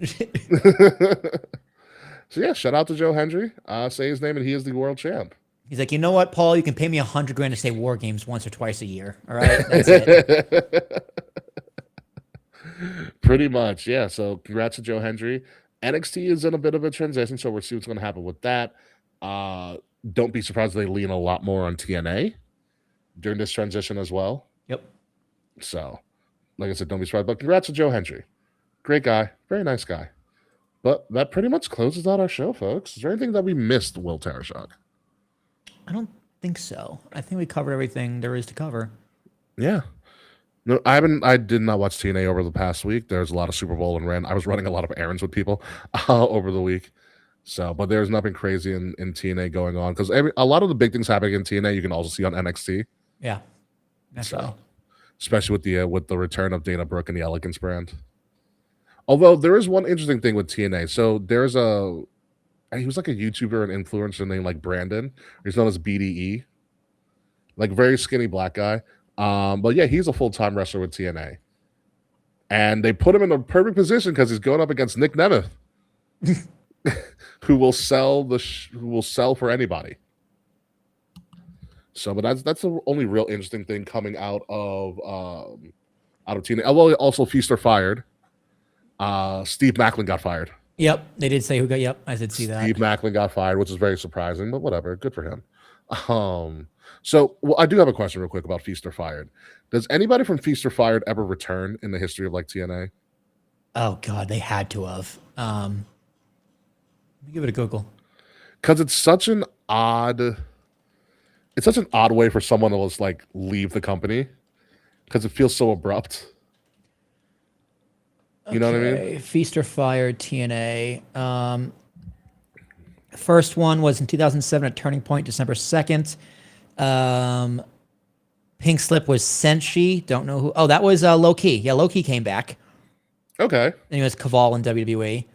S2: So yeah, shout out to Joe Hendry. Say his name, and he is the world champ.
S1: He's like, you know what, Paul? You can pay me $100,000 to say War Games once or twice a year. All right, that's it.
S2: Pretty much, yeah. So congrats to Joe Hendry. NXT is in a bit of a transition, so we'll see what's going to happen with that. Don't be surprised if they lean a lot more on TNA during this transition as well.
S1: Yep.
S2: So, like I said, don't be surprised. But congrats to Joe Hendry. Great guy. Very nice guy. But that pretty much closes out our show, folks. Is there anything that we missed, Will Tarashok?
S1: I don't think so. I think we covered everything there is to cover.
S2: Yeah. No, I did not watch TNA over the past week. There's a lot of Super Bowl and I was running a lot of errands with people over the week. So, but there's nothing crazy in TNA going on because a lot of the big things happening in TNA you can also see on NXT.
S1: Yeah. Definitely.
S2: So, especially with the return of Dana Brooke and the Elegance brand. Although there is one interesting thing with TNA. So there's he was like a YouTuber and influencer named like Brandon. He's known as BDE. Like very skinny black guy. But yeah, he's a full-time wrestler with TNA. And they put him in the perfect position because he's going up against Nick Nemeth, who will sell for anybody. So, but that's the only real interesting thing coming out of TNA. Although also Feast or Fired. Steve Macklin got fired.
S1: Yep, they did say who got. Yep, I did see that.
S2: Steve Macklin got fired, which is very surprising, but whatever. Good for him. So I do have a question real quick about Feast or Fired. Does anybody from Feast or Fired ever return in the history of like TNA?
S1: Oh God, they had to have. Let me give it a Google.
S2: Because it's such an odd way for someone to just like leave the company because it feels so abrupt. You know what I mean?
S1: Feast or Fire TNA. First one was in 2007 at Turning Point, December 2nd. Pink Slip was Senshi. Don't know who. Oh, that was Low Key. Yeah, Low Key came back.
S2: Okay.
S1: And he was Caval in WWE.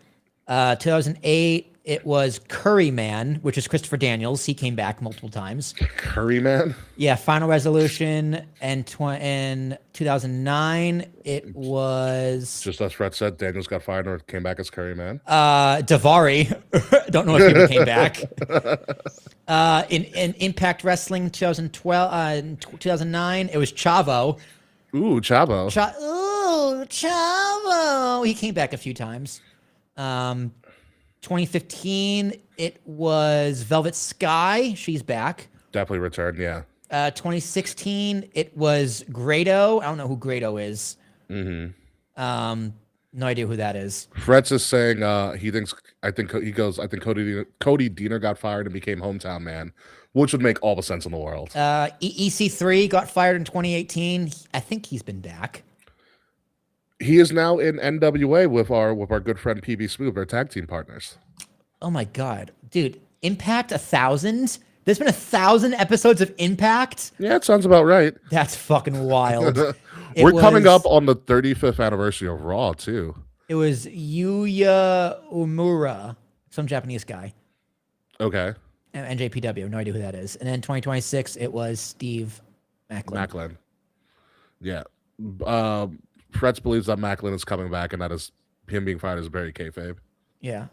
S1: 2008, it was Curry Man, which is Christopher Daniels. He came back multiple times.
S2: Curry Man?
S1: Yeah, Final Resolution. And in 2009, it was...
S2: Just as Fred said, Daniels got fired or came back as Curry Man.
S1: Davari. Don't know if he ever came back. In Impact Wrestling 2012, 2009, it was Chavo.
S2: Ooh, Chavo.
S1: Chavo. He came back a few times. 2015, it was Velvet Sky. She's back.
S2: Definitely returned, yeah.
S1: 2016, it was Grado. I don't know who Grado is.
S2: Mm-hmm.
S1: No idea who that is.
S2: Fred's is saying I think Cody Deaner got fired and became hometown man, which would make all the sense in the world.
S1: EC3 got fired in 2018. I think he's been back.
S2: He is now in NWA with our good friend PB Smooth, our tag team partners.
S1: Oh my God, dude! Impact 1,000. There's been 1,000 episodes of Impact.
S2: Yeah, it sounds about right.
S1: That's fucking wild.
S2: We're coming up on the 35th anniversary of Raw too.
S1: It was Yuya Umura, some Japanese guy.
S2: Okay.
S1: NJPW, no idea who that is. And then 2026, it was Steve Macklin.
S2: Yeah. Fretz believes that Macklin is coming back, and that is him being fired is very kayfabe.
S1: Yeah.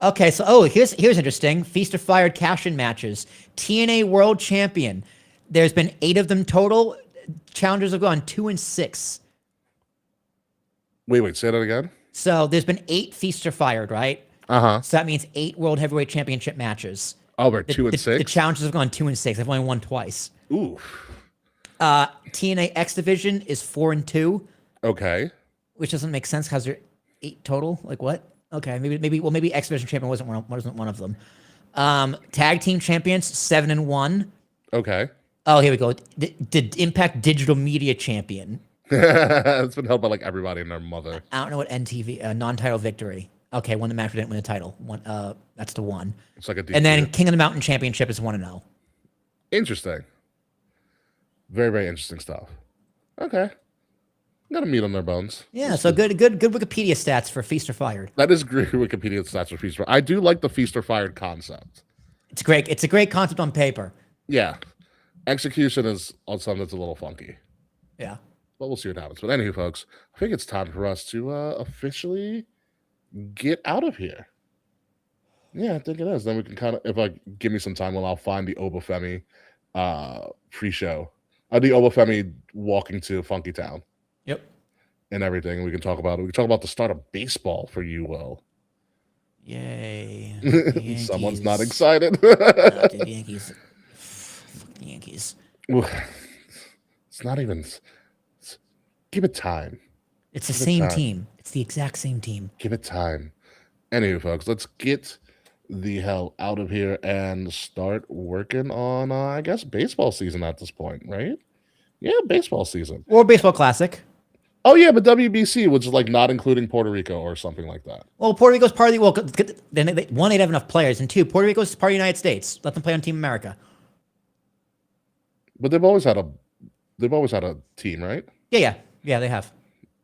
S1: Okay, so here's interesting. Feast or Fired cash-in matches. TNA World Champion. There's been 8 of them total. Challengers have gone 2 and 6.
S2: Wait, say that again.
S1: So there's been 8 Feast or Fired, right?
S2: Uh-huh.
S1: So that means 8 World Heavyweight Championship matches.
S2: Oh, we're 2 and 6?
S1: The challengers have gone 2 and 6. They've only won twice.
S2: Ooh.
S1: TNA X Division is 4 and 2.
S2: Okay.
S1: Which doesn't make sense because there are 8 total. Like what? Okay, maybe X Division champion wasn't one of them. Tag team champions 7 and 1.
S2: Okay.
S1: Oh, here we go. The Impact Digital Media champion.
S2: It's been held by like everybody and their mother.
S1: I don't know what NTV non-title victory. Okay, won the match but didn't win the title. That's the one.
S2: It's like a
S1: and then King of the Mountain Championship is 1-0.
S2: Interesting. Very, very interesting stuff. Okay. Got a meat on their bones.
S1: Yeah, so good Wikipedia stats for Feast or Fired.
S2: That is great Wikipedia stats for Feast or Fired. I do like the Feast or Fired concept.
S1: It's great. It's a great concept on paper.
S2: Yeah. Execution is on something that's a little funky.
S1: Yeah.
S2: But we'll see what happens. But anyway, folks, I think it's time for us to officially get out of here. Yeah, I think it is. Then we can kind of, if I give me some time, well, I'll find the Obafemi pre-show. The Obafemi walking to Funky Town.
S1: Yep.
S2: And everything. We can talk about it. We can talk about the start of baseball for you, Will.
S1: Yay.
S2: Someone's not excited.
S1: The Yankees. Fuck the Yankees.
S2: It's not even. Give it time.
S1: It's the same team. It's the exact same team.
S2: Give it time. Anyway, folks, let's get the hell out of here and start working on, I guess, baseball season at this point, right? Yeah, baseball season.
S1: Or Baseball Classic.
S2: Oh, yeah, but WBC, which is like not including Puerto Rico or something like that.
S1: Well, Puerto Rico's part of the... Well, then one, they'd have enough players, and 2, Puerto Rico's part of the United States. Let them play on Team America.
S2: But they've always had a team, right?
S1: Yeah, they have.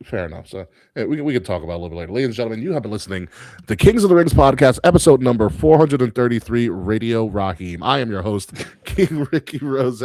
S2: Fair enough. So yeah, we can talk about it a little bit later. Ladies and gentlemen, you have been listening to Kings of the Rings podcast, episode number 433, Radio Raheem. I am your host, King Ricky Rose.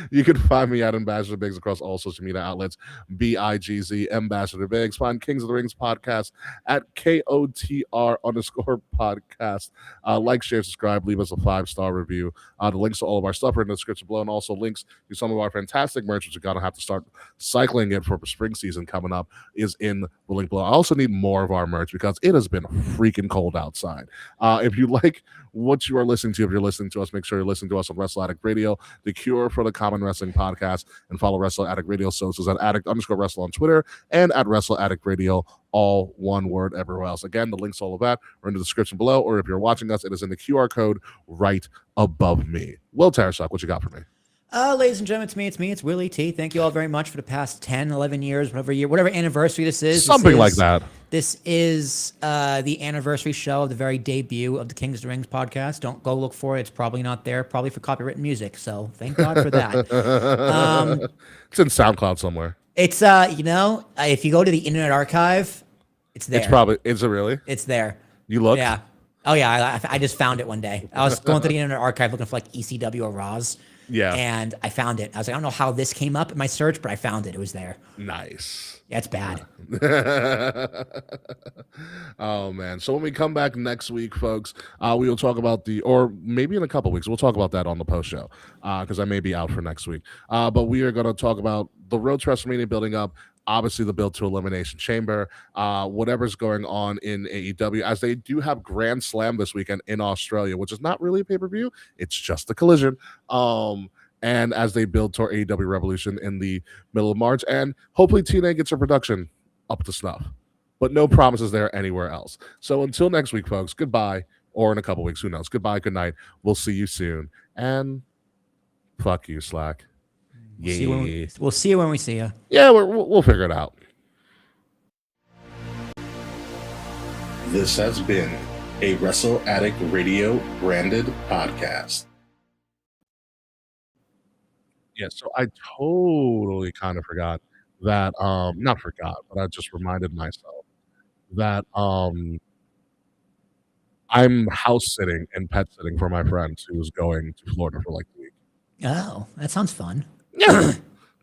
S2: You can find me at Ambassador Biggs across all social media outlets, BIGZ, Ambassador Biggs. Find Kings of the Rings podcast at KOTR_podcast. Like, share, subscribe, leave us a 5-star review. The links to all of our stuff are in the description below, and also links to some of our fantastic merch, which we're going to have to start cycling it for spring season coming up. is in the link below. I also need more of our merch because it has been freaking cold outside. If you like what you are listening to, if you're listening to us, make sure you're listening to us on Wrestle Addict Radio, the cure for the common wrestling podcast, and follow Wrestle Addict Radio socials at addict_wrestle on Twitter and at Wrestle Addict Radio, all one word everywhere else. Again, the links to all of that are in the description below, or if you're watching us, it is in the QR code right above me. Will Tarasuk, what you got for me?
S1: Ladies and gentlemen, it's Willie T. Thank you all very much for the past 10, 11 years, whatever anniversary this is.
S2: Something like that.
S1: This is the anniversary show of the very debut of the Kings of the Rings podcast. Don't go look for it. It's probably not there, probably for copywritten music. So thank God for that.
S2: It's in SoundCloud somewhere.
S1: It's, if you go to the Internet Archive, it's there.
S2: Is it really?
S1: It's there.
S2: You looked?
S1: Yeah. Oh, yeah. I just found it one day. I was going through the Internet Archive looking for like ECW or Roz.
S2: Yeah.
S1: And I found it. I was like, I don't know how this came up in my search, but I found it. It was there.
S2: Nice.
S1: Yeah, it's bad.
S2: Oh, man. So when we come back next week, folks, we will talk about or maybe in a couple weeks, we'll talk about that on the post show because I may be out for next week. But we are going to talk about the road to WrestleMania building up. Obviously, the build to Elimination Chamber, whatever's going on in AEW, as they do have Grand Slam this weekend in Australia, which is not really a pay-per-view. It's just a collision. And as they build toward AEW Revolution in the middle of March, and hopefully TNA gets her production up to snuff. But no promises there anywhere else. So until next week, folks, goodbye, or in a couple weeks, who knows? Goodbye, good night. We'll see you soon. And fuck you, Slack.
S1: We'll see you when we see you.
S2: Yeah, we'll figure it out.
S5: This has been a Wrestle Addict Radio branded podcast.
S2: Yeah, so I totally kind of forgot that not forgot, but I just reminded myself that I'm house sitting and pet sitting for my friend who's going to Florida for like a week.
S1: Oh, that sounds fun.
S2: Yeah.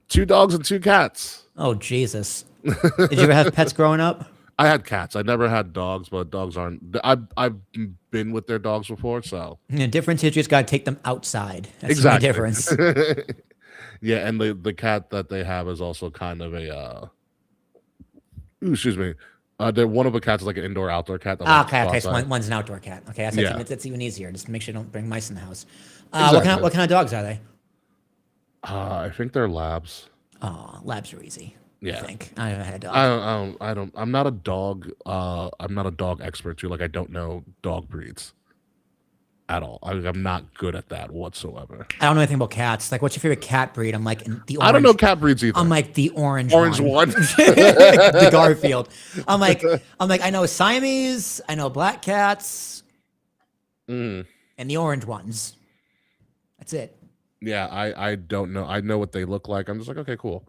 S2: 2 dogs and 2 cats.
S1: Oh, Jesus. Did you ever have pets growing up?
S2: I had cats. I never had dogs, but dogs aren't. I've been with their dogs before, so.
S1: The difference is you just got to take them outside. That's
S2: Exactly.
S1: the difference.
S2: Yeah, and the cat that they have is also kind of a. Excuse me. They're one of the cats is like an indoor-outdoor cat.
S1: Okay. So one's an outdoor cat. Okay, that's even easier. Just make sure you don't bring mice in the house. Exactly. What kind of dogs are they?
S2: I think they're labs.
S1: Oh, labs are easy.
S2: Yeah.
S1: I think I never had a dog.
S2: I don't. I'm not a dog. I'm not a dog expert too. Like I don't know dog breeds at all. I'm not good at that whatsoever.
S1: I don't know anything about cats. Like, what's your favorite cat breed? I'm like the orange.
S2: I don't know cat breeds either.
S1: I'm like the orange
S2: one.
S1: The Garfield. I'm like I know Siamese. I know black cats. And the orange ones. That's it.
S2: Yeah, I don't know. I know what they look like. I'm just like, okay, cool.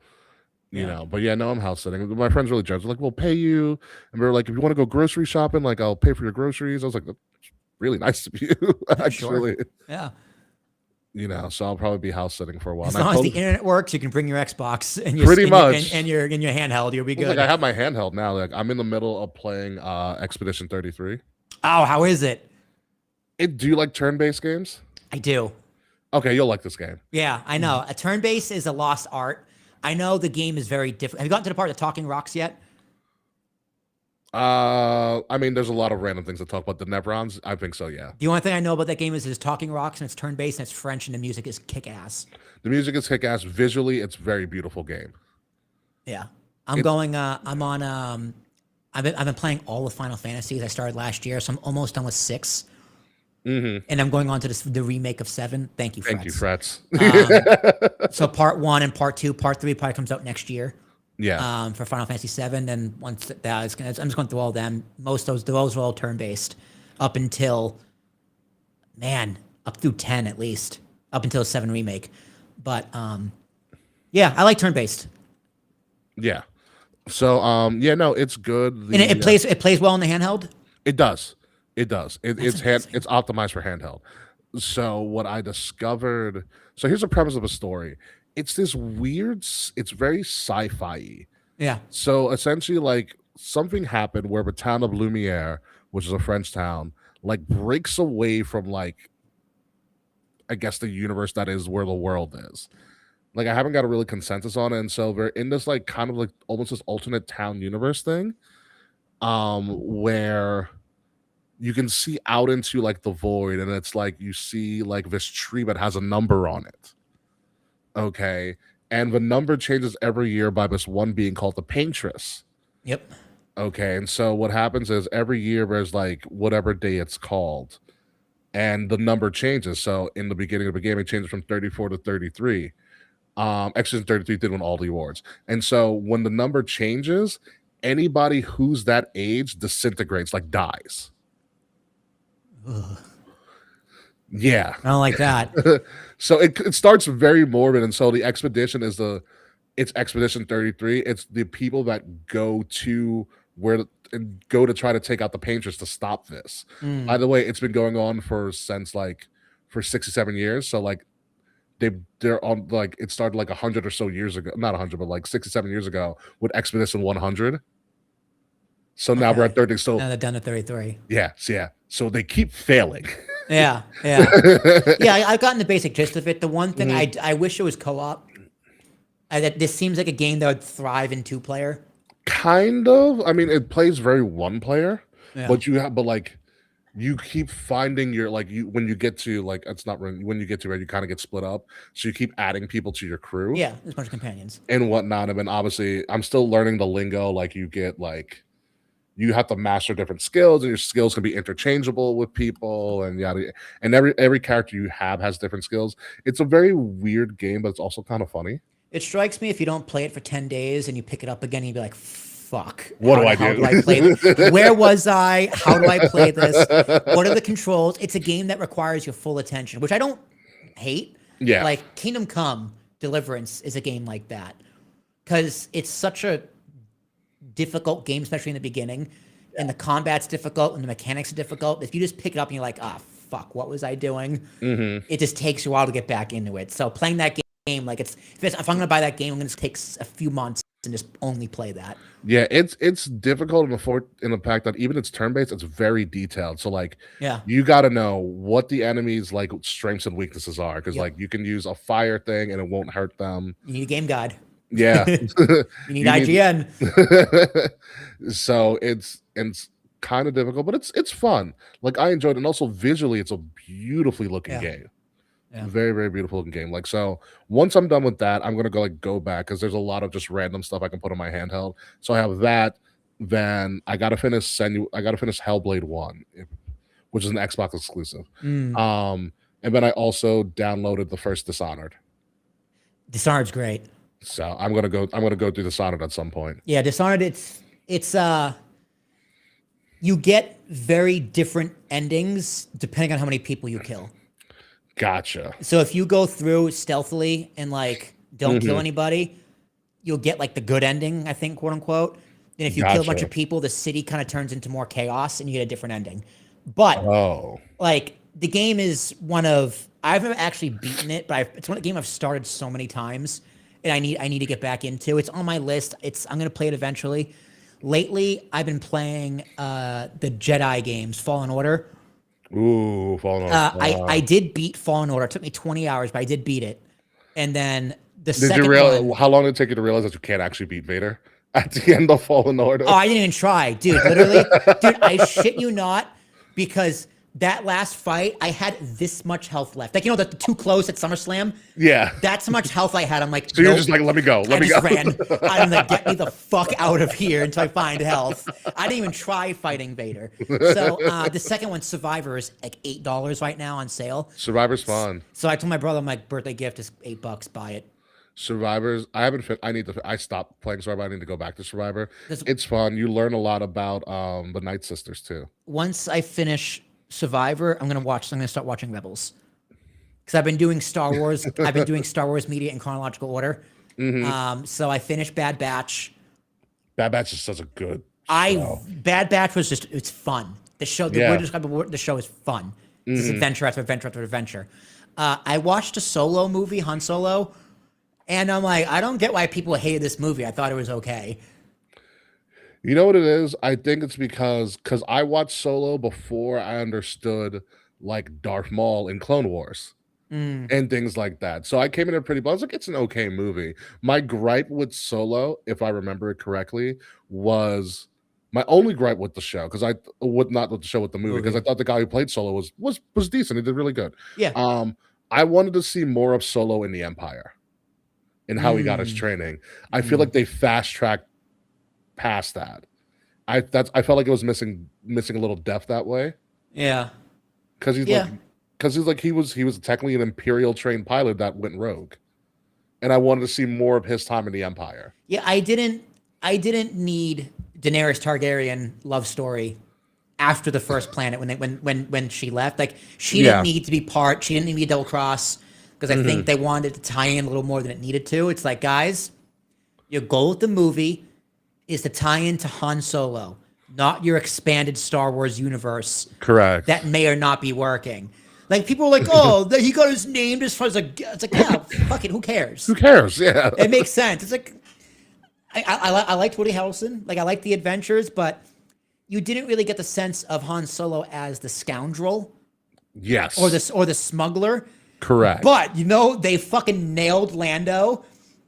S2: You know, but yeah, no, I'm house sitting. My friends really judge. They're like, we'll pay you. And they're like, if you want to go grocery shopping, like I'll pay for your groceries. I was like, that's really nice of you. Actually.
S1: Sure. Yeah.
S2: You know, so I'll probably be house sitting for a while.
S1: As long as the internet works, you can bring your Xbox and your and your handheld. You'll be good.
S2: Like I have my handheld now. Like I'm in the middle of playing Expedition 33.
S1: Oh, how is it?
S2: Do you like turn-based games?
S1: I do.
S2: Okay, you'll like this game.
S1: Yeah, I know. A turn-based is a lost art. I know the game is very different. Have you gotten to the part of Talking Rocks yet?
S2: I mean, there's a lot of random things to talk about. The Nevrons, I think so, yeah.
S1: The only thing I know about that game is Talking Rocks, and it's turn-based, and it's French, and the music is kick-ass.
S2: The music is kick-ass. Visually, it's a very beautiful game.
S1: Yeah. I've been playing all the Final Fantasies. I started last year, so I'm almost done with 6. And I'm going on to the remake of 7. Thank you, Frets. So part 1 and part 2, part 3 probably comes out next year.
S2: Yeah.
S1: For Final Fantasy 7, and once that I'm just going through all of them. Most of those are all turn based, up through 10 at least, up until 7 remake. But yeah, I like turn based.
S2: Yeah. So yeah, no, it's good.
S1: And it plays well in the handheld.
S2: It does. It's optimized for handheld. So what I discovered, so here's the premise of a story. It's this weird, it's very sci-fi-y.
S1: Yeah.
S2: So essentially, like, something happened where the town of Lumiere, which is a French town, like breaks away from, like, I guess the universe that is where the world is. Like I haven't got a really consensus on it, and so they're in this like kind of like almost this alternate town universe thing, where you can see out into like the void, and it's like you see like this tree that has a number on it. Okay, and the number changes every year by this one being called the Paintress.
S1: Yep.
S2: Okay, and so what happens is every year there's like whatever day it's called, and the number changes. So in the beginning of the game, it changes from 34 to 33. X-Men 33 did win all the awards. And so when the number changes, anybody who's that age disintegrates, like dies.
S1: Ugh,
S2: Yeah.
S1: I don't like that.
S2: So it starts very morbid. And so the expedition is it's Expedition 33. It's the people that go to and go to try to take out the Painters to stop this. By
S1: Mm.
S2: the way, it's been going on for 67 years. So like they're on like it started like 100 or so years ago, not 100 but like 67 years ago with Expedition 100. So now we're at
S1: Okay.
S2: 30. So
S1: Now they're down to 33.
S2: yeah, so they keep failing.
S1: Yeah, yeah. Yeah, I've gotten the basic gist of it. The one thing I wish it was co-op. That this seems like a game that would thrive in 2-player.
S2: Kind of. I mean, it plays very one player,
S1: Yeah.
S2: but like you keep finding your like you when you get to like it's not really when you get to where you kind of get split up. So you keep adding people to your crew.
S1: Yeah, there's a bunch of companions.
S2: And whatnot. And then obviously I'm still learning the lingo. Like you get like you have to master different skills, and your skills can be interchangeable with people, and yada. And every character you have has different skills. It's a very weird game, but it's also kind of funny.
S1: It strikes me if you don't play it for 10 days and you pick it up again, you'd be like, fuck.
S2: What do I
S1: How
S2: do?
S1: do I play this? Where was I? How do I play this? What are the controls? It's a game that requires your full attention, which I don't hate.
S2: Yeah.
S1: Like Kingdom Come Deliverance is a game like that because it's such a difficult game, especially in the beginning. And the combat's difficult and the mechanics are difficult. If you just pick it up and you're like, ah, fuck, what was I doing? It just takes you a while to get back into it. So playing that game, like if I'm going to buy that game, I'm going to take a few months and just only play that.
S2: Yeah, it's difficult in the fact that even it's turn-based, it's very detailed. So like
S1: Yeah.
S2: you got to know what the enemy's like strengths and weaknesses are, because
S1: Yep.
S2: like you can use a fire thing and it won't hurt them.
S1: You need a game guide.
S2: Yeah.
S1: You need IGN.
S2: So it's kind of difficult, but it's fun. Like I enjoyed it. And also visually it's a beautifully looking
S1: Yeah.
S2: game.
S1: Yeah.
S2: Very, very beautiful looking game. Like so once I'm done with that, I'm gonna go back because there's a lot of just random stuff I can put on my handheld. So I have that. Then I gotta finish Hellblade 1, which is an Xbox exclusive.
S1: Mm.
S2: And then I also downloaded the first Dishonored.
S1: Dishonored's great.
S2: So I'm gonna go through Dishonored at some point.
S1: Yeah, Dishonored, it's you get very different endings depending on how many people you kill.
S2: Gotcha.
S1: So if you go through stealthily and like don't kill anybody, you'll get like the good ending, I think, quote unquote. And if you kill a bunch
S2: Gotcha.
S1: of people, the city kind of turns into more chaos and you get a different ending. But
S2: Oh.
S1: like the game is one of I've never actually beaten it, but it's one game I've started so many times and I need to get back into. It's on my list. I'm gonna play it eventually. Lately, I've been playing the Jedi games, Fallen Order.
S2: Ooh, Fallen Order.
S1: I did beat Fallen Order. It took me 20 hours, but I did beat it. And then the
S2: Did
S1: second
S2: you realize
S1: one,
S2: how long did it take you to realize that you can't actually beat Vader at the end of Fallen Order?
S1: oh, I didn't even try, dude. Literally, dude, I shit you not, because that last fight, I had this much health left. Like, you know, the too close at SummerSlam.
S2: Yeah.
S1: That's how much health I had. I'm like,
S2: So you're
S1: nope.
S2: just like, let me go.
S1: I
S2: Let me
S1: just
S2: go.
S1: ran. I'm like, get me the fuck out of here until I find health. I didn't even try fighting Vader. So the second one, Survivor, is like $8 right now on sale.
S2: Survivor's fun.
S1: So I told my brother, my birthday gift is $8. Buy it.
S2: Survivors. I stopped playing Survivor. I need to go back to Survivor.
S1: There's-
S2: It's fun. You learn a lot about the Night Sisters too.
S1: Once I finish Survivor, I'm gonna start watching Rebels. Because I've been doing Star Wars. I've been doing Star Wars media in chronological order. So I finished Bad Batch.
S2: Bad Batch is such a good show.
S1: Bad Batch was it's fun. The show, the
S2: Yeah.
S1: word to describe the show is fun. It's adventure after adventure after adventure. I watched a Solo movie, Han Solo, and I'm like, I don't get why people hated this movie. I thought it was okay.
S2: You know what it is? I think it's because I watched Solo before I understood like Darth Maul in Clone Wars. and things like that. So I came in pretty, I was like, it's an okay movie. My gripe with Solo, if I remember it correctly, was my only gripe with the show, because I would not with the show with the movie, because I thought the guy who played Solo was decent. He did really good.
S1: Yeah.
S2: I wanted to see more of Solo in the Empire and how he got his training. I feel like they fast tracked past that. I felt like it was missing a little depth that way.
S1: Yeah.
S2: Because he was technically an Imperial trained pilot that went rogue, and I wanted to see more of his time in the Empire.
S1: Yeah, I didn't need Daenerys Targaryen love story after the first planet when she left. Like she didn't need to be part. She didn't need to be double cross, because I think they wanted to tie in a little more than it needed to. It's like, guys, your goal with the movie is to tie into Han Solo, not your expanded Star Wars universe.
S2: Correct.
S1: That may or not be working. Like, people are like, oh, he got his name just for, it's like, yeah, fuck it, who cares?
S2: Who cares? Yeah.
S1: It makes sense. It's like, I liked Woody Harrelson. Like, I liked the adventures, but you didn't really get the sense of Han Solo as the scoundrel.
S2: Yes.
S1: Or the smuggler.
S2: Correct.
S1: But, they fucking nailed Lando.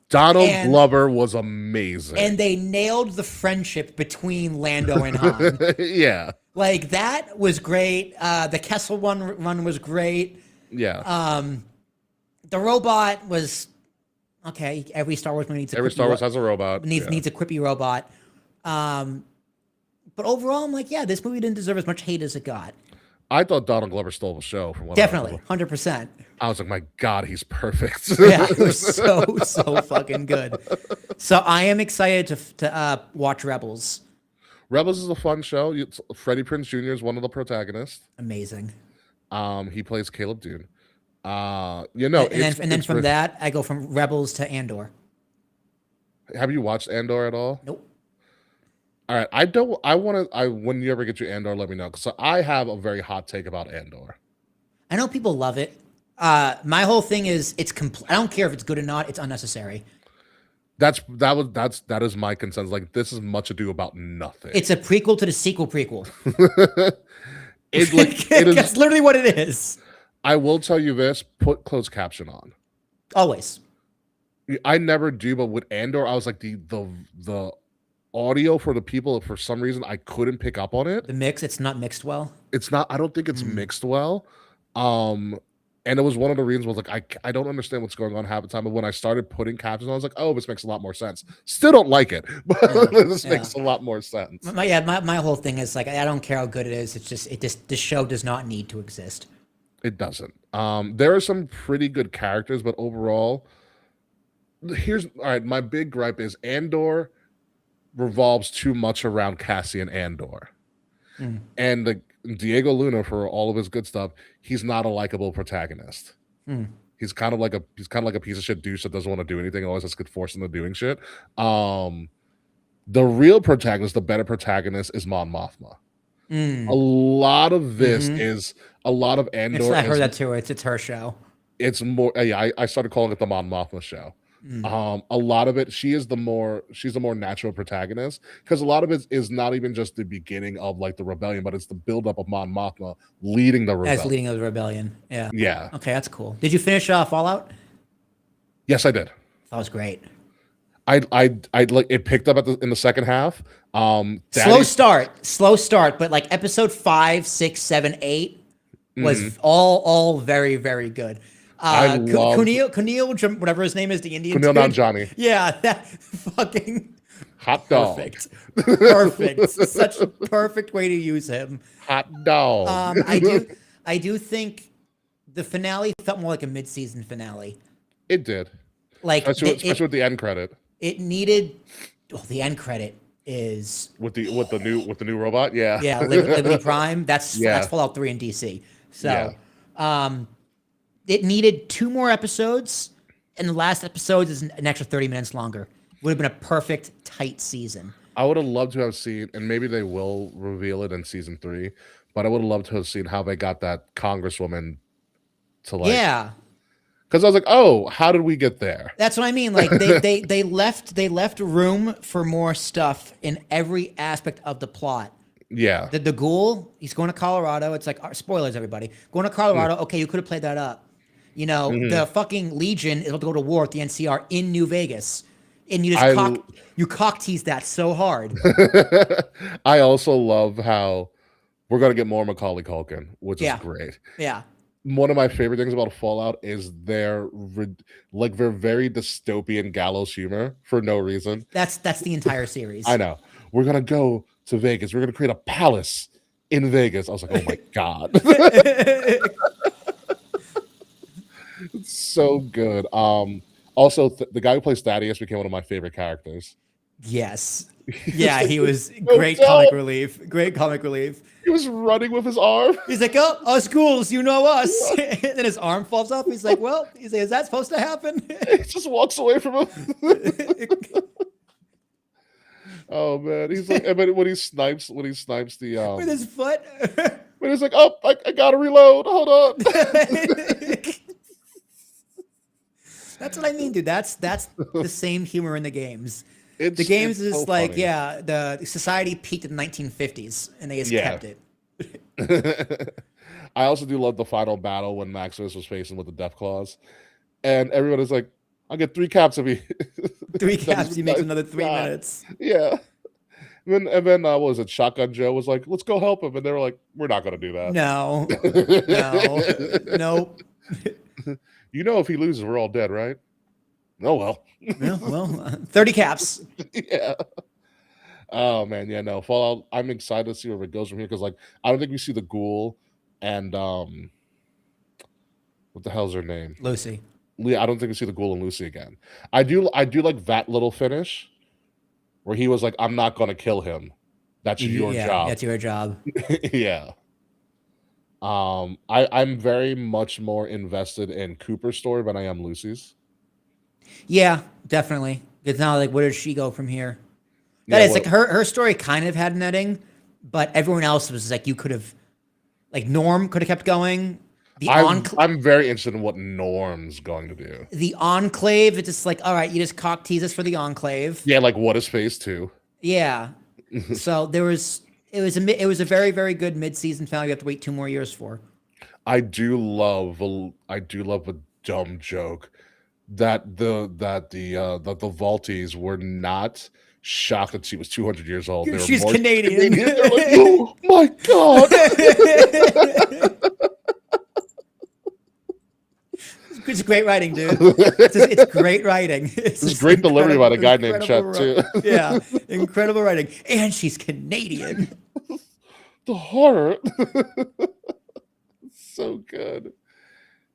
S2: Donald Glover was amazing.
S1: And they nailed the friendship between Lando and Han.
S2: Yeah.
S1: Like, that was great. The Kessel run was great.
S2: Yeah.
S1: The robot was okay. Every Star Wars movie needs
S2: Star Wars has a robot.
S1: Needs a quippy robot. But overall, I'm like, yeah, this movie didn't deserve as much hate as it got.
S2: I thought Donald Glover stole the show from one.
S1: Definitely, 100%.
S2: I was like, my God, he's perfect.
S1: Yeah, it was so fucking good. So I am excited to watch Rebels.
S2: Rebels is a fun show. Freddie Prinze Jr. is one of the protagonists.
S1: Amazing.
S2: He plays Caleb Dune.
S1: And then from that, I go from Rebels to Andor.
S2: Have you watched Andor at all?
S1: Nope.
S2: All right. When you ever get your Andor, let me know. So I have a very hot take about Andor.
S1: I know people love it. My whole thing is I don't care if it's good or not. It's unnecessary.
S2: That is my consensus. Like, this is much ado about nothing.
S1: It's a prequel to the sequel prequel.
S2: It is.
S1: That's literally what it is.
S2: I will tell you this: put closed caption on.
S1: Always.
S2: I never do, but with Andor, I was like the audio for the people, for some reason I couldn't pick up on it.
S1: The mix, it's not mixed well.
S2: It's not. I don't think it's mixed well. And it was one of the reasons was like I don't understand what's going on half the time. But when I started putting captions, I was like, oh, this makes a lot more sense. Still don't like it, but this makes a lot more sense.
S1: My whole thing is like, I don't care how good it is. It's just this show does not need to exist.
S2: It doesn't. There are some pretty good characters, but overall, all right. My big gripe is Andor revolves too much around Cassian Andor, and Diego Luna, for all of his good stuff, he's not a likable protagonist. He's kind of like a piece of shit douche that doesn't want to do anything, always has to get forced into doing shit. The real protagonist, the better protagonist, is Mon Mothma. A lot of this is a lot of Andor.
S1: I heard that too. It's her show.
S2: It's more. Yeah, I started calling it the Mon Mothma show. A lot of it, she's the more natural protagonist, because a lot of it is not even just the beginning of like the rebellion, but it's the buildup of Mon Mothma leading the rebellion.
S1: As leading of the rebellion. Yeah.
S2: Yeah.
S1: Okay, that's cool. Did you finish Fallout?
S2: Yes, I did.
S1: That was great.
S2: I like it picked up in the second half.
S1: Slow start, but like episode 5, 6, 7, 8 was all very, very good. Kunil, whatever his name is, the Indian
S2: Kunil Nanjiani.
S1: Yeah, that fucking
S2: hot dog.
S1: Perfect. Such a perfect way to use him.
S2: Hot dog.
S1: I do think the finale felt more like a mid-season finale.
S2: It did.
S1: Like
S2: especially with the end credit.
S1: It needed the end credit is
S2: with the new robot. Yeah.
S1: Yeah, Liberty Prime. That's Fallout 3 in DC. So it needed 2 more episodes, and the last episode is an extra 30 minutes longer. Would have been a perfect, tight season.
S2: I would have loved to have seen, and maybe they will reveal it in season 3, but I would have loved to have seen how they got that congresswoman to like.
S1: Yeah.
S2: Because I was like, oh, how did we get there?
S1: That's what I mean. Like they left room for more stuff in every aspect of the plot.
S2: Yeah.
S1: The ghoul, he's going to Colorado. It's like, spoilers, everybody. Going to Colorado. Okay, you could have played that up. You know, the fucking Legion is about to go to war with the NCR in New Vegas, and you
S2: I
S1: just cock tease that so hard.
S2: I also love how we're gonna get more Macaulay Culkin, which is
S1: Yeah.
S2: great.
S1: Yeah.
S2: One of my favorite things about Fallout is their very dystopian gallows humor for no reason.
S1: That's the entire series.
S2: I know. We're gonna go to Vegas. We're gonna create a palace in Vegas. I was like, oh my god, it's so good. Also, the guy who plays Thaddeus became one of my favorite characters.
S1: Yes. Yeah, he was
S2: so
S1: great
S2: dumb.
S1: comic relief. Great comic relief.
S2: He was running with his arm.
S1: He's like, oh, us ghouls, you know us. And then his arm falls off. He's like, well, he's like, is that supposed to happen?
S2: He just walks away from him. Oh man, he's like, and then when he snipes the
S1: With his foot.
S2: when he's like, oh, I gotta reload. Hold on.
S1: That's what I mean, dude. That's the same humor in the games. The
S2: It's
S1: games is
S2: so
S1: like,
S2: funny.
S1: yeah, the society peaked in the 1950s, and they just
S2: Yeah.
S1: kept it.
S2: I also do love the final battle when Maximus was facing with the Death Claws, and everyone is like, "I'll get 3 caps of you."
S1: 3
S2: That
S1: caps,
S2: is
S1: he makes
S2: nice.
S1: another 3
S2: God.
S1: minutes.
S2: Yeah. And then what was it? Shotgun Joe was like, "Let's go help him," and they were like, "We're not going to do that."
S1: No, nope.
S2: You know, if he loses, we're all dead, right? Oh well.
S1: Well, 30 caps.
S2: Yeah. Oh man, yeah, no. Fallout. I'm excited to see where it goes from here because, like, I don't think we see the ghoul and what the hell's her name?
S1: Lucy.
S2: I don't think we see the ghoul and Lucy again. I do like that little finish where he was like, "I'm not gonna kill him. That's your
S1: Yeah,
S2: job."
S1: that's your job.
S2: Yeah. I'm very much more invested in Cooper's story than I am Lucy's.
S1: Yeah, definitely. It's not like, where does she go from here? That
S2: Yeah,
S1: is like her story kind of had an ending, but everyone else was like, you could have, like, Norm could have kept going.
S2: I'm very interested in what Norm's going to do.
S1: The Enclave, it's just like, all right, you just cock tease us for the Enclave.
S2: Yeah, like what is phase 2?
S1: Yeah. So it was a very, very good mid-season finale. We have to wait 2 more years for.
S2: I do love a dumb joke that the Vaulties were not shocked that she was 200 years old. They were
S1: She's
S2: more
S1: Canadian.
S2: They're like, oh my god.
S1: It's great writing, dude. It's great writing.
S2: It's great delivery by the guy named Chet too.
S1: Yeah, incredible writing. And she's Canadian.
S2: The horror. So good.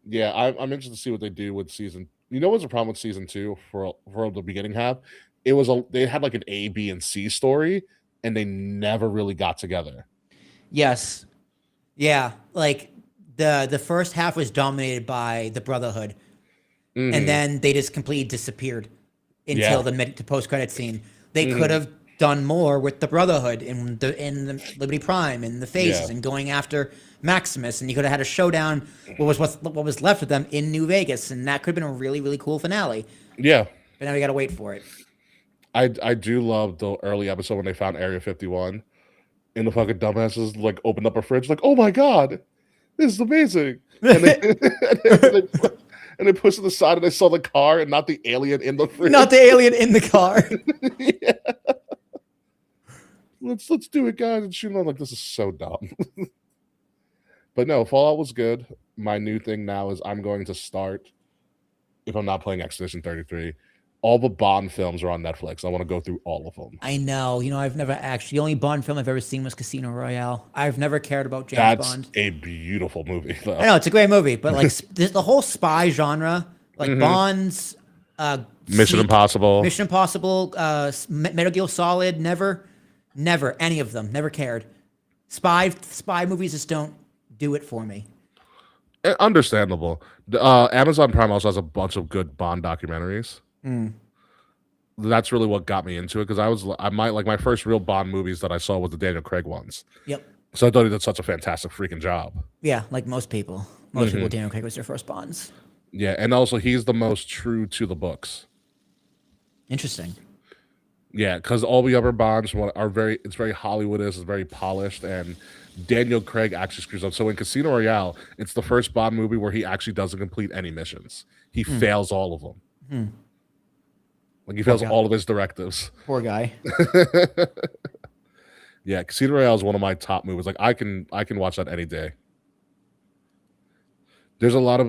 S2: Yeah, I'm interested to see what they do with season. You know what's the problem with season 2 for the beginning half? They had like an A, B, and C story, and they never really got together.
S1: Yes. Yeah, like the first half was dominated by the Brotherhood, and then they just completely disappeared until the post credit scene. They could have done more with the Brotherhood in the Liberty Prime and the phases and going after Maximus, and you could have had a showdown. What was left of them in New Vegas, and that could have been a really, really cool finale.
S2: Yeah.
S1: But now we got to wait for it.
S2: I do love the early episode when they found Area 51 and the fucking dumbasses like opened up a fridge like, oh my god, this is amazing. And they pushed to the side and they saw the car and not the alien in the fridge.
S1: Not the alien in the car.
S2: Yeah. Let's do it, guys. And shoot, I'm like, this is so dumb. But no, Fallout was good. My new thing now is I'm going to start, if I'm not playing Expedition 33, all the Bond films are on Netflix. I want to go through all of them.
S1: I know. You know, I've never actually. The only Bond film I've ever seen was Casino Royale. I've never cared about James Bond.
S2: That's a beautiful movie, though.
S1: I know it's a great movie, but like the whole spy genre, like Bond's,
S2: Mission Impossible.
S1: Metal Gear Solid, never any of them. Never cared. Spy movies just don't do it for me.
S2: Understandable. Amazon Prime also has a bunch of good Bond documentaries. That's really what got me into it because my first real Bond movies that I saw was the Daniel Craig ones.
S1: Yep.
S2: So I thought he did such a fantastic freaking job.
S1: Yeah, like most people. Most people, Daniel Craig was their first Bonds.
S2: Yeah, and also he's the most true to the books.
S1: Interesting.
S2: Yeah, because all the other Bonds are very, it's very Hollywoodish, it's very polished, and Daniel Craig actually screws up. So in Casino Royale, it's the first Bond movie where he actually doesn't complete any missions. He fails all of them. Like he fails
S1: Okay.
S2: all of his directives.
S1: Poor guy.
S2: Yeah, Casino Royale is one of my top movies. Like I can watch that any day. There's a lot of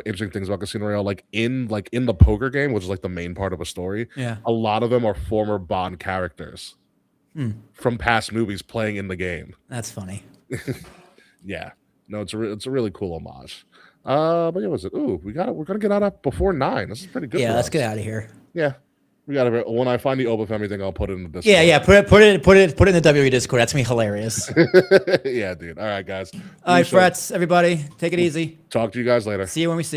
S2: interesting things about Casino Royale. Like in the poker game, which is like the main part of a story.
S1: Yeah.
S2: A lot of them are former Bond characters from past movies playing in the game.
S1: That's funny.
S2: Yeah, no, it's a really cool homage. But yeah, was it? Ooh, we're gonna get out of before 9. This is pretty good.
S1: Yeah,
S2: for
S1: let's
S2: us.
S1: get out of here.
S2: Yeah, we got to. When I find the Oba Femi thing, I'll put it in the Discord.
S1: Yeah, put it in the WWE Discord. That's gonna be hilarious.
S2: Yeah, dude. All right, guys.
S1: All right, frets, everybody, take it easy.
S2: Talk to you guys later.
S1: See you when we see.